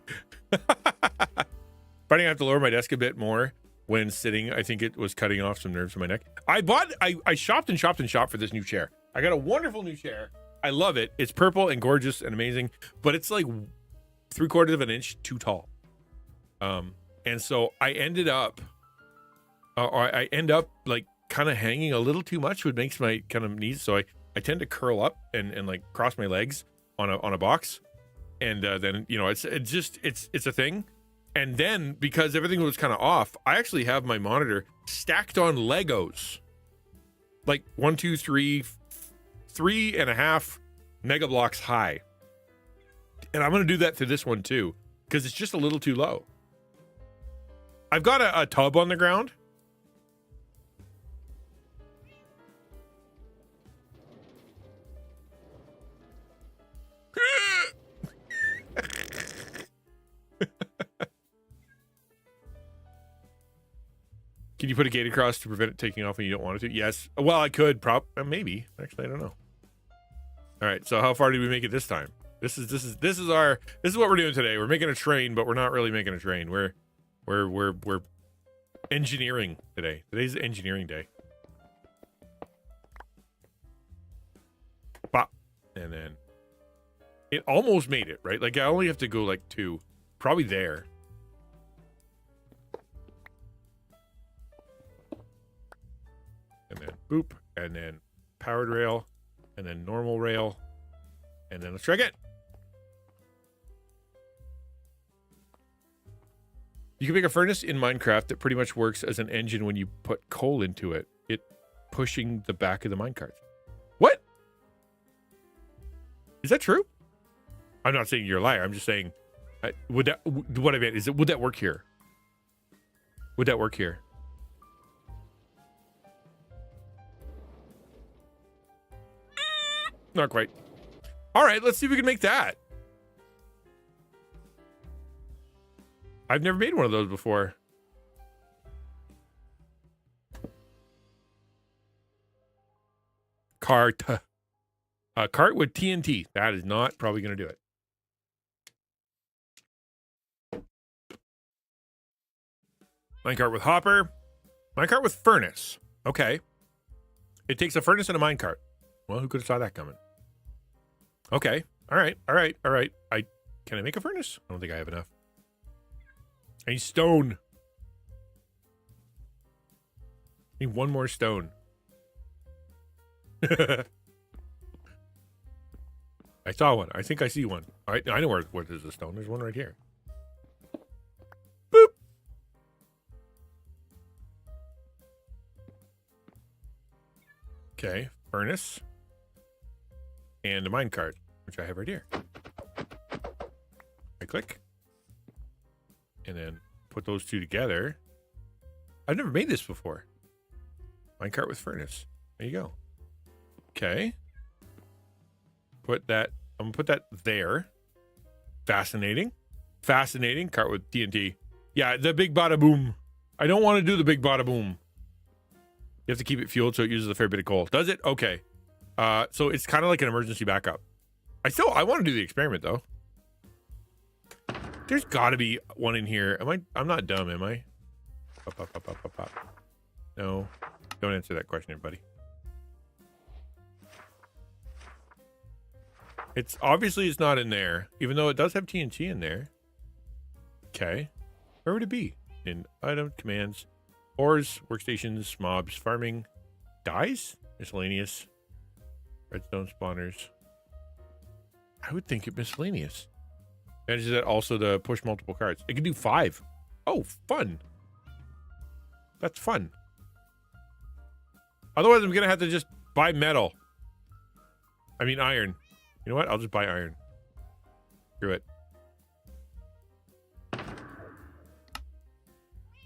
Finding I have to lower my desk a bit more when sitting. I think it was cutting off some nerves in my neck. I shopped for this new chair. I got a wonderful new chair. I love it. It's purple and gorgeous and amazing, but it's like 3/4 of an inch too tall. And so I ended up, I end up like kind of hanging a little too much, which makes my kind of knees. So I tend to curl up and like cross my legs on a box. And then, you know, it's a thing. And then because everything was kind of off, I actually have my monitor stacked on Legos. Like 1, 2, 3, 3.5 mega blocks high. And I'm going to do that to this one too, because it's just a little too low. I've got a tub on the ground. Can you put a gate across to prevent it taking off when you don't want it to? Yes. Well, I could. Maybe. Actually, I don't know. All right. So how far did we make it this time? This is what we're doing today. We're making a train, but we're not really making a train. We're engineering today. Today's engineering day. Bop. And then it almost made it, right? Like I only have to go like 2, probably there. And then boop, and then powered rail, and then normal rail, and then let's try again. You can make a furnace in Minecraft that pretty much works as an engine when you put coal into it. It pushing the back of the minecart. What? Is that true? I'm not saying you're a liar. I'm just saying, what I meant is, would that work here? Would that work here? Not quite. All right, let's see if we can make that. I've never made one of those before. Cart. A cart with TNT. That is not probably going to do it. Minecart with hopper. Minecart with furnace. Okay. It takes a furnace and a minecart. Well, who could have saw that coming? Okay. All right. Can I make a furnace? I don't think I have enough. I need stone. I need one more stone. I saw one. I think I see one. All right, I know where there's a stone. There's one right here. Boop. Okay, furnace. And a minecart, which I have right here. I click. And then put those two together. I've never made this before. Minecart with furnace. There you go. Okay. I'm gonna put that there. Fascinating. Cart with TNT. Yeah, the big bada boom. I don't want to do the big bada boom. You have to keep it fueled so it uses a fair bit of coal. Does it? Okay. So it's kind of like an emergency backup. I want to do the experiment though. There's gotta be one in here. I'm not dumb, am I? Pop. No. Don't answer that question, everybody. It's not in there, even though it does have TNT in there. Okay. Where would it be? In item, commands, ores, workstations, mobs, farming, dyes, miscellaneous, redstone spawners. I would think it miscellaneous. Manages that also to push multiple cards. It can do 5. Oh, fun. That's fun. Otherwise, I'm going to have to just buy metal. I mean, iron. You know what? I'll just buy iron. Screw it.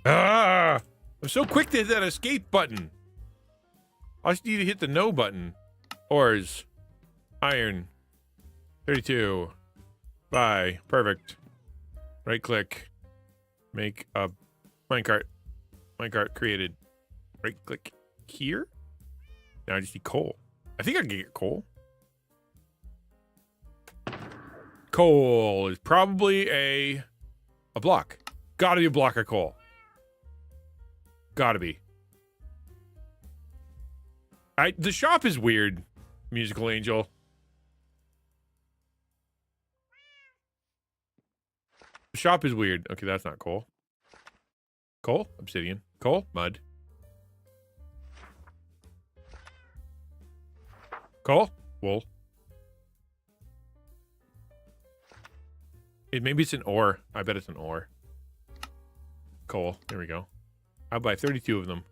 Ah! I'm so quick to hit that escape button. I just need to hit the no button. Ores. Iron. 32. Buy. Perfect. Right click. Make a minecart. Minecart created. Right click here. Now I just need coal. I think I can get coal. Coal is probably a block. Gotta be a block of coal. Gotta be. The shop is weird, Musical Angel. The shop is weird. Okay, that's not coal. Coal, obsidian. Coal, mud. Coal, wool. Maybe it's an ore. I bet it's an ore. Coal. There we go. I'll buy 32 of them.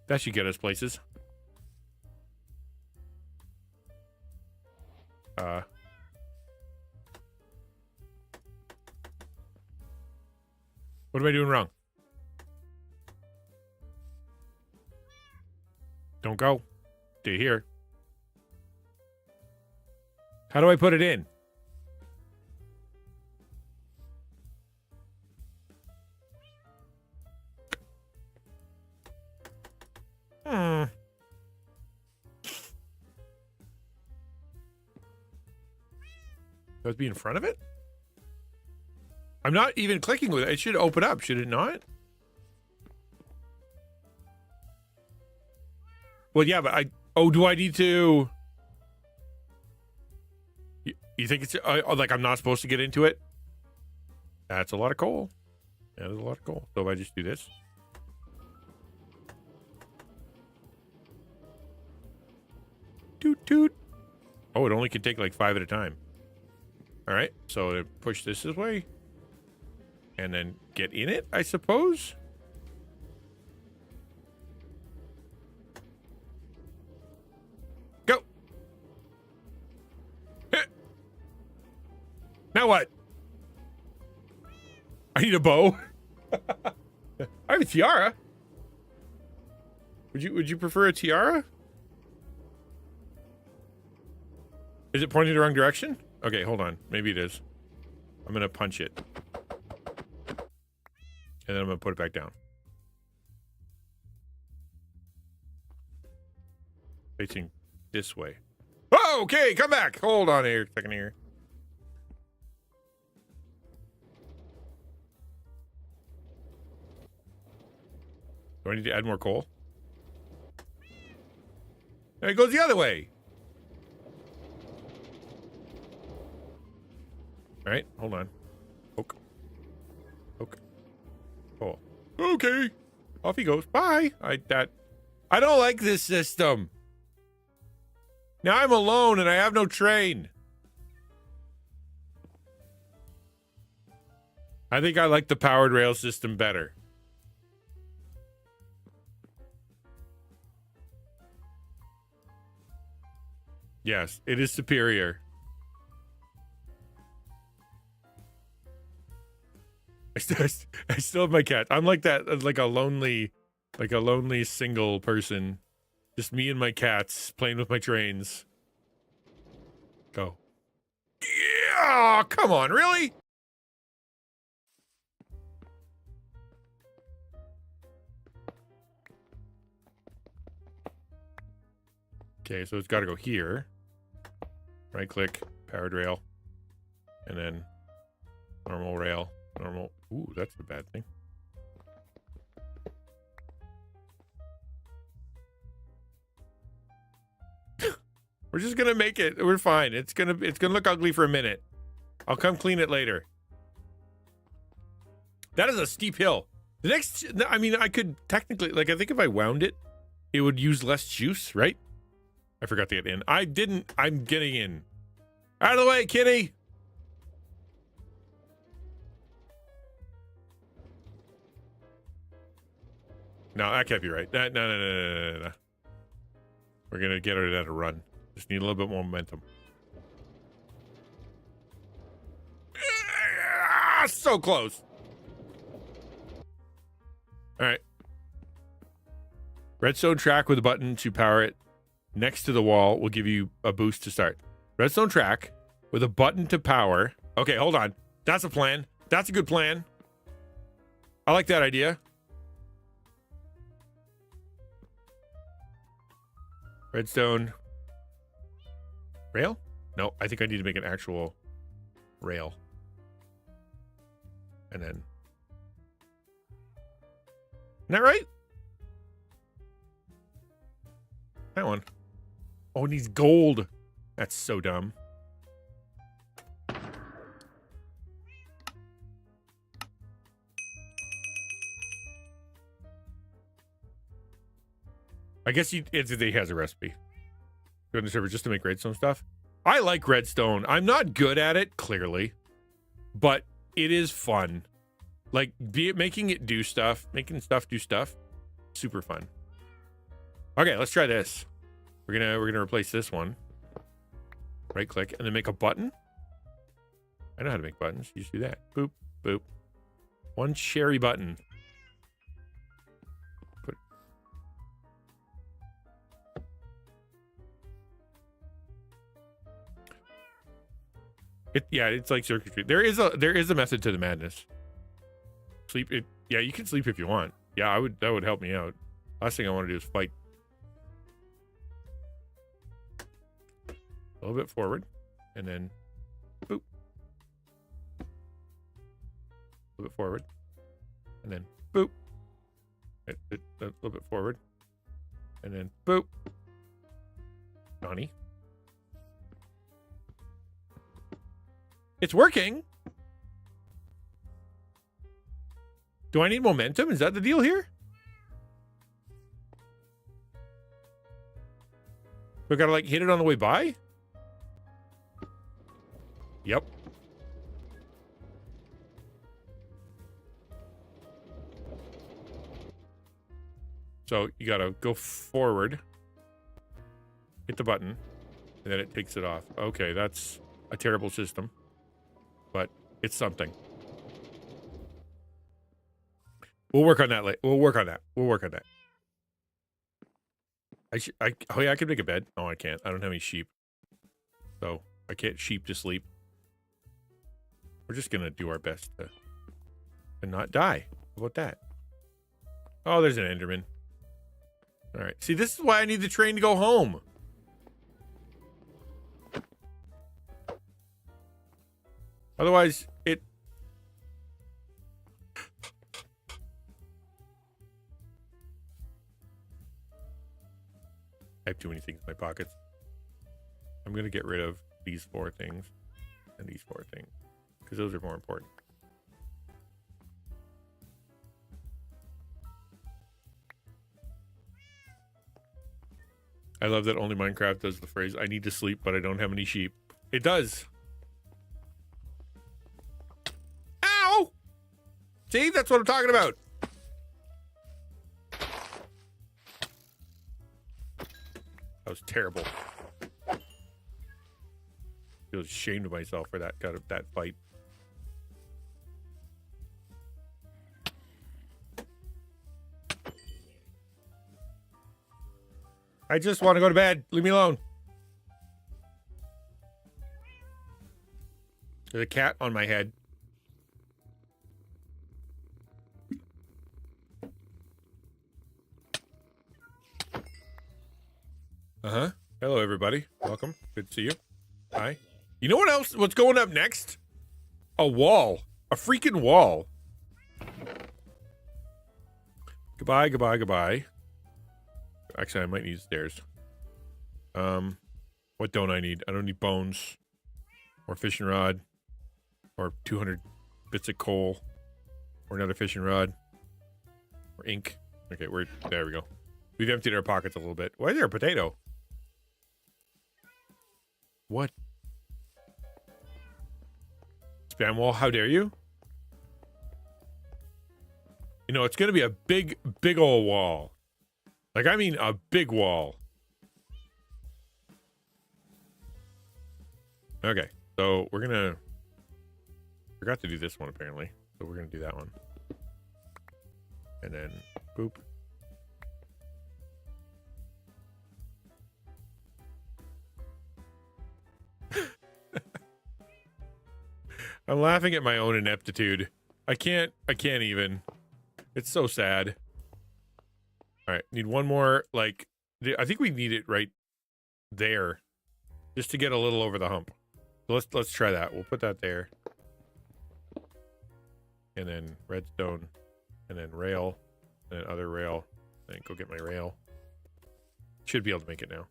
That should get us places. What am I doing wrong? Don't go. Stay here. How do I put it in? Does it be in front of it? I'm not even clicking with it. It should open up, should it not? Well, yeah, but do I need to... You think it's like I'm not supposed to get into it? That's a lot of coal. That is a lot of coal. So if I just do this. Toot toot. Oh, it only can take like 5 at a time. All right, so push this way. And then get in it, I suppose. Go. Now what? I need a bow. I have a tiara. Would you prefer a tiara? Is it pointing the wrong direction? Okay, hold on. Maybe it is. I'm gonna punch it. And then I'm gonna put it back down. Facing this way. Oh, okay, come back. Hold on here, second here. Do I need to add more coal? There it goes the other way. All right, hold on. Poke. Oh. Okay. Off he goes. Bye. I don't like this system. Now I'm alone and I have no train. I think I like the powered rail system better. Yes, it is superior. I still have my cat. I'm like that, like a lonely single person. Just me and my cats playing with my trains. Go. Yeah, come on, really? Okay, so it's got to go here. Right click, powered rail, and then normal rail, normal. Ooh, that's the bad thing. We're just gonna make it. We're fine. It's gonna look ugly for a minute. I'll come clean it later. That is a steep hill. The next, I mean, I could technically, like, I think if I wound it, it would use less juice, right? I forgot to get in. I didn't. I'm getting in. Out of the way, kitty. No, that can't be right. No. We're gonna get her to run. Just need a little bit more momentum. So close. All right. Redstone track with a button to power it next to the wall will give you a boost to start. Redstone track with a button to power. Okay, hold on. That's a plan. That's a good plan. I like that idea. Redstone rail? No, I think I need to make an actual rail. And then... Isn't that right? That one. Oh, it needs gold. That's so dumb. I guess he has a recipe. Go to the server just to make redstone stuff. I like redstone. I'm not good at it, clearly. But it is fun. Like, making it do stuff. Making stuff do stuff. Super fun. Okay, let's try this. We're gonna replace this one. Right click and then make a button. I know how to make buttons. You just do that. Boop, boop. One cherry button. Put it. Yeah, it's like circuitry. There is a method to the madness. Sleep it. Yeah, you can sleep if you want. Yeah, that would help me out. Last thing I want to do is fight. A little bit forward, and then boop. A little bit forward, and then boop. A little bit forward, and then boop. Johnny. It's working. Do I need momentum? Is that the deal here? We gotta like hit it on the way by? Yep. So you gotta go forward, hit the button, and then it takes it off. Okay, that's a terrible system, but it's something. We'll work on that later. We'll work on that. Oh yeah, I could make a bed. No, I can't. I don't have any sheep. So I can't sheep to sleep. We're just gonna do our best to not die. How about that? Oh, there's an Enderman. All right. See, this is why I need the train to go home. Otherwise, it... I have too many things in my pockets. I'm going to get rid of these 4 things and these 4 things because those are more important. I love that only Minecraft does the phrase, I need to sleep, but I don't have any sheep. It does. Ow! See, that's what I'm talking about. That was terrible. I feel ashamed of myself for that kind of that fight. I just want to go to bed. Leave me alone. There's a cat on my head. Uh-huh. Hello, everybody. Welcome. Good to see you. Hi. You know what else? What's going up next? A wall. A freaking wall. Goodbye, goodbye, goodbye. Actually, I might need stairs. What don't I need? I don't need bones. Or fishing rod. Or 200 bits of coal. Or another fishing rod. Or ink. Okay, there we go. We've emptied our pockets a little bit. Why is there a potato? What? Spam wall, how dare you? You know, it's gonna be a big old wall. Like, I mean a big wall. Okay, so we're gonna... Forgot to do this one, apparently. So we're gonna do that one. And then, boop. I'm laughing at my own ineptitude. I can't even. It's so sad. All right, need one more, like, I think we need it right there, just to get a little over the hump. So let's try that. We'll put that there, and then redstone, and then rail, and then other rail, and then go get my rail. Should be able to make it now.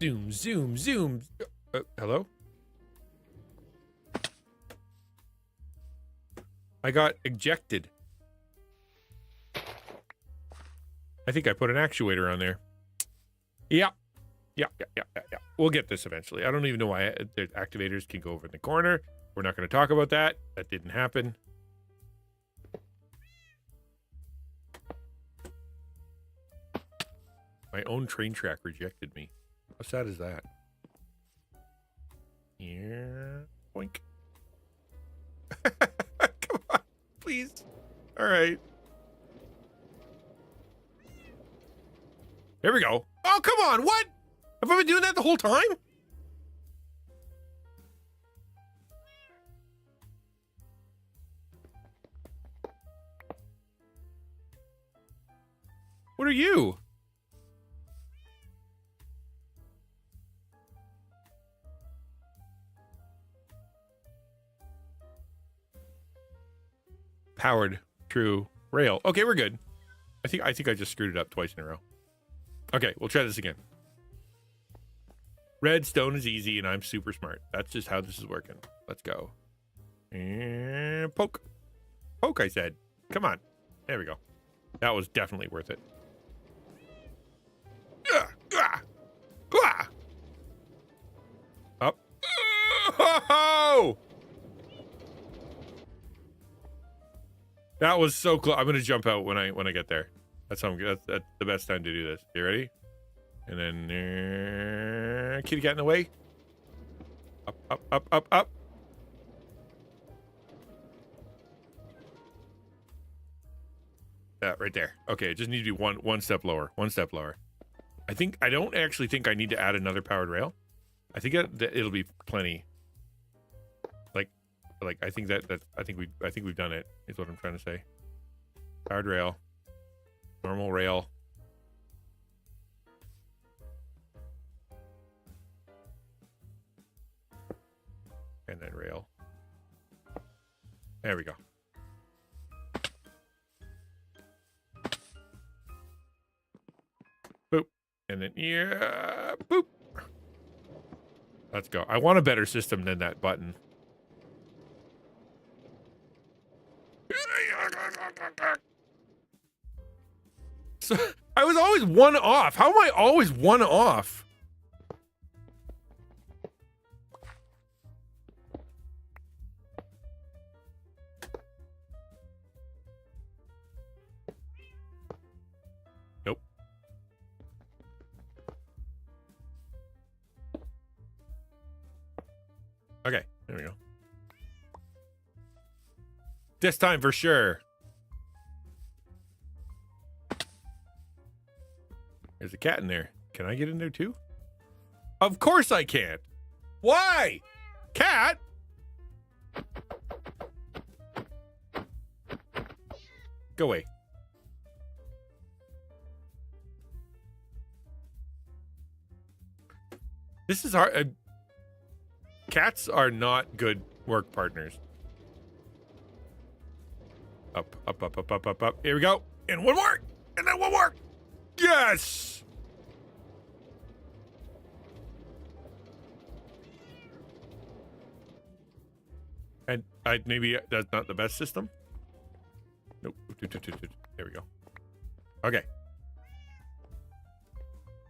Zoom, zoom, zoom. Hello? I got ejected. I think I put an actuator on there. Yeah. Yeah. We'll get this eventually. I don't even know why the activators can go over in the corner. We're not going to talk about that. That didn't happen. My own train track rejected me. How sad is that? Yeah. Boink. Come on, please. All right. There we go. Oh, come on. What? Have I been doing that the whole time? What are you? Powered, true, rail. Okay, we're good. I think I just screwed it up twice in a row. Okay, we'll try this again. Redstone is easy, and I'm super smart. That's just how this is working. Let's go. And poke. Poke, I said. Come on. There we go. That was definitely worth it. Up. Oh! That was so close. I'm gonna jump out when I get there. That's how that's the best time to do this. You ready? And then kitty cat in the way. Up, up, up, up, up. That right there. Okay, it just need to be one step lower. One step lower. I don't actually think I need to add another powered rail. I think it'll be plenty. Like I think I think we've done it. Is what I'm trying to say. Powered rail, normal rail. That rail. There we go. Boop. And then, yeah, boop. Let's go. I want a better system than that button. So, I was always one off. How am I always one off? Nope. Okay, there we go. This time for sure. There's a cat in there. Can I get in there too? Of course I can't. Why? Cat? Go away. This is hard. Cats are not good work partners. Up, up, up, up, up, up, up. Here we go. And one more. And then one more. Yes! And maybe that's not the best system. Nope. There we go. Okay.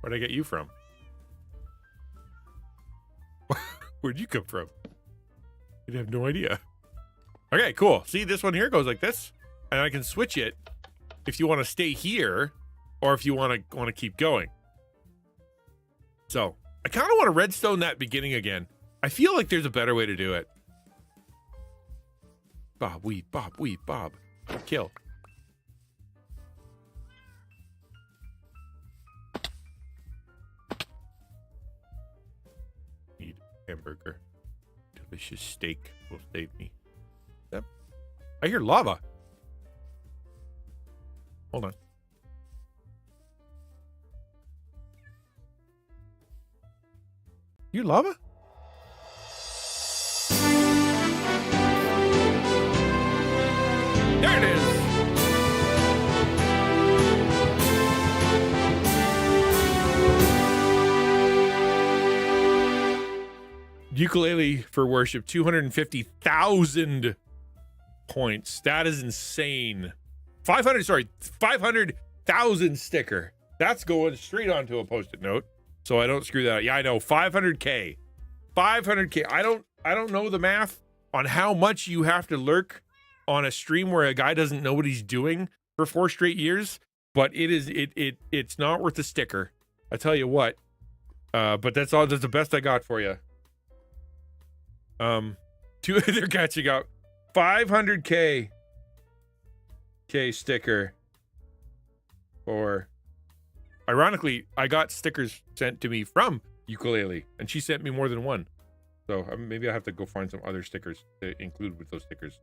Where'd I get you from? Where'd you come from? I have no idea. Okay, cool. See, this one here goes like this, and I can switch it if you want to stay here, or if you want to keep going. So I kind of want to redstone that beginning again. I feel like there's a better way to do it. Bob, weave, Bob. Kill. Need hamburger. Delicious steak will save me. Yep. I hear lava. Hold on. You lava? There it is. Ukulele for worship, 250,000 points. That is insane. 500,000 sticker. That's going straight onto a post-it note, so I don't screw that up. Yeah, I know. 500K. 500K. I don't know the math on how much you have to lurk on a stream where a guy doesn't know what he's doing for 4 straight years, but it's not worth a sticker. I tell you what. But that's the best I got for you. They're catching up. 500K sticker. Or ironically, I got stickers sent to me from Ukulele, and she sent me more than one. So maybe I have to go find some other stickers to include with those stickers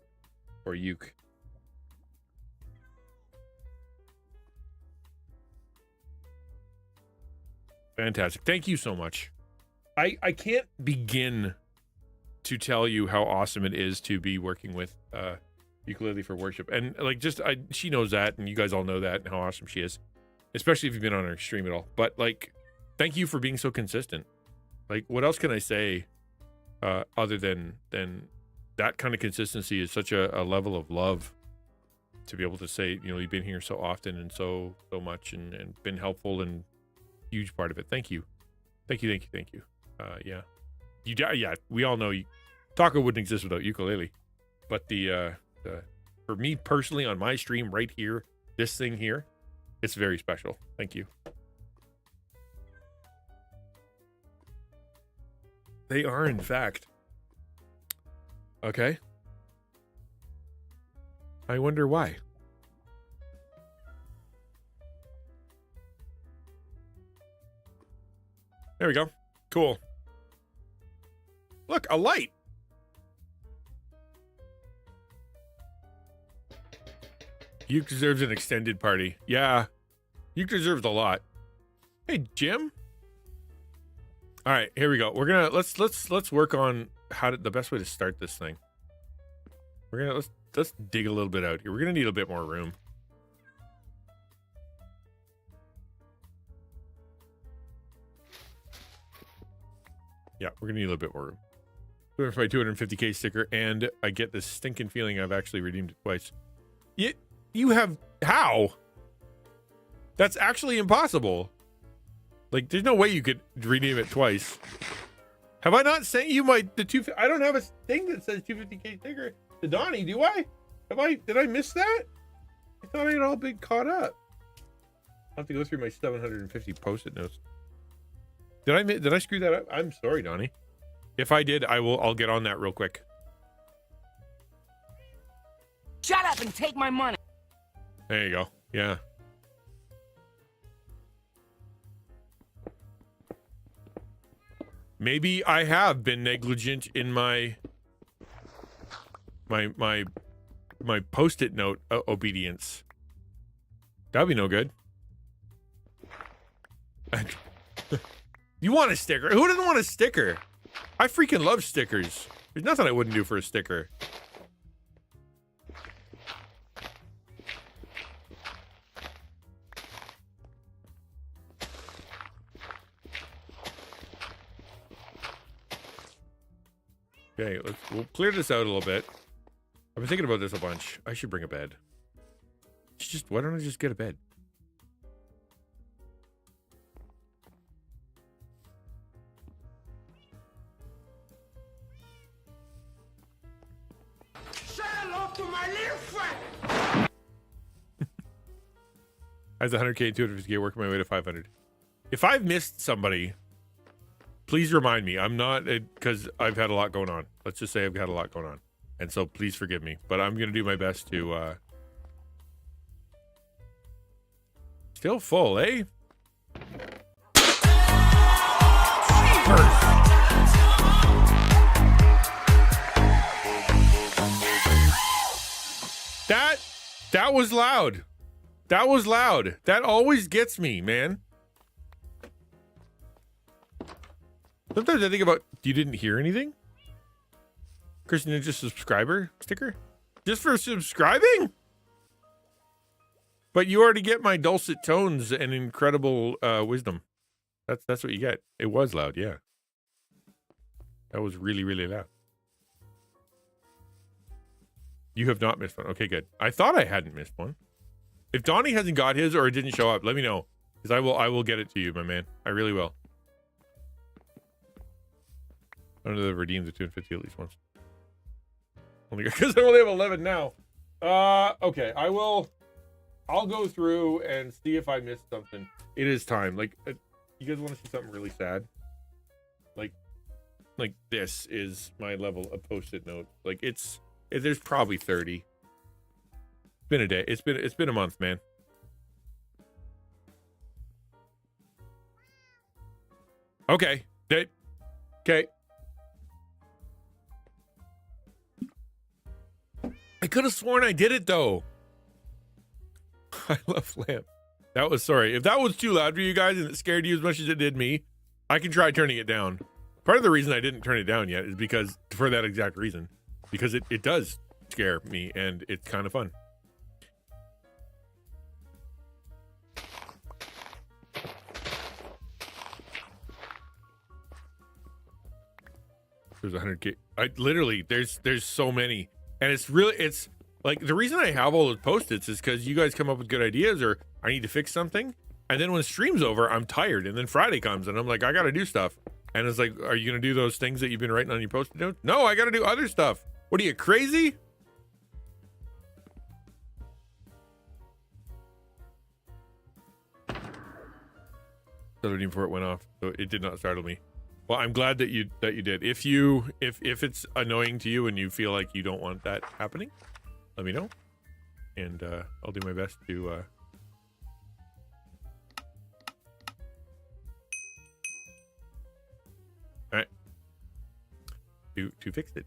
for Uke. Fantastic. Thank you so much. I can't begin to tell you how awesome it is to be working with Ukulele for worship. And like, she knows that, and you guys all know that, and how awesome she is, especially if you've been on her stream at all. But like, thank you for being so consistent. Like, what else can I say other than that kind of consistency is such a level of love to be able to say, you know, you've been here so often and so much and been helpful and huge part of it. Thank you. Yeah. Yeah, we all know Taco wouldn't exist without Ukulele. But the for me personally on my stream right here, this thing here, it's very special. Thank you. They are, in fact. Okay. I wonder why. There we go. Cool. Look, a light. Uke deserves an extended party. Yeah. Uke deserves a lot. Hey, Jim. All right, here we go. We're gonna let's work on the best way to start this thing. Let's dig a little bit out here. We're gonna need a bit more room. Yeah, we're gonna need a little bit more room. For my 250K sticker, and I get this stinking feeling I've actually redeemed it twice. You have how? That's actually impossible. Like, there's no way you could redeem it twice. Have I not sent you I don't have a thing that says 250K sticker to Donnie, do I? Did I miss that? I thought I had all been caught up. I'll have to go through my 750 post-it notes. Did I screw that up? I'm sorry, Donnie. If I did, I'll get on that real quick. Shut up and take my money. There you go. Yeah. Maybe I have been negligent in my post-it note obedience. That'd be no good. You want a sticker? Who doesn't want a sticker? I freaking love stickers. There's nothing I wouldn't do for a sticker. Okay, we'll clear this out a little bit. I've been thinking about this a bunch. I should bring a bed. Why don't I just get a bed? Say hello to my little friend. I was 100K, 250K, working my way to 500. If I've missed somebody, please remind me. I'm not, because I've had a lot going on. Let's just say I've got a lot going on. And so please forgive me. But I'm going to do my best to... Still full, eh? That was loud. That was loud. That always gets me, man. Sometimes I think about, you didn't hear anything? XtianNinja subscriber sticker? Just for subscribing? But you already get my dulcet tones and incredible wisdom. That's what you get. It was loud, yeah. That was really, really loud. You have not missed one. Okay, good. I thought I hadn't missed one. If Donnie hasn't got his or it didn't show up, let me know. Because I will get it to you, my man. I really will. I don't know if I've redeemed the 250 at least once. Only because I only have 11 now. Okay, I'll go through and see if I missed something. It is time. Like, you guys want to see something really sad? Like this is my level of post-it note. Like there's probably 30. It's been a day. It's been a month, man. Okay. Okay. I could have sworn I did it though. I love lamp. That was sorry. If that was too loud for you guys and it scared you as much as it did me, I can try turning it down. Part of the reason I didn't turn it down yet is because for that exact reason. Because it does scare me and it's kind of fun. There's 100K. There's so many. And it's like the reason I have all those post-its is because you guys come up with good ideas or I need to fix something. And then when stream's over, I'm tired. And then Friday comes and I'm like, I got to do stuff. And it's like, are you going to do those things that you've been writing on your post-it notes? No, I got to do other stuff. What are you, crazy? So before it went off, so it did not startle me. Well, I'm glad that you did. If it's annoying to you and you feel like you don't want that happening, let me know, and I'll do my best to. All right, to fix it.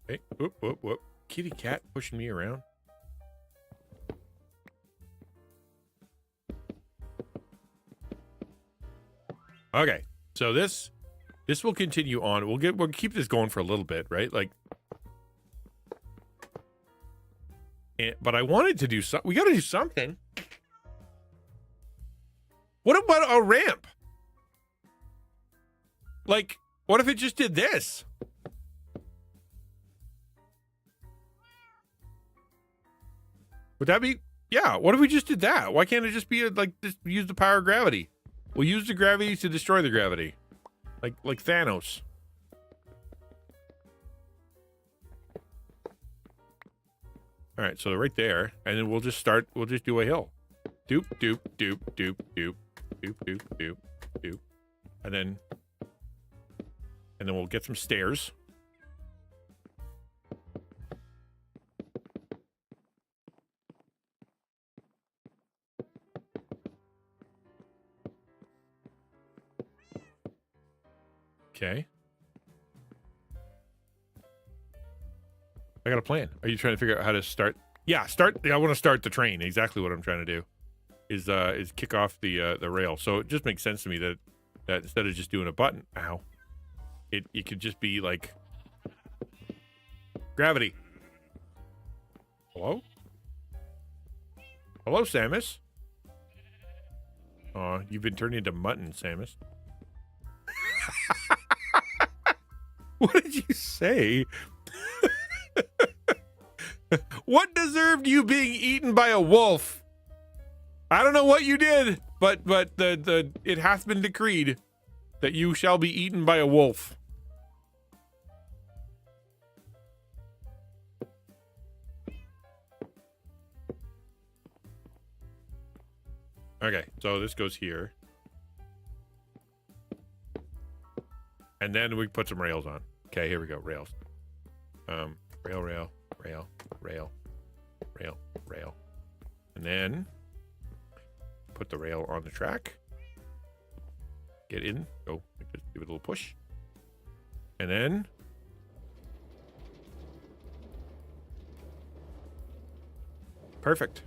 Hey, whoop, whoop, whoop. Kitty cat pushing me around. Okay, so this will continue on. We'll keep this going for a little bit, right? Like, but I wanted to do something. We got to do something. What about a ramp? Like, what if it just did this? Would that be? Yeah. What if we just did that? Why can't it just be just use the power of gravity? We'll use the gravity to destroy the gravity, like Thanos. All right, so right there, and then we'll just start. We'll just do a hill. Doop doop doop doop doop doop doop doop doop, and then we'll get some stairs. Okay. I got a plan. Are you trying to figure out how to start? Yeah, start. Yeah, I want to start the train. Exactly what I'm trying to do is kick off the rail. So it just makes sense to me that instead of just doing a button, ow, it could just be like gravity. Hello? Hello, Samus. Aw, you've been turned into mutton, Samus. What did you say? What deserved you being eaten by a wolf? I don't know what you did, but the it hath been decreed that you shall be eaten by a wolf. Okay, so this goes here. And then we put some rails on. Okay, here we go. Rails. Rail. And then put the rail on the track. Get in. Go. Just give it a little push. And then perfect.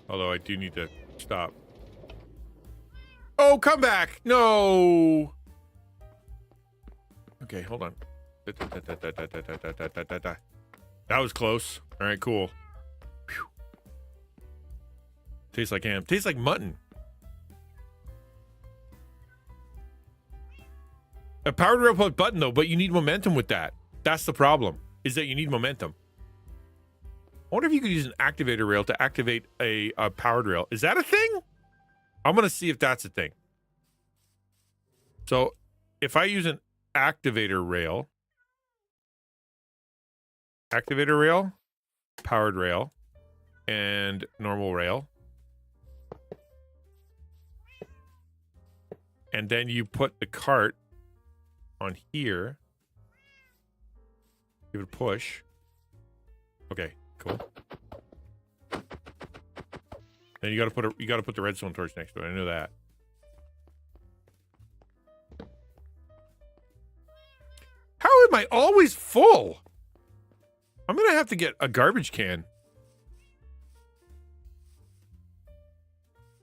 Although I do need to stop. Oh, come back! No! Okay, hold on. That was close. All right, cool. Whew. Tastes like ham. Tastes like mutton. A powered rail plus button, though, but you need momentum with that. That's the problem, is that you need momentum. I wonder if you could use an activator rail to activate a powered rail. Is that a thing? I'm going to see if that's a thing. So if I use an activator rail, powered rail, and normal rail, and then you put the cart on here, give it a push. Okay. Cool. Then you got to put the redstone torch next to it. I know that. How am I always full? I'm gonna have to get a garbage can.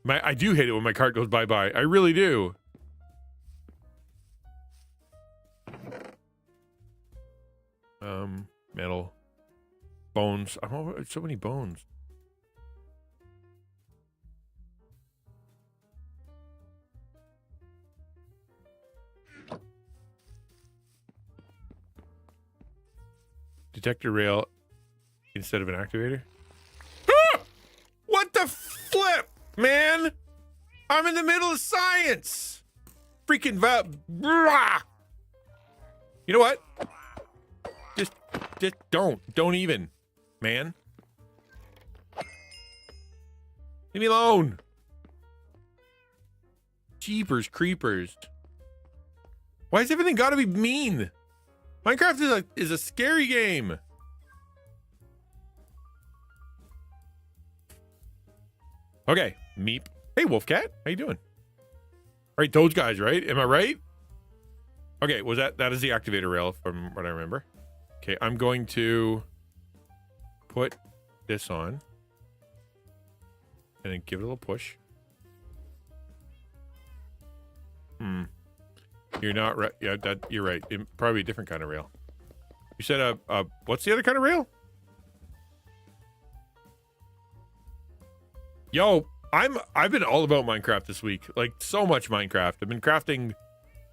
I do hate it when my cart goes bye-bye. I really do. Metal. Bones. Oh, so many bones. Detector rail instead of an activator. Ah! What the flip, man? I'm in the middle of science. Freaking You know what? Just don't even, man. Leave me alone. Jeepers creepers. Why has everything got to be mean? Minecraft is a scary game. Okay, meep. Hey, Wolfcat. How you doing? All right, those guys, right? Am I right? Okay, was that is the activator rail from what I remember. Okay, I'm going to put this on. And then give it a little push. You're not right. Yeah, you're right. Probably a different kind of rail. You said what's the other kind of rail? Yo, I've been all about Minecraft this week. Like so much Minecraft. I've been crafting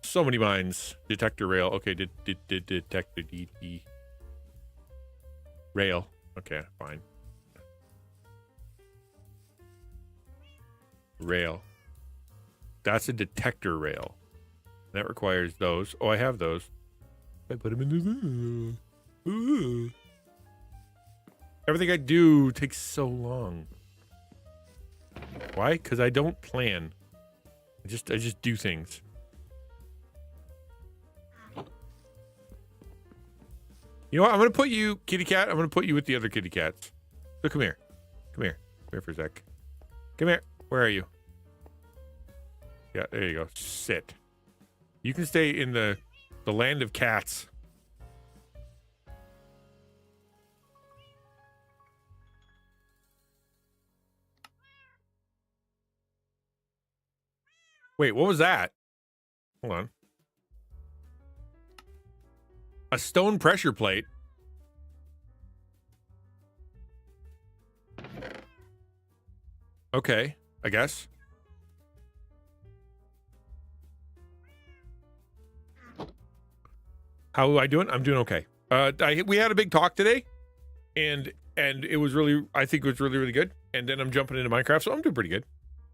so many mines. Detector rail. Okay, detector DT rail. Okay, fine. Rail. That's a detector rail. That requires those. Oh, I have those. I put them in the... Ooh. Everything I do takes so long. Why? Because I don't plan. I just do things. You know what? I'm gonna put you, kitty cat. I'm gonna put you with the other kitty cats. So come here. Come here. Come here for a sec. Come here. Where are you? Yeah, there you go. Sit. You can stay in the land of cats. Wait, what was that? Hold on. A stone pressure plate. Okay, I guess. How am I doing? I'm doing okay. We had a big talk today, and it was really, I think it was really good. And then I'm jumping into Minecraft, so I'm doing pretty good.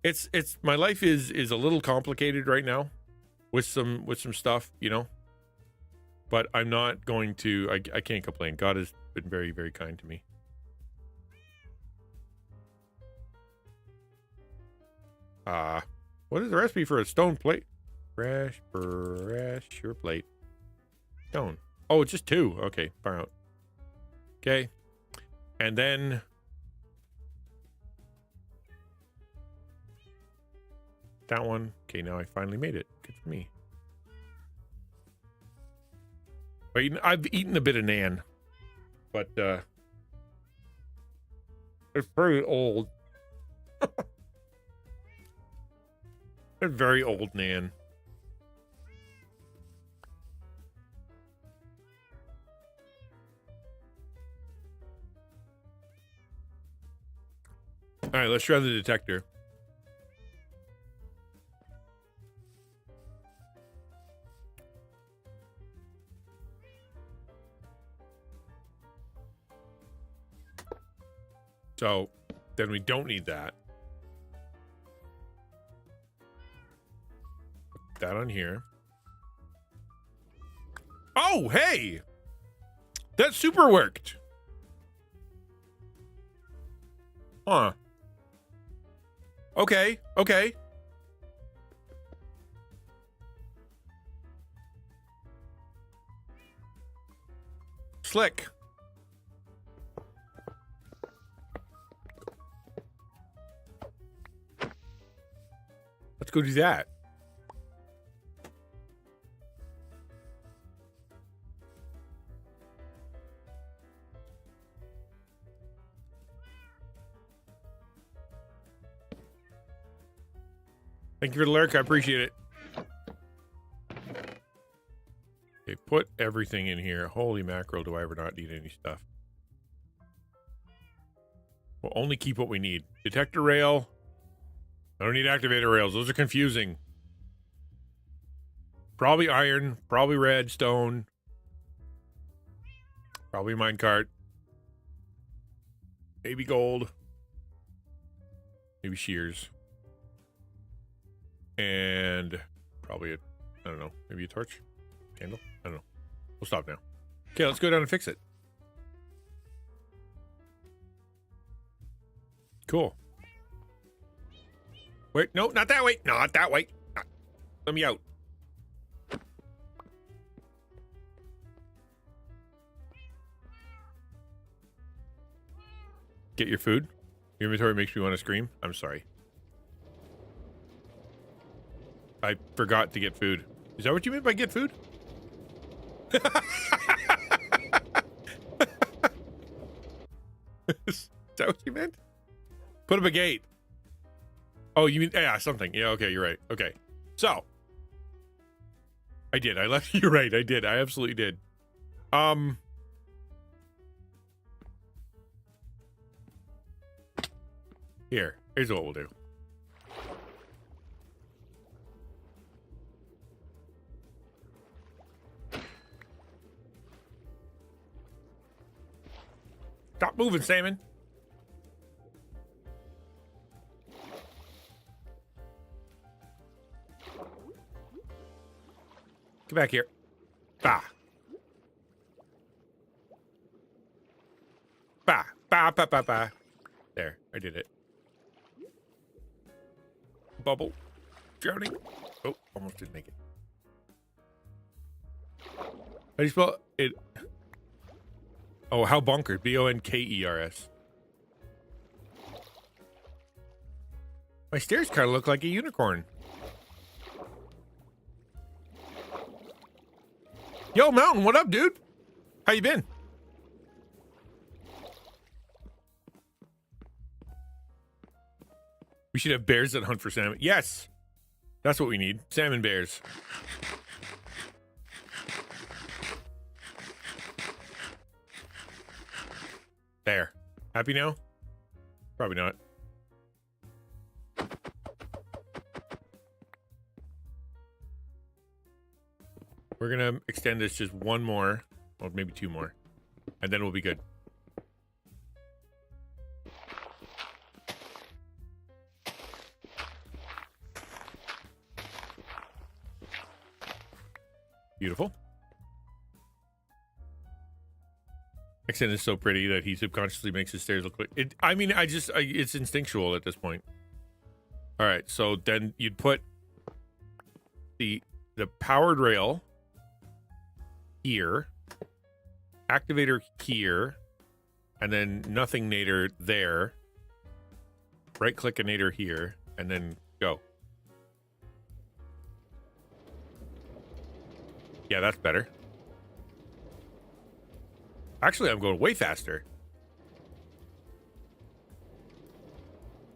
It's my life is a little complicated right now, with some stuff, you know. But I'm not going to. I can't complain. God has been very, very kind to me. What is the recipe for a stone plate? Pressure plate. Stone. Oh, it's just 2. Okay, far out. Okay. And then that one. Okay, now I finally made it. Good for me. I've eaten a bit of Nan, but it's very old. It's very old Nan. All right, let's try the detector. So then we don't need that. Put that on here. Oh, hey! That super worked. Huh. Okay, okay. Slick. Let's go do that. Thank you for the lurk. I appreciate it. Okay, put everything in here. Holy mackerel, do I ever not need any stuff. We'll only keep what we need. Detector rail. I don't need activator rails. Those are confusing. Probably iron. Probably redstone. Probably minecart. Maybe gold. Maybe shears. And probably I don't know, maybe a torch? Candle? I don't know. We'll stop now. Okay, let's go down and fix it. Cool. Wait, no, not that way. Not that way. Let me out. Get your food. Your inventory makes me want to scream. I'm sorry. I forgot to get food. Is that what you meant by get food? Is that what you meant? Put up a gate. Oh, you mean, yeah, something. Yeah, okay, you're right. Okay. So. I did. I left you right. I did. I absolutely did. Here's what we'll do. Stop moving, salmon. Get back here. Bah. Bah. Bah, bah, bah, bah. There, I did it. Bubble. Drowning. Oh, almost didn't make it. How do you spell it? Oh, how bonkers. Bonkers. My stairs kind of look like a unicorn. Yo, Mountain, what up, dude? How you been? We should have bears that hunt for salmon. Yes! That's what we need. Salmon bears. There. Happy now? Probably not. We're gonna extend this just one more, or maybe two more, and then we'll be good. Beautiful. Extend is so pretty that he subconsciously makes his stairs look like it. I mean, it's instinctual at this point. All right, so then you'd put the powered rail here, activator here, and then nothing nader there. Right click a nader here, and then go. Yeah, that's better. Actually, I'm going way faster.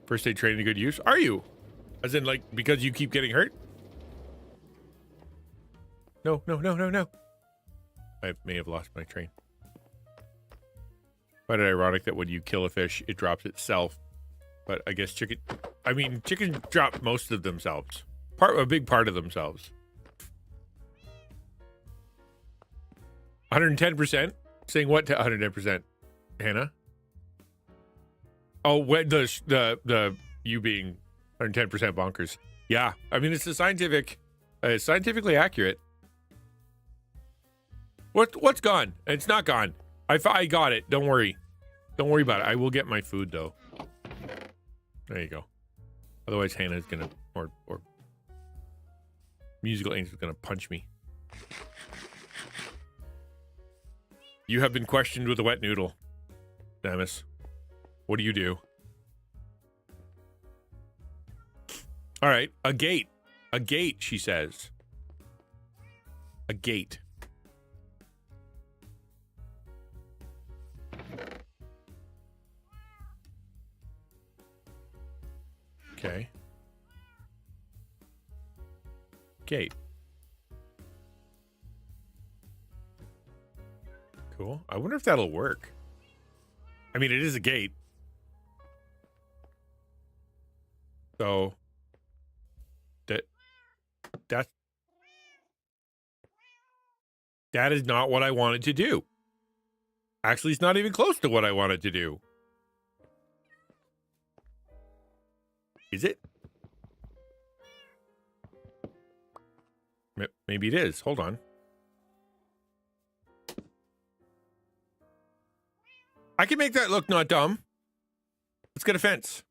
First aid training to good use. Are you? As in, like, because you keep getting hurt? No, no, no, no, no. I may have lost my train. Quite ironic that when you kill a fish, it drops itself. But I guess chickens drop most of themselves. A big part of themselves. 110%? Saying what to 110%? Hannah? Oh, when the you being 110% bonkers. Yeah, I mean, it's scientifically accurate. What's gone? It's not gone. I got it. Don't worry. Don't worry about it. I will get my food though. There you go. Otherwise, Hannah's gonna or Musical Angel's gonna punch me. You have been questioned with a wet noodle, Samus. What do you do? All right, a gate. A gate, she says. A gate. Okay. Gate. Cool. I wonder if that'll work. I mean, it is a gate. So that is not what I wanted to do. Actually, it's not even close to what I wanted to do. Is it? Maybe it is. Hold on. I can make that look not dumb. Let's get a fence.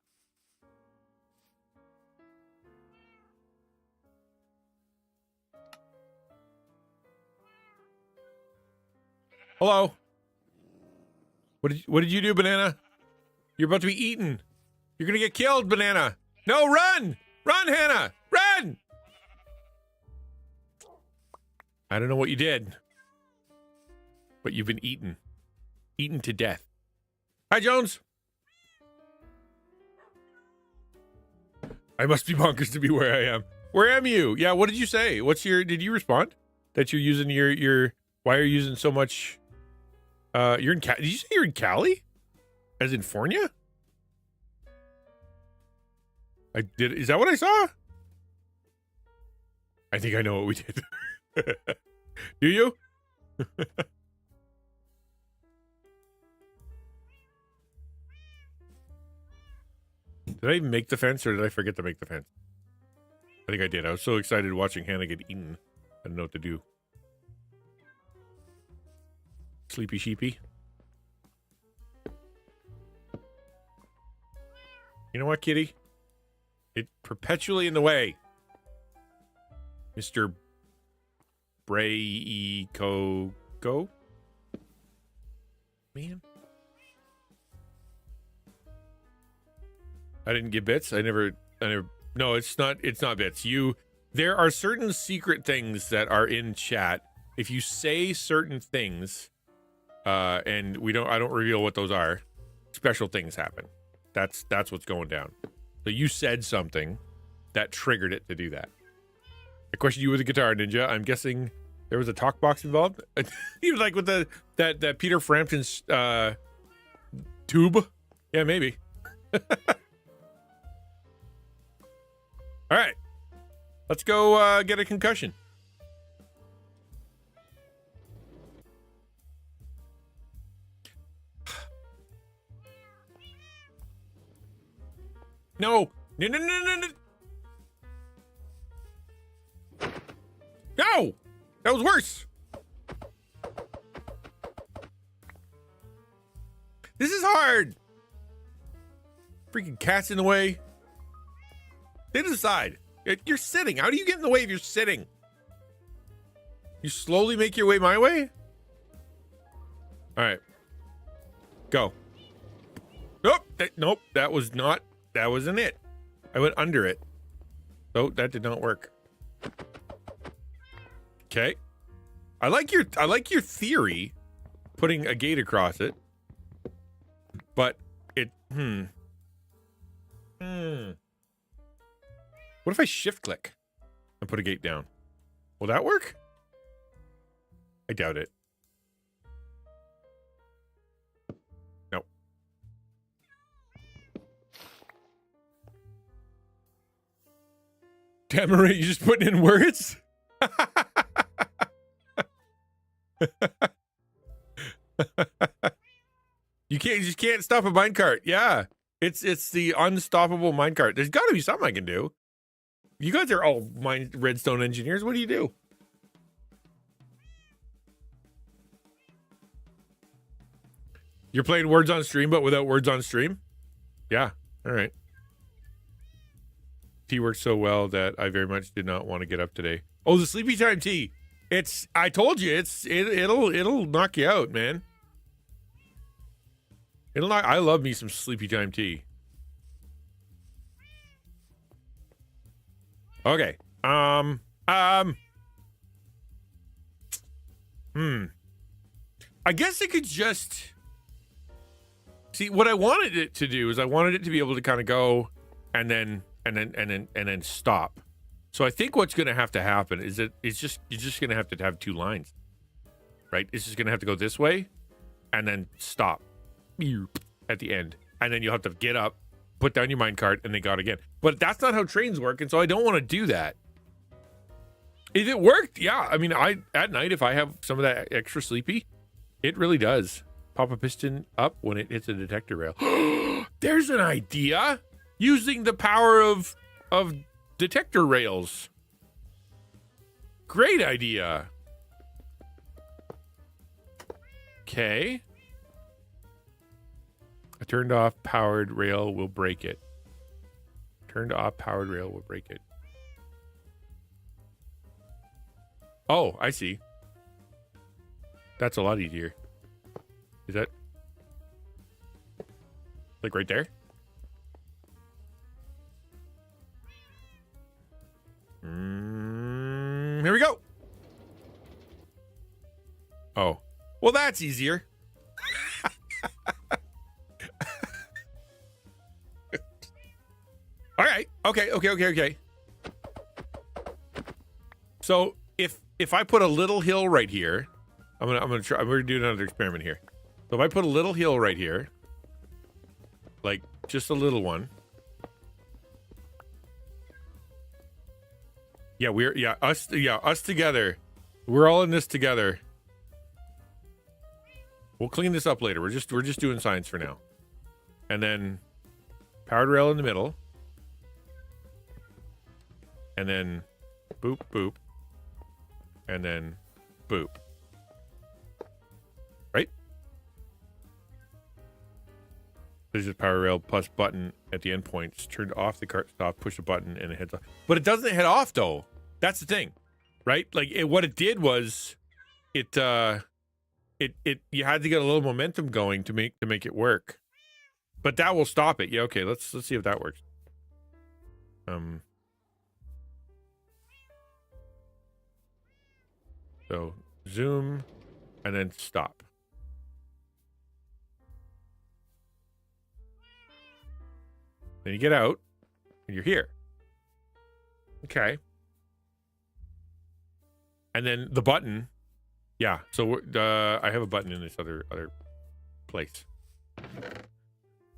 Hello. What did you do, Banana? You're about to be eaten. You're gonna get killed, Banana. No, run! Run, Hannah! Run! I don't know what you did, but you've been eaten. Eaten to death. Hi, Jones. I must be bonkers to be where I am. Where am you? Yeah, what did you say? Did you respond? That you're using your why are you using so much? You're in Did you say you're in Cali? As in Fornia? Is that what I saw? I think I know what we did. Do you? Did I even make the fence, or did I forget to make the fence? I think I did. I was so excited watching Hannah get eaten. I didn't know what to do. Sleepy sheepy. You know what, kitty? It's perpetually in the way. Mr. Go? Man. I didn't get bits. I never no, it's not bits. There are certain secret things that are in chat. If you say certain things, and I don't reveal what those are, special things happen. That's what's going down. So you said something that triggered it to do that. I questioned you with a guitar ninja. I'm guessing there was a talk box involved. He was like with that Peter Frampton's tube. Yeah, maybe. All right, let's go get a concussion. No. No, that was worse. This is hard. Freaking cat's in the way. Stay to the side. You're sitting. How do you get in the way if you're sitting? You slowly make your way my way? All right. Go. Nope. That wasn't it. I went under it. So that did not work. Okay. I like your theory, putting a gate across it. But it What if I shift click and put a gate down? Will that work? I doubt it. No. Tamara, you just putting in words? You just can't stop a minecart. Yeah. It's the unstoppable minecart. There's got to be something I can do. You guys are all redstone engineers. What do you do? You're playing words on stream, but without words on stream? Yeah. All right. Tea worked so well that I very much did not want to get up today. Oh, the sleepy time tea. I told you, it'll knock you out, man. I love me some sleepy time tea. Okay. I guess it could just see what I wanted it to do is I wanted it to be able to kind of go and then stop. So I think what's going to have to happen is that you're just going to have two lines, right? It's just going to have to go this way and then stop at the end. And then you'll have to get up, put down your minecart, and then go again. But that's not how trains work, and so I don't want to do that. If it worked, yeah. I mean, at night, if I have some of that extra sleepy, it really does. Pop a piston up when it hits a detector rail. There's an idea. Using the power of detector rails. Great idea. Okay. A turned off powered rail will break it. Turned off powered rail will break it. Oh, I see. That's a lot easier. Is that like right there? Here we go. Oh. Well, that's easier. All right. Okay. So if I put a little hill right here, I'm gonna do another experiment here. So if I put a little hill right here, like just a little one. Yeah, us together. We're all in this together. We'll clean this up later. We're just doing science for now. And then powered rail in the middle. And then boop, boop. And then boop. Right? There's just power rail plus button at the end points. Turned off the cart stop, push a button, and it heads off. But it doesn't head off, though. That's the thing. Right? Like, what it did was it you had to get a little momentum going to make it work. But that will stop it. Yeah, okay, let's see if that works. So zoom and then stop. Then you get out and you're here. Okay. And then the button. Yeah. So I have a button in this other place.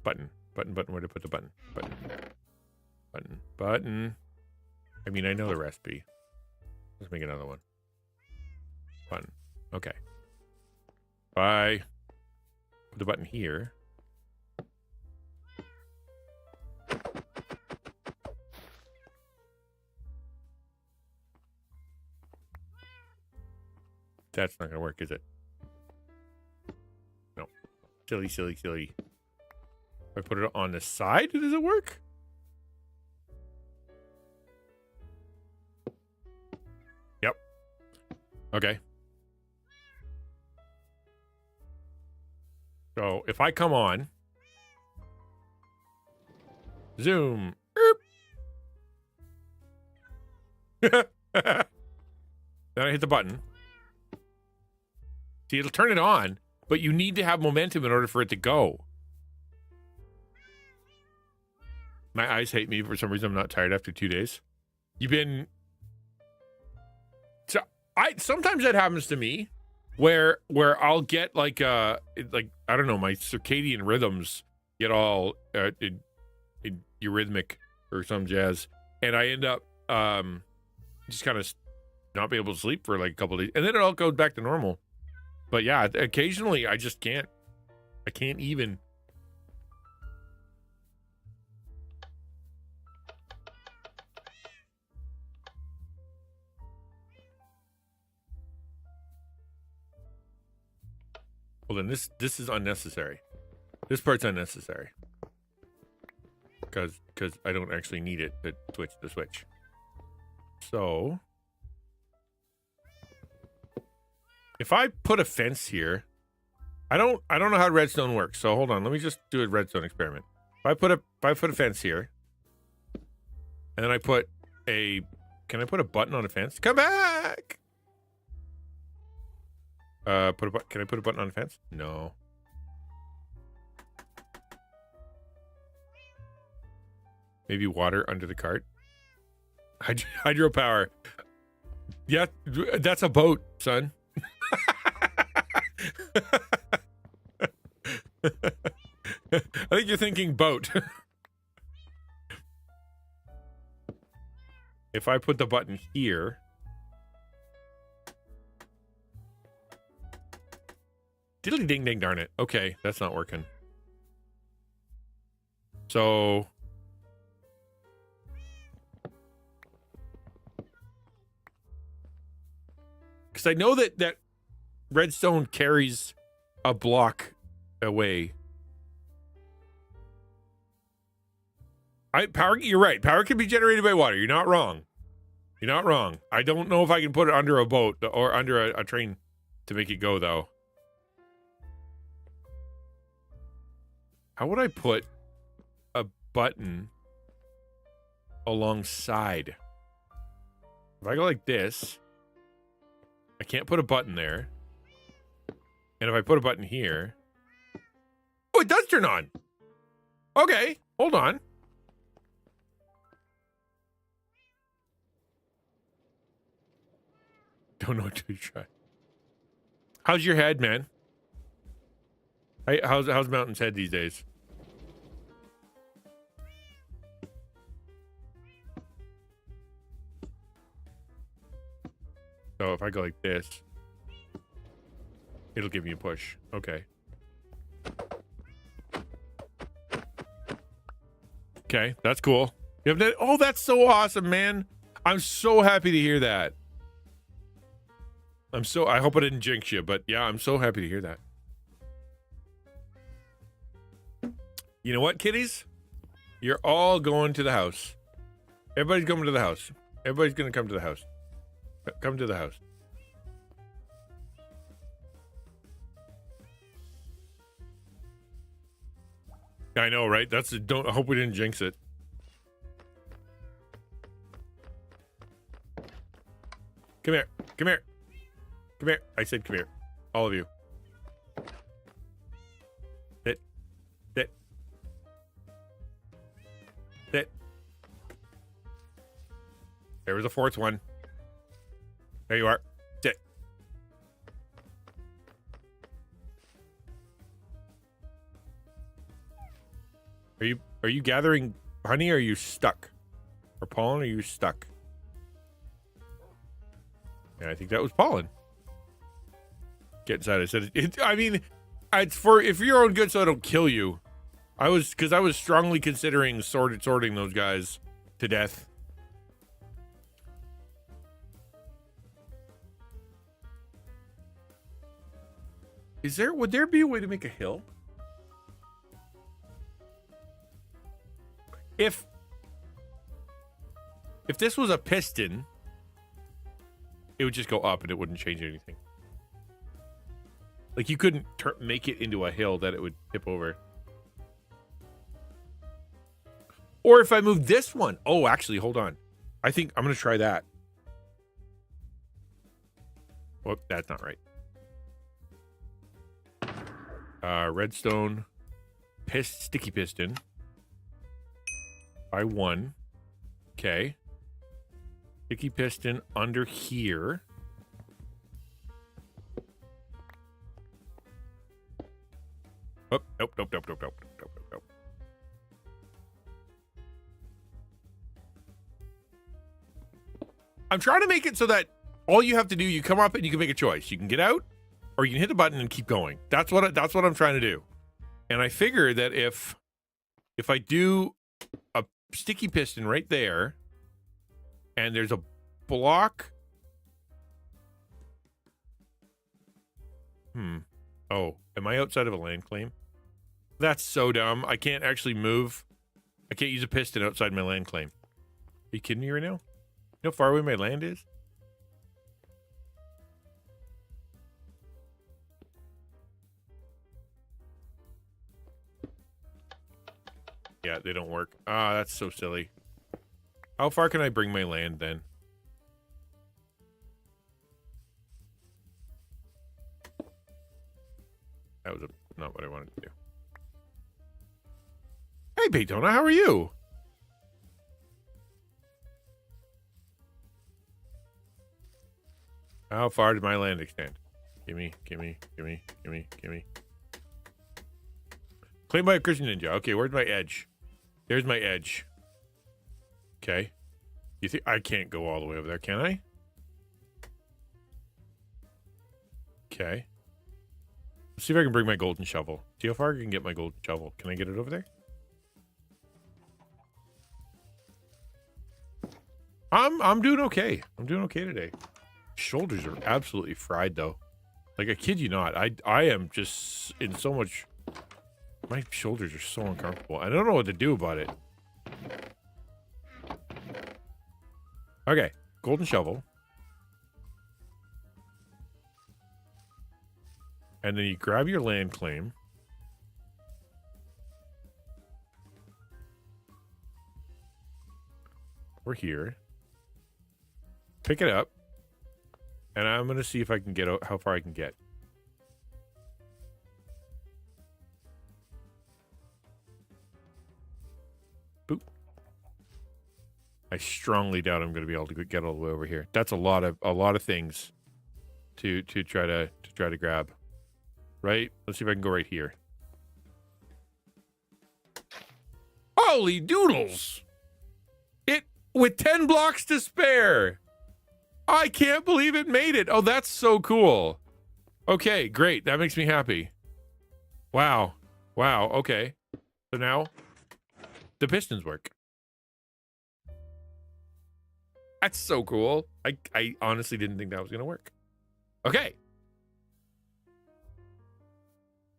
Button. Where to put the button? Button. I mean, I know the recipe. Let's make another one. Button. Okay. I put the button here. That's not gonna work, is it? No. Silly. If I put it on the side, does it work? Yep. Okay. So if I come on, zoom, then I hit the button. See, it'll turn it on, but you need to have momentum in order for it to go. My eyes hate me for some reason. I'm not tired after 2 days. Sometimes that happens to me. Where I'll get like I don't know, my circadian rhythms get all eurythmic or some jazz, and I end up just kind of not be able to sleep for like a couple of days, and then it all goes back to normal. But yeah, occasionally I just can't. I can't even. Well, then this is unnecessary. This part's unnecessary. Because I don't actually need it to switch the switch. So if I put a fence here, I don't know how redstone works. So hold on, let me just do a redstone experiment. If I put a fence here, and then can I put a button on a fence? Come back. Can I put a button on the fence? No. Maybe water under the cart. Hydropower. Yeah, that's a boat, son. I think you're thinking boat. If I put the button here. Diddly ding ding darn it. Okay, that's not working. So because I know that redstone carries a block away. You're right. Power can be generated by water. You're not wrong. I don't know if I can put it under a boat or under a train to make it go, though. How would I put a button alongside? If I go like this, I can't put a button there. And if I put a button here... Oh, it does turn on. Okay, hold on. Don't know what to try. How's your head, man? How's Mountain's head these days? So if I go like this, it'll give me a push. Okay. Okay, that's cool. You have that? Oh, that's so awesome, man. I'm so happy to hear that. I hope I didn't jinx you, but yeah, I'm so happy to hear that. You know what, kiddies? You're all going to the house. Everybody's coming to the house. Everybody's going to come to the house. Come to the house. I know, right? I hope we didn't jinx it. Come here. Come here. Come here. I said come here. All of you. Sit. Sit. Sit. There was a fourth one. There you are. Sit. Are you gathering honey or are you stuck? Or pollen or are you stuck? Yeah, I think that was pollen. Get inside. I said I mean, it's for your own good so I don't kill you. I was strongly considering sorting those guys to death. Would there be a way to make a hill? If this was a piston, it would just go up and it wouldn't change anything. Like you couldn't make it into a hill that it would tip over. Or if I move this one. Oh, actually, hold on. I think I'm going to try that. Whoop, that's not right. Redstone. Sticky piston. By one. Okay. Sticky piston under here. Oh, nope. I'm trying to make it so that all you have to do, you come up and you can make a choice. You can get out, or you can hit the button and keep going. That's what I'm trying to do. And I figure that if I do a sticky piston right there, and there's a block. Oh, am I outside of a land claim? That's so dumb. I can't actually move. I can't use a piston outside my land claim. Are you kidding me right now? You know how far away my land is? Yeah, they don't work. Ah, that's so silly. How far can I bring my land then? That was not what I wanted to do. Hey, Peytona, how are you? How far did my land extend? Gimme. Claimed by a XtianNinja. Okay, where's my edge? There's my edge. Okay. You think I can't go all the way over there, can I? Okay. Let's see if I can bring my golden shovel. See how far I can get my golden shovel. Can I get it over there? I'm doing okay. I'm doing okay today. Shoulders are absolutely fried though. Like I kid you not. I am just in so much. My shoulders are so uncomfortable. I don't know what to do about it. Okay, golden shovel. And then you grab your land claim. We're here. Pick it up. And I'm going to see if I can get out how far I can get. I strongly doubt I'm going to be able to get all the way over here. That's a lot of things to try to grab. Right? Let's see if I can go right here. Holy doodles! It with 10 blocks to spare. I can't believe it made it. Oh, that's so cool. Okay, great. That makes me happy. Wow. Wow. Okay. So now the pistons work. That's so cool. I honestly didn't think that was going to work. Okay.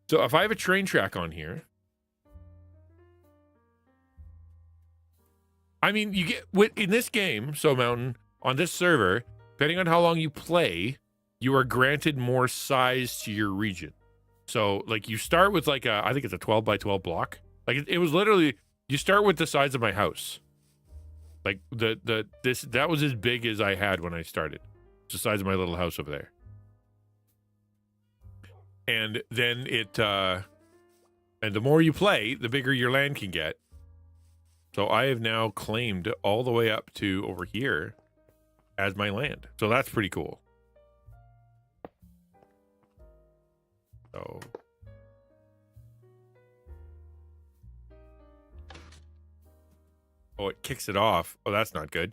So if I have a train track on here, I mean, you get in this game, so Mountain, on this server, depending on how long you play, you are granted more size to your region. So like you start with like I think it's a 12 by 12 block. Like it was literally, you start with the size of my house. Like that was as big as I had when I started. It's the size of my little house over there. And then and the more you play, the bigger your land can get. So I have now claimed all the way up to over here as my land. So that's pretty cool. So oh, it kicks it off. Oh, that's not good.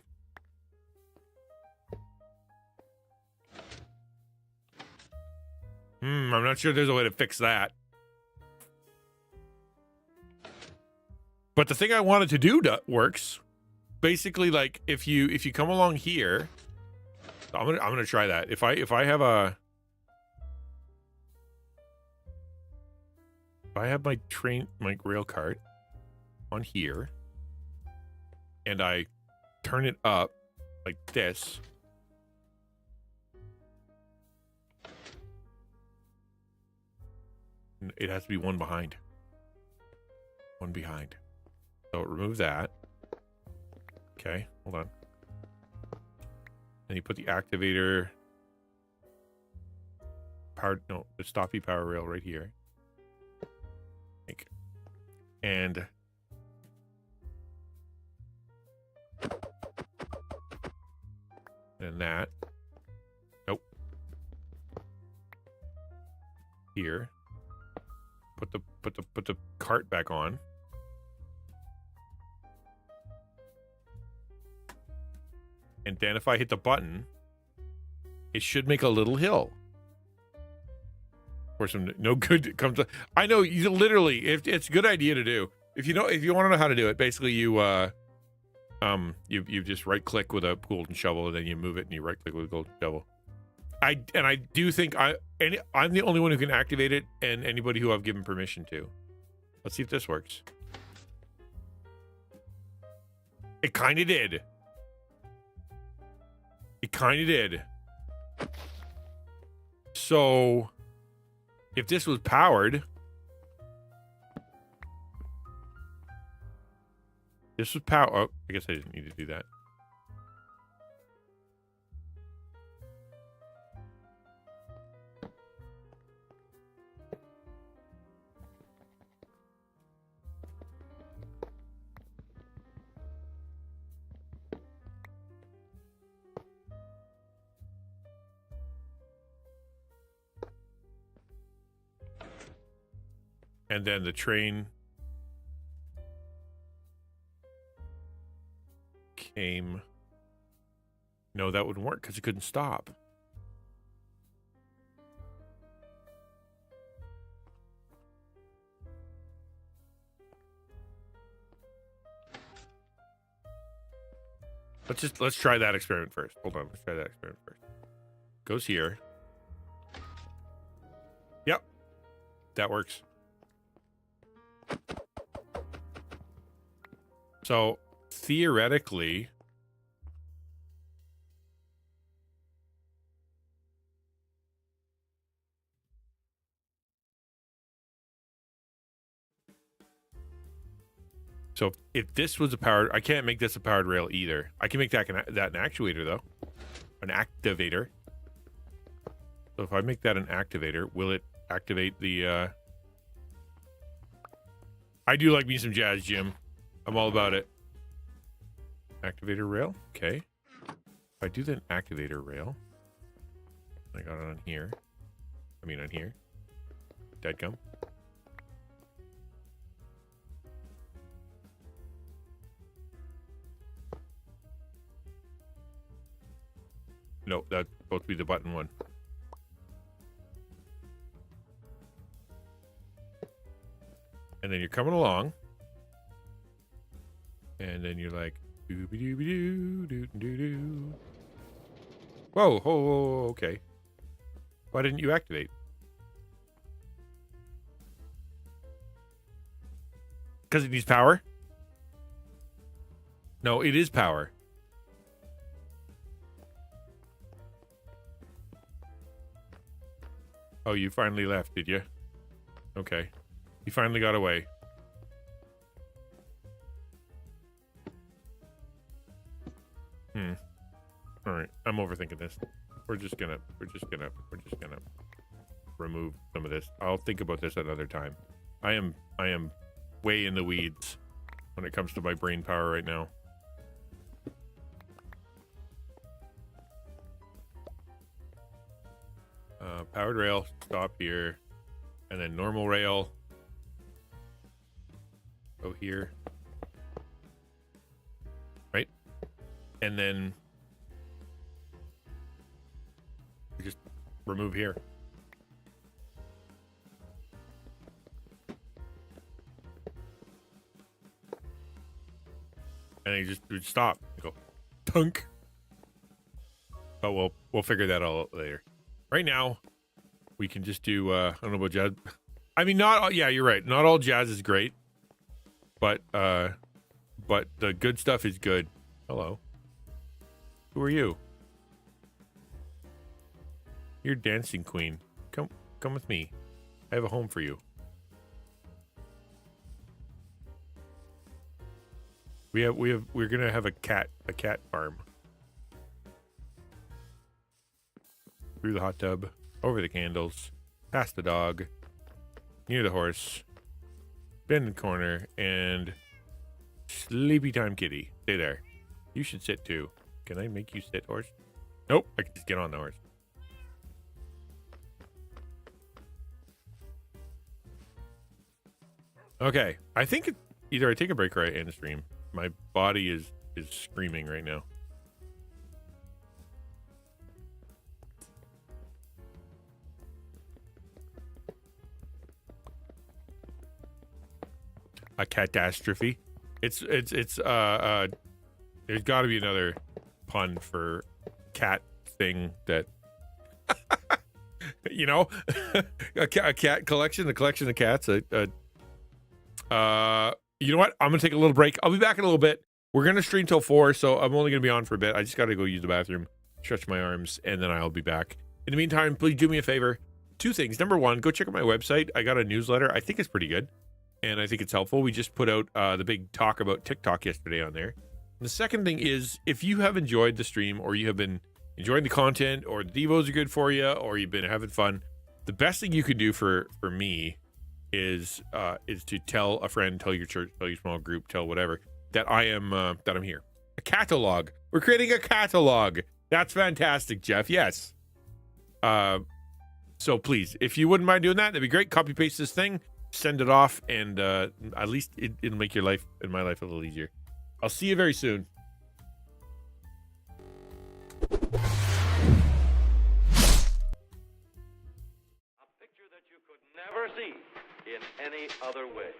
I'm not sure there's a way to fix that. But the thing I wanted to do works. Basically, like if you come along here, I'm gonna try that. If I have my rail cart on here, and I turn it up like this. It has to be one behind. One behind. So remove that. Okay, hold on. And you put the activator power, no, the stoppy power rail right here. And that. Nope. Here. Put the cart back on. And then if I hit the button, it should make a little hill. Or some no good comes. I know you literally. If it's a good idea to do. If you want to know how to do it, basically you just right click with a golden shovel, and then you move it, and you right click with a golden shovel. I do think I'm the only one who can activate it, and anybody who I've given permission to. Let's see if this works. It kind of did. It kind of did. So, if this was powered, oh, I guess I didn't need to do that. And then the train came. No, that wouldn't work because it couldn't stop. Let's try that experiment first. Hold on, let's try that experiment first. Goes here. Yep. That works. So theoretically, so if this was a powered, I can't make this a powered rail either. I can make that an actuator though, an activator. So if I make that an activator, will it activate the? I do like me some jazz, Jim. I'm all about it. Activator rail. Okay. If I do the activator rail, I got it on here. I mean on here. Deadgum. No, that's supposed to be the button one. And then you're coming along. And then you're like, doo-be-doo-be-doo-doo-doo-doo. Whoa, whoa, okay. Why didn't you activate? Because it needs power? No, it is power. Oh, you finally left, did you? Okay. You finally got away. All right, I'm overthinking this. We're just gonna remove some of this. I'll think about this another time. I am way in the weeds when it comes to my brain power right now. Powered rail, stop here, and then normal rail. Go here. Right? And then we just remove here. And then you just stop. You go, tunk. But we'll figure that all out later. Right now, we can just do, I don't know about jazz. I mean, not all, yeah, you're right. Not all jazz is great. But the good stuff is good. Hello. Who are you? You're dancing queen. Come with me. I have a home for you. We're gonna have a cat farm. Through the hot tub, over the candles, past the dog, near the horse, bend the corner, and sleepy time kitty. Stay there. You should sit too. Can I make you sit, horse? Nope, I can just get on the horse. Okay, I think either I take a break or I end the stream. My body is screaming right now. A catastrophe. It's there's got to be another pun for cat thing that you know, a cat collection, a collection of cats. You know what? I'm gonna take a little break. I'll be back in a little bit. We're gonna stream till 4, so I'm only gonna be on for a bit. I just gotta go use the bathroom, stretch my arms, and then I'll be back. In the meantime, please do me a favor. 2 things. Number 1, go check out my website. I got a newsletter. I think it's pretty good. And I think it's helpful. We just put out the big talk about TikTok yesterday on there. And the second thing is, if you have enjoyed the stream, or you have been enjoying the content, or the devos are good for you, or you've been having fun, the best thing you can do for me is to tell a friend, tell your church, tell your small group, tell whatever that I'm here. A catalog. We're creating a catalog. That's fantastic, Jeff. Yes. So please, if you wouldn't mind doing that, that'd be great. Copy paste this thing. Send it off, and at least it'll make your life and my life a little easier. I'll see you very soon. A picture that you could never see in any other way.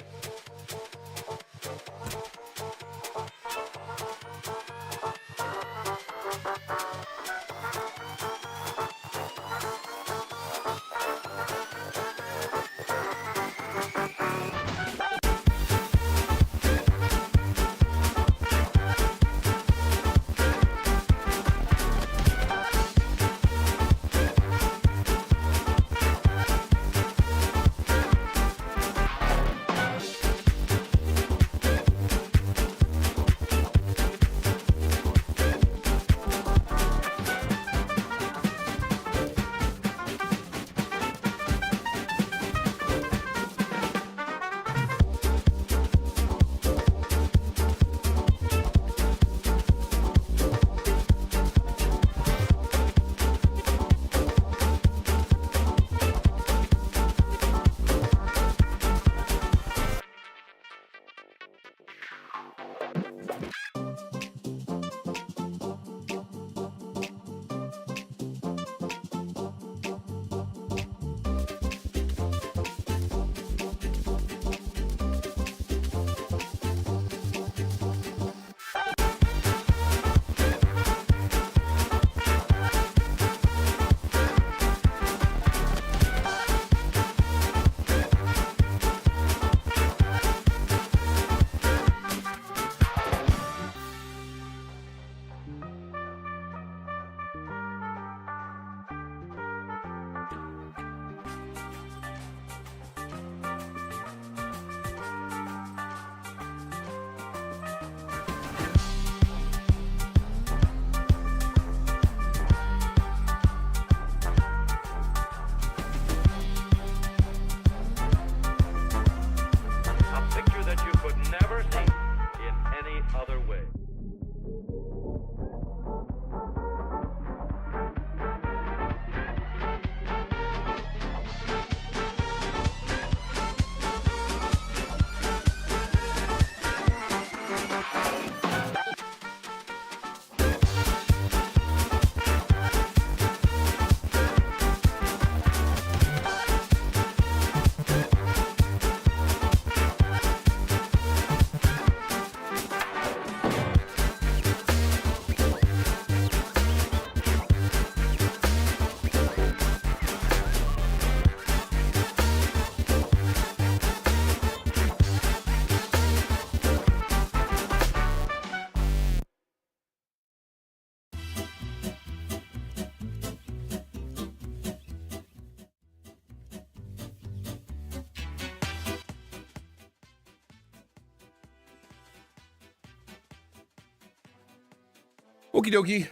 Okie dokie.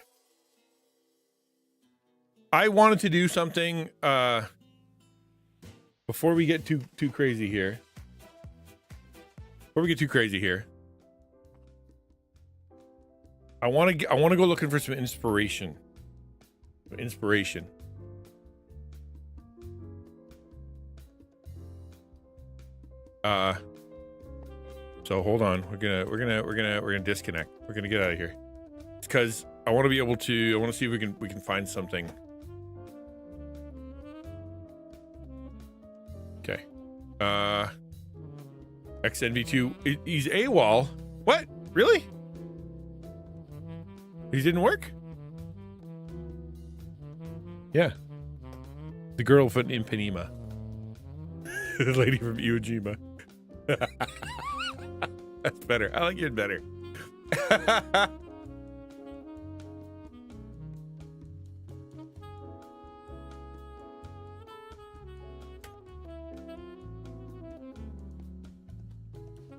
I wanted to do something before we get too crazy here. I want to go looking for some inspiration. So hold on. We're gonna disconnect. We're gonna get out of here. It's because I want to be able to. I want to see if we can find something. Okay. XNV2. He's AWOL. What? Really? He didn't work? Yeah. The girl from Ipanema. The lady from Iwo Jima. That's better. I like it better.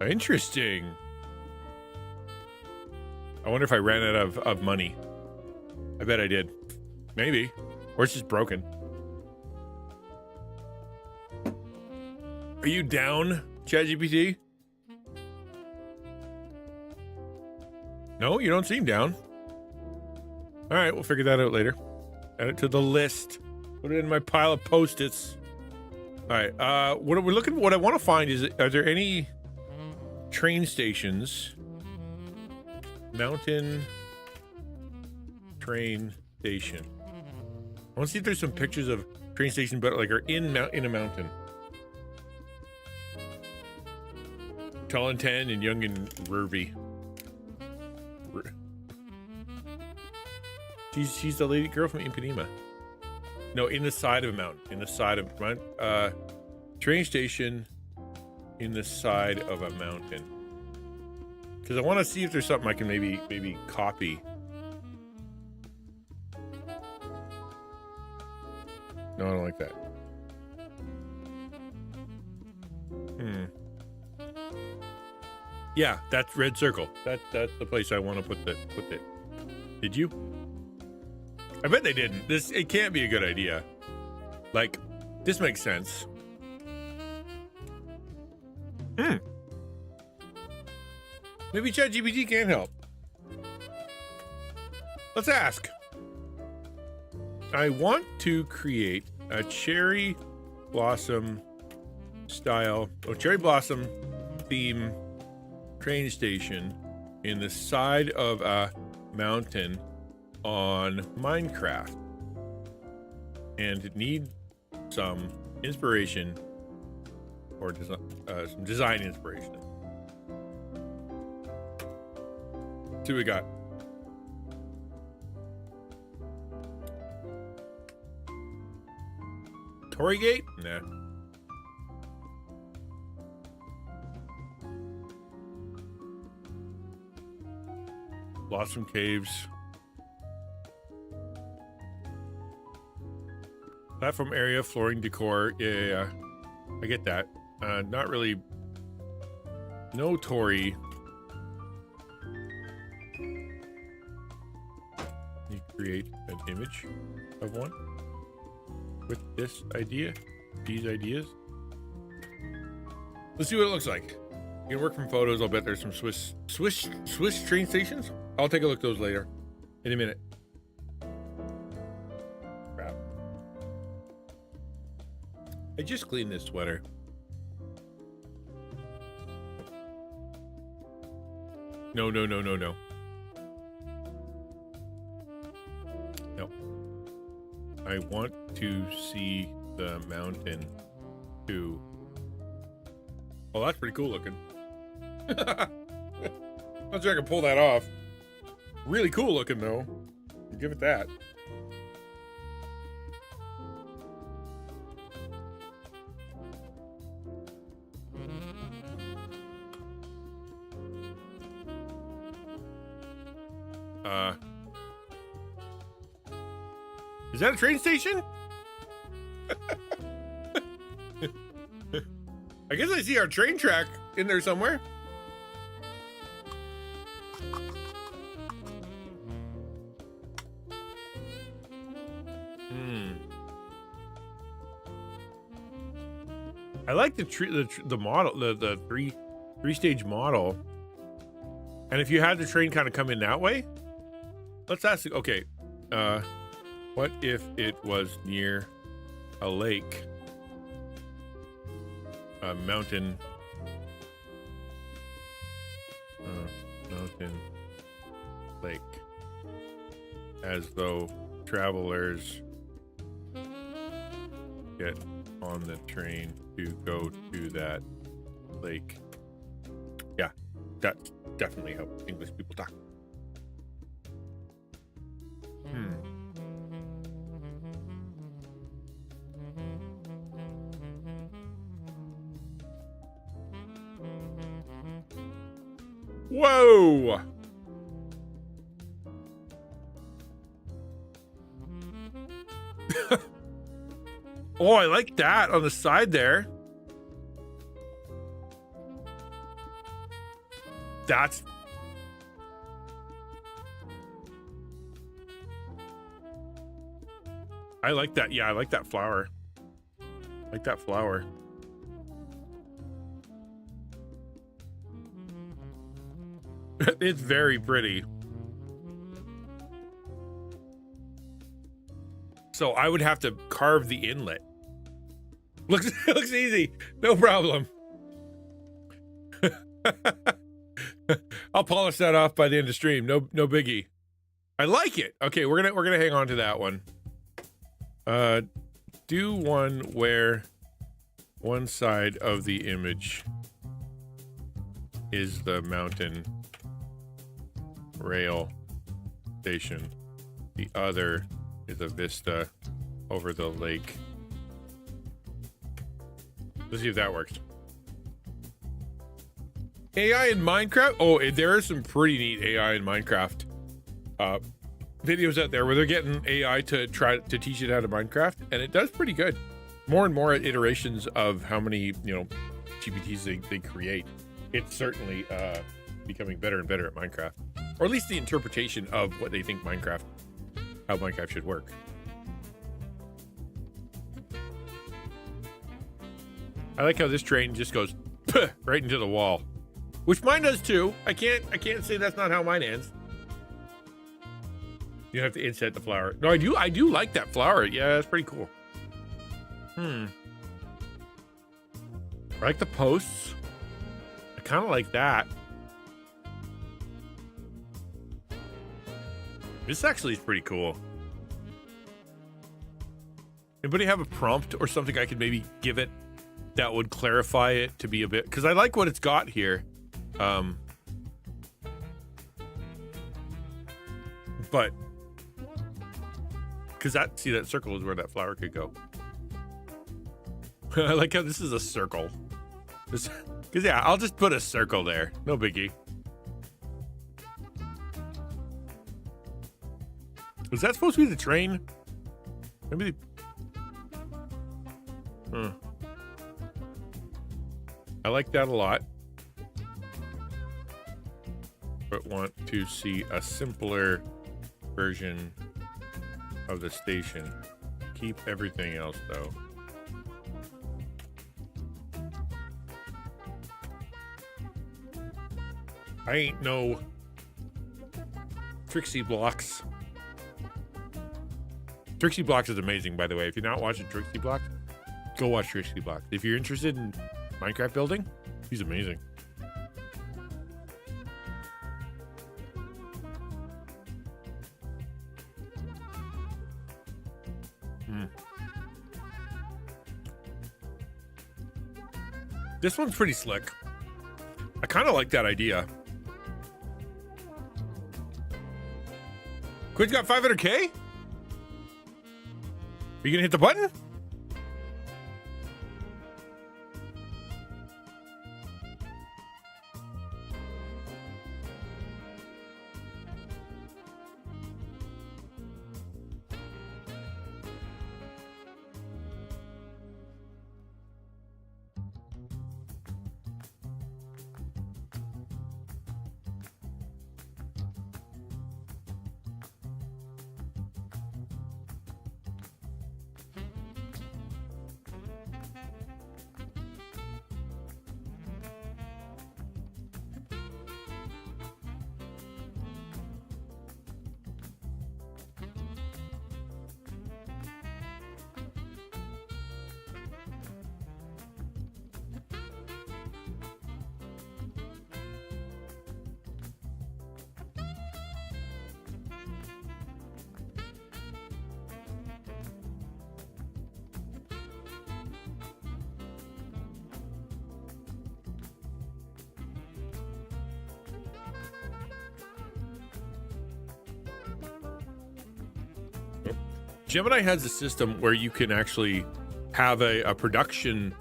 Interesting. I wonder if I ran out of money. I bet I did. Maybe. Or it's just broken. Are you down, ChatGPT? No, you don't seem down. All right, we'll figure that out later. Add it to the list. Put it in my pile of Post-its. All right. What I want to find is, are there any train stations? Mountain train station. I want to see if there's some pictures of train station, but like are in a mountain. Tall and tan and young and rurvy. She's the lady girl from Ipanema. No, in the side of a mountain. In the side of train station in the side of a mountain. Because I want to see if there's something I can maybe copy. No, I don't like that. Yeah, that's red circle. That's the place I want to put it. Did you? I bet they didn't. It can't be a good idea. Like, this makes sense. Maybe ChatGPT can't help. Let's ask. I want to create a cherry blossom theme train station in the side of a mountain on Minecraft, and need some inspiration or some design inspiration. See what we got. Tory Gate? Nah. Blossom Caves. Platform area, flooring decor. Yeah. I get that. Not really. No Tory. You create an image of one with these ideas. Let's see what it looks like. You can work from photos. I'll bet there's some Swiss train stations. I'll take a look at those later in a minute. Crap. I just cleaned this sweater. No. No. I want to see the mountain too. Oh, that's pretty cool looking. Not sure I can pull that off. Really cool looking though. I'll give it that. Is that a train station? I guess I see our train track in there somewhere. I like the model, the three-stage model. And if you had the train kind of come in that way, let's ask. Okay, what if it was near a lake, a mountain, lake, as though travelers get on the train to go to that lake. Yeah, that's definitely how English people talk. Whoa! Oh, I like that on the side there. That's... I like that. Yeah, I like that flower. I like that flower. It's very pretty. So I would have to carve the inlet. Looks easy. No problem. I'll polish that off by the end of stream. No biggie. I like it. Okay, we're gonna hang on to that one. Do one where one side of the image is the mountain rail station. The other is a vista over the lake. Let's see if that works. AI in Minecraft? Oh, there is some pretty neat AI in Minecraft. Videos out there where they're getting AI to try to teach it how to Minecraft, and it does pretty good. More and more iterations of how many, GPTs they create. It's certainly becoming better and better at Minecraft. Or at least the interpretation of what they think how Minecraft should work. I like how this train just goes right into the wall, which mine does too. I can't say that's not how mine ends. You have to inset the flower. No, I do like that flower. Yeah, that's pretty cool. I like the posts. I kind of like that. This actually is pretty cool. Anybody have a prompt or something I could maybe give it that would clarify it to be a bit, because I like what it's got here. But because that circle is where that flower could go. I like how this is a circle. Because yeah, I'll just put a circle there. No biggie. Is that supposed to be the train? Maybe. I like that a lot. But want to see a simpler version of the station. Keep everything else though. I ain't no Trixie Blocks. Trixie Blocks is amazing, by the way. If you're not watching Trixie Blocks, go watch Trixie Blocks. If you're interested in Minecraft building, he's amazing. This one's pretty slick. I kind of like that idea. Quid's got 500K? Are you gonna hit the button? Gemini has a system where you can actually have a production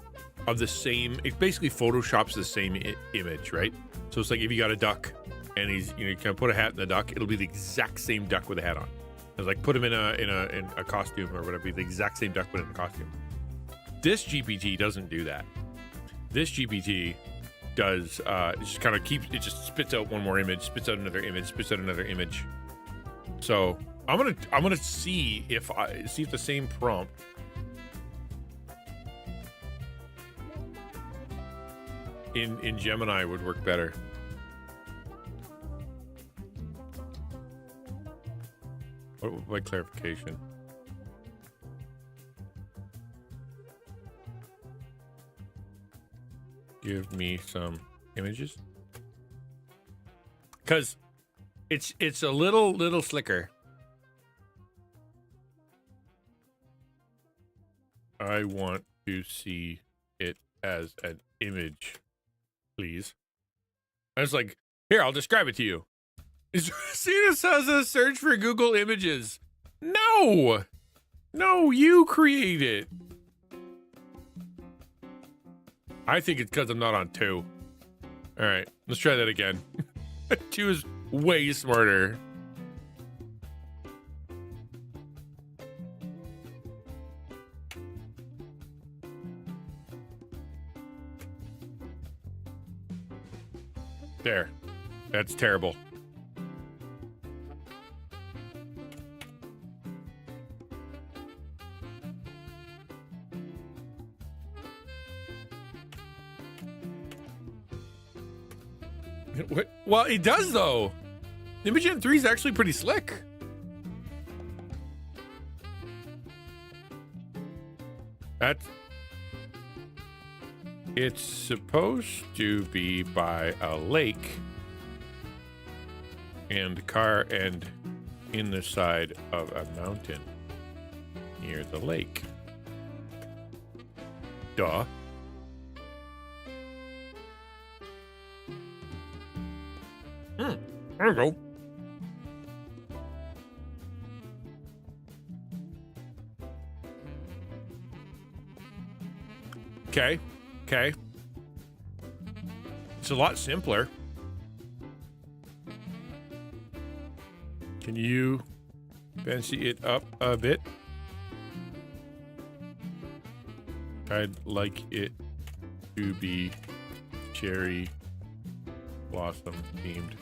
of the same. It basically photoshops the same image, right? So it's like if you got a duck and you can put a hat in the duck, it'll be the exact same duck with a hat on. It's like put him in a costume or whatever, be the exact same duck but in a costume. This GPT doesn't do that. This GPT does just kind of it just spits out one more image, spits out another image, spits out another image. So I'm gonna see if the same prompt in Gemini would work better. What by clarification? Give me some images, because it's a little slicker. I want to see it as an image, please. I was like, here, I'll describe it to you. Cetus has a search for Google Images. No, you create it. I think it's because I'm not on 2. All right, let's try that again. 2 is way smarter. There. That's terrible. Well, it does though. Imagen 3 is actually pretty slick. It's supposed to be by a lake and in the side of a mountain near the lake. Duh. There we go. Okay. It's a lot simpler. Can you fancy it up a bit? I'd like it to be cherry blossom themed.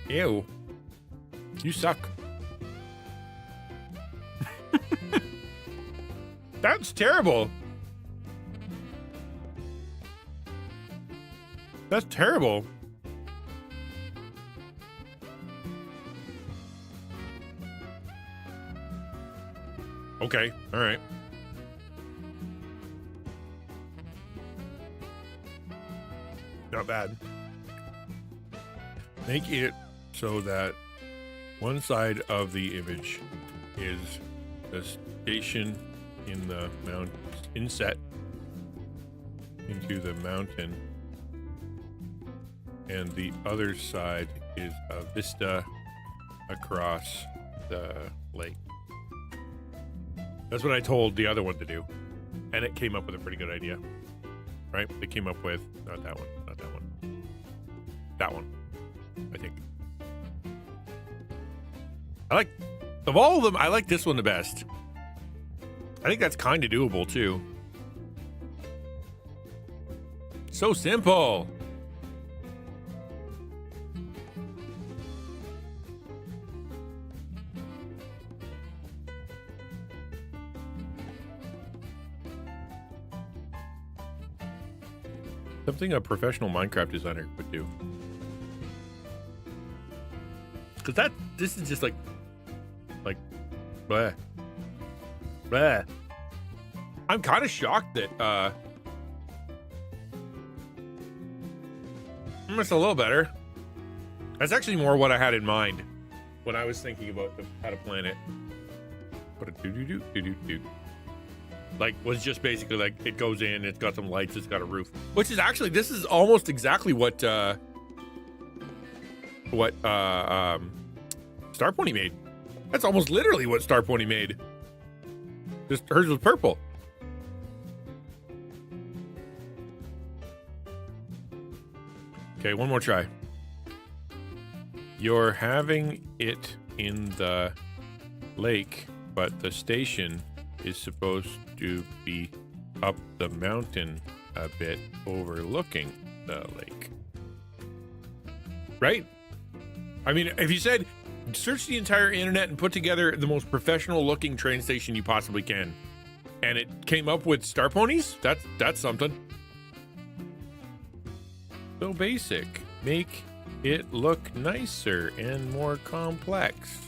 Ew. You suck. That's terrible. That's terrible. Okay, all right. Not bad. Make it so that one side of the image is the station in the inset into the mountain, and the other side is a vista across the lake. That's what I told the other one to do, and it came up with a pretty good idea, right? They came up with not that one, that one, I think. Of all of them, I like this one the best. I think that's kind of doable too. So simple. Something a professional Minecraft designer would do. Because this is just like, bleh. Bleh. I'm kind of shocked that, it's a little better. That's actually more what I had in mind when I was thinking about how to plan it. But a do-do-do. like was just basically like it goes in, it's got some lights, it's got a roof, which is actually, this is almost exactly what Star Pony made. That's almost literally what Star Pony made. Just hers was purple. Okay, one more try. You're having it in the lake, but the station is supposed to be up the mountain a bit, overlooking the lake. Right? I mean, if you said, search the entire internet and put together the most professional looking train station you possibly can, and it came up with Star Ponies, that's something. So basic. Make it look nicer and more complex.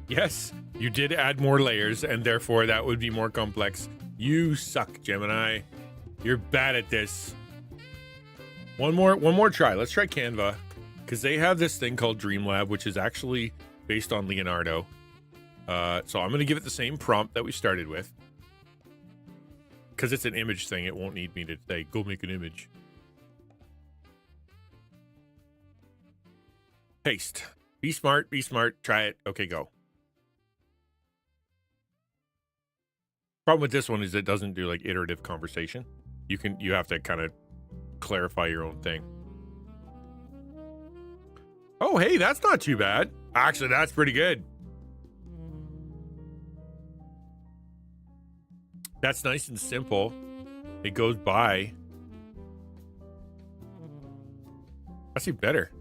Yes, you did add more layers, and therefore that would be more complex. You suck, Gemini. You're bad at this. One more try. Let's try Canva, because they have this thing called Dreamlab, which is actually based on Leonardo. So I'm going to give it the same prompt that we started with. Because it's an image thing, it won't need me to say, go make an image. Paste. Be smart, try it. Okay, go. Problem with this one is it doesn't do like iterative conversation. You have to kind of clarify your own thing. Oh, hey, that's not too bad. Actually, that's pretty good. That's nice and simple. It goes by. That's even better.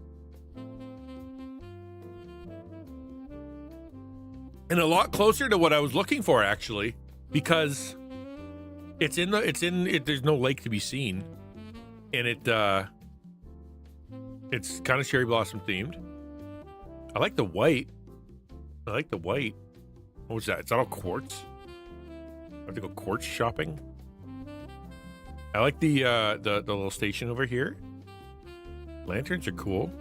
And a lot closer to what I was looking for, actually, because there's no lake to be seen, and it's kind of cherry blossom themed. I like the white. What was that? Is that all quartz? I have to go quartz shopping. I like the little station over here. Lanterns are cool.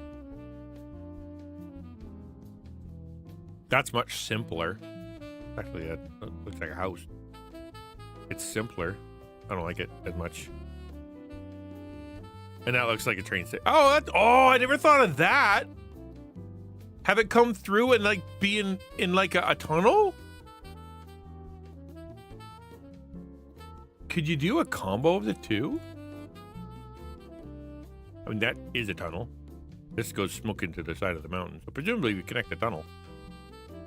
That's much simpler. Actually, that looks like a house. It's simpler. I don't like it as much. And that looks like a train station. Oh, I never thought of that. Have it come through and like be in like a tunnel? Could you do a combo of the two? I mean, that is a tunnel. This goes smoking to the side of the mountain. So presumably we connect the tunnel.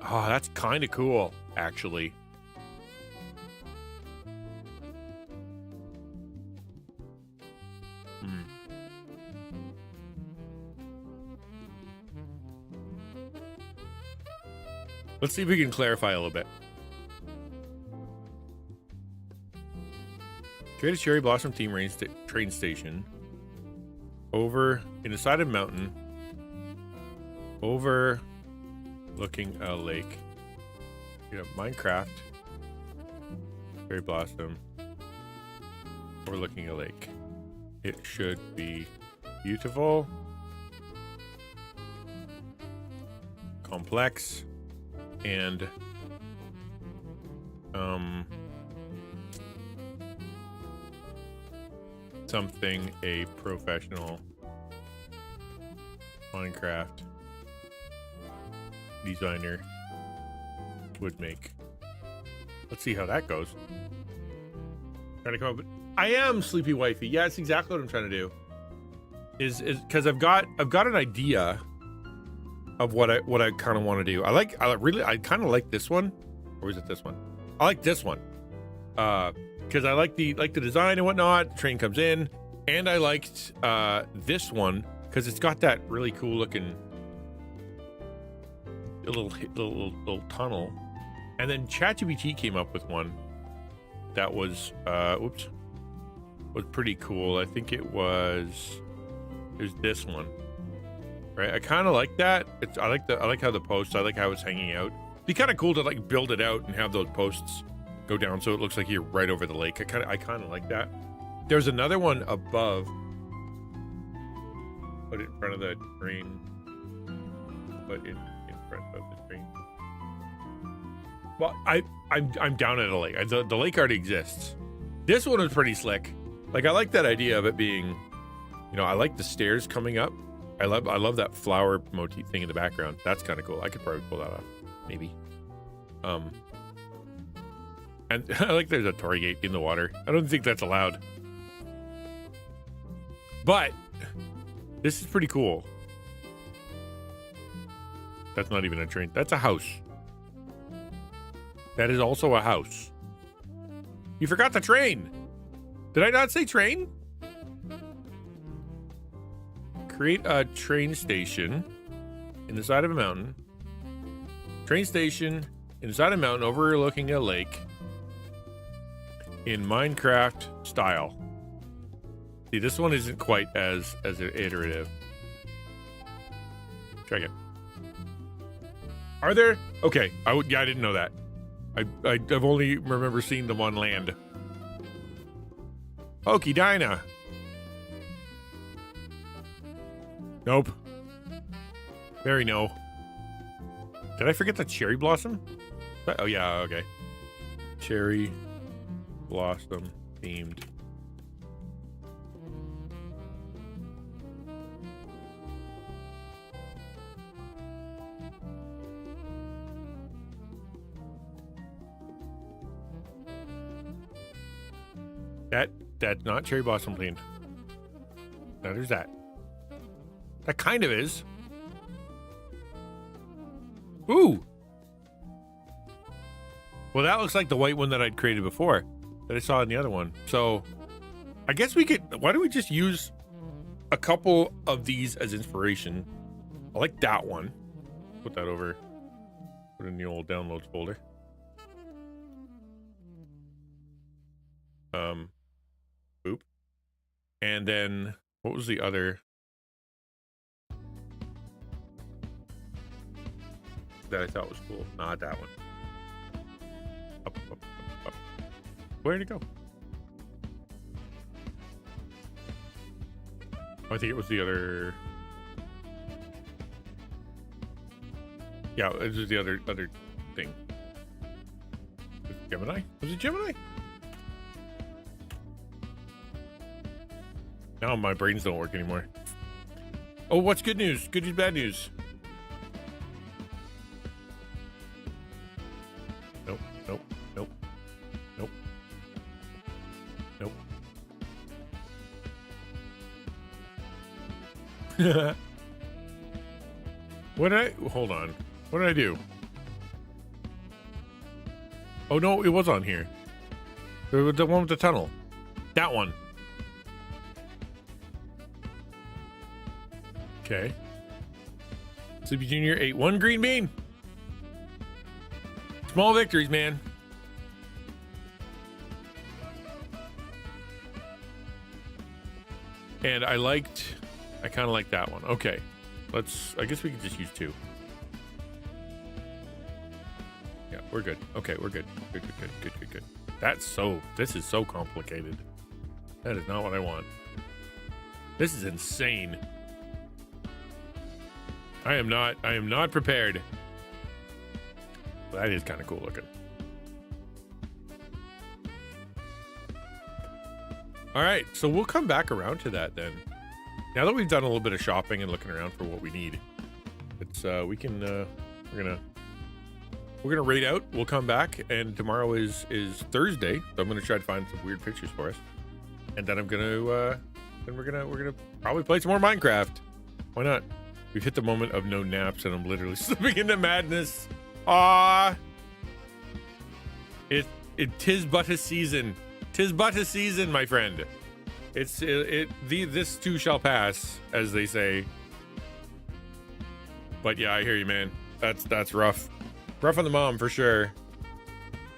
Oh, that's kind of cool, actually. Let's see if we can clarify a little bit. Create a cherry blossom theme train station over in the side of a mountain, overlooking a lake. You know, Minecraft, cherry blossom, overlooking a lake. It should be beautiful, complex, and something a professional Minecraft designer would make. Let's see how that goes. Trying to come up with, I am Sleepy Wifey. Yeah, it's exactly what I'm trying to do. Is because I've got an idea of what I kind of want to do. I kind of like this one, or is it this one? I like this one, because I like the design and whatnot. The train comes in, and I liked this one because it's got that really cool looking little tunnel. And then ChatGPT came up with one that was was pretty cool. I think it was this one, right? I kind of like that. I like how the posts. I like how it's hanging out. It'd be kind of cool to like build it out and have those posts go down so it looks like you're right over the lake. I kind of like that. There's another one above. Put it in front of the train. Put in front of the train. Well, I'm down at a lake. The lake already exists. This one was pretty slick. Like, I like that idea of it being, I like the stairs coming up. I love that flower motif thing in the background. That's kind of cool. I could probably pull that off, maybe. And I like there's a torii gate in the water. I don't think that's allowed. But this is pretty cool. That's not even a train. That's a house. That is also a house. You forgot the train. Did I not say train? Create a train station in the side of a mountain. Train station in the side of a mountain overlooking a lake in Minecraft style. See, this one isn't quite as iterative. Check it. Are there? Okay. I didn't know that. I've only remember seeing them on land. Okie Dinah. Nope. Very no. Did I forget the cherry blossom? Oh yeah, okay. Cherry blossom themed. That's not cherry blossom themed. No, there's that. That kind of is. Ooh. Well, that looks like the white one that I'd created before that I saw in the other one. So I guess we could, why don't we just use a couple of these as inspiration? I like that one. Put that over, put it in the old downloads folder. Boop. And then what was the other that I thought was cool? Not that one. Up, up, up, up. Where'd it go? I think it was the other. Yeah, it was the other thing. Was it Gemini? Was it Gemini? Now my brains don't work anymore. Oh, what's good news? Good news, bad news. Nope, nope, nope, nope, nope. Hold on. What did I do? Oh no, it was on here. The one with the tunnel. That one. Okay. Sleepy Jr. ate one green bean. Small victories, man. And I kind of like that one. Okay. I guess we could just use two. Yeah, we're good. Okay, we're good. Good. This is so complicated. That is not what I want. This is insane. I am not prepared. That is kind of cool looking. All right, so we'll come back around to that then. Now that we've done a little bit of shopping and looking around for what we need, it's we're gonna raid out. We'll come back, and tomorrow is Thursday, so I'm gonna try to find some weird pictures for us, and then we're gonna probably play some more Minecraft. Why not? We've hit the moment of no naps, and I'm literally slipping into madness. Ah, tis but a season. 'Tis but a season, my friend. This too shall pass, as they say. But yeah, I hear you, man. That's rough. Rough on the mom for sure.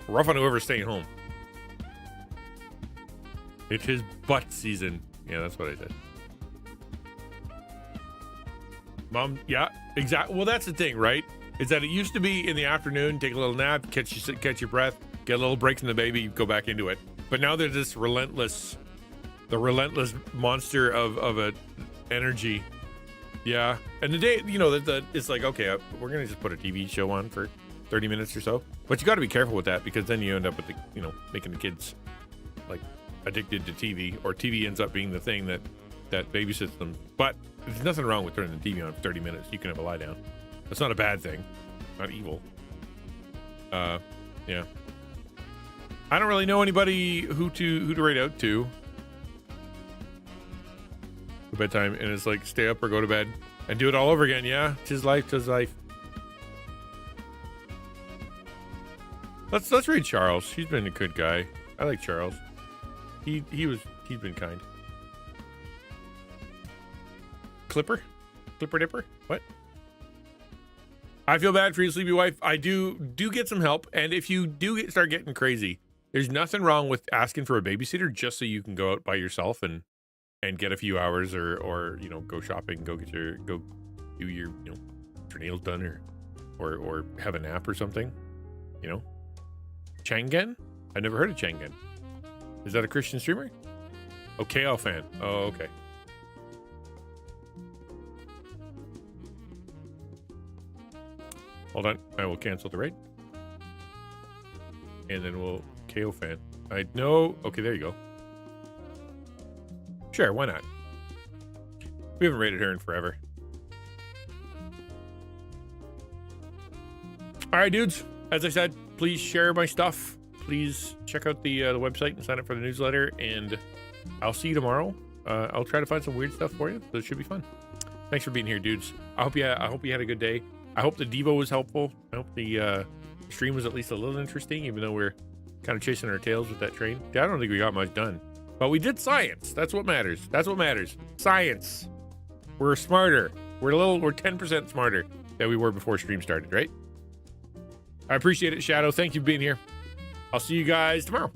Rough on whoever's staying home. It's his butt season. Yeah, that's what I said. Mom, yeah, exactly. Well, that's the thing, right? Is that it used to be in the afternoon, take a little nap, catch your breath, get a little break from the baby, go back into it. But now there's this relentless monster of a energy. Yeah, and the day, you know, it's like, okay, we're gonna just put a TV show on for 30 minutes or so. But you got to be careful with that, because then you end up with making the kids like addicted to TV, or TV ends up being the thing that babysits them. But there's nothing wrong with turning the TV on for 30 minutes. You can have a lie down. That's not a bad thing. Not evil. Yeah. I don't really know anybody who to write out to for bedtime, and it's like stay up or go to bed and do it all over again. Yeah, 'tis life. Let's read Charles. He's been a good guy. I like Charles. He's been kind. Clipper Dipper? What? I feel bad for your sleepy wife. I do get some help, and if you do start getting crazy, there's nothing wrong with asking for a babysitter just so you can go out by yourself and get a few hours, or go shopping, go do your your nails done, or have a nap or something. Changen? I never heard of Changen. Is that a Christian streamer? Oh, KL fan. Oh, okay. Hold on. I will cancel the raid. And then we'll KO fan. I know. Okay, there you go. Sure, why not? We haven't rated her in forever. All right, dudes. As I said, please share my stuff. Please check out the website and sign up for the newsletter. And I'll see you tomorrow. I'll try to find some weird stuff for you. So it should be fun. Thanks for being here, dudes. I hope you had a good day. I hope the Devo was helpful. I hope the stream was at least a little interesting, even though we're kind of chasing our tails with that train. I don't think we got much done. But we did science. That's what matters. Science. We're smarter. We're 10% smarter than we were before stream started, right? I appreciate it, Shadow. Thank you for being here. I'll see you guys tomorrow.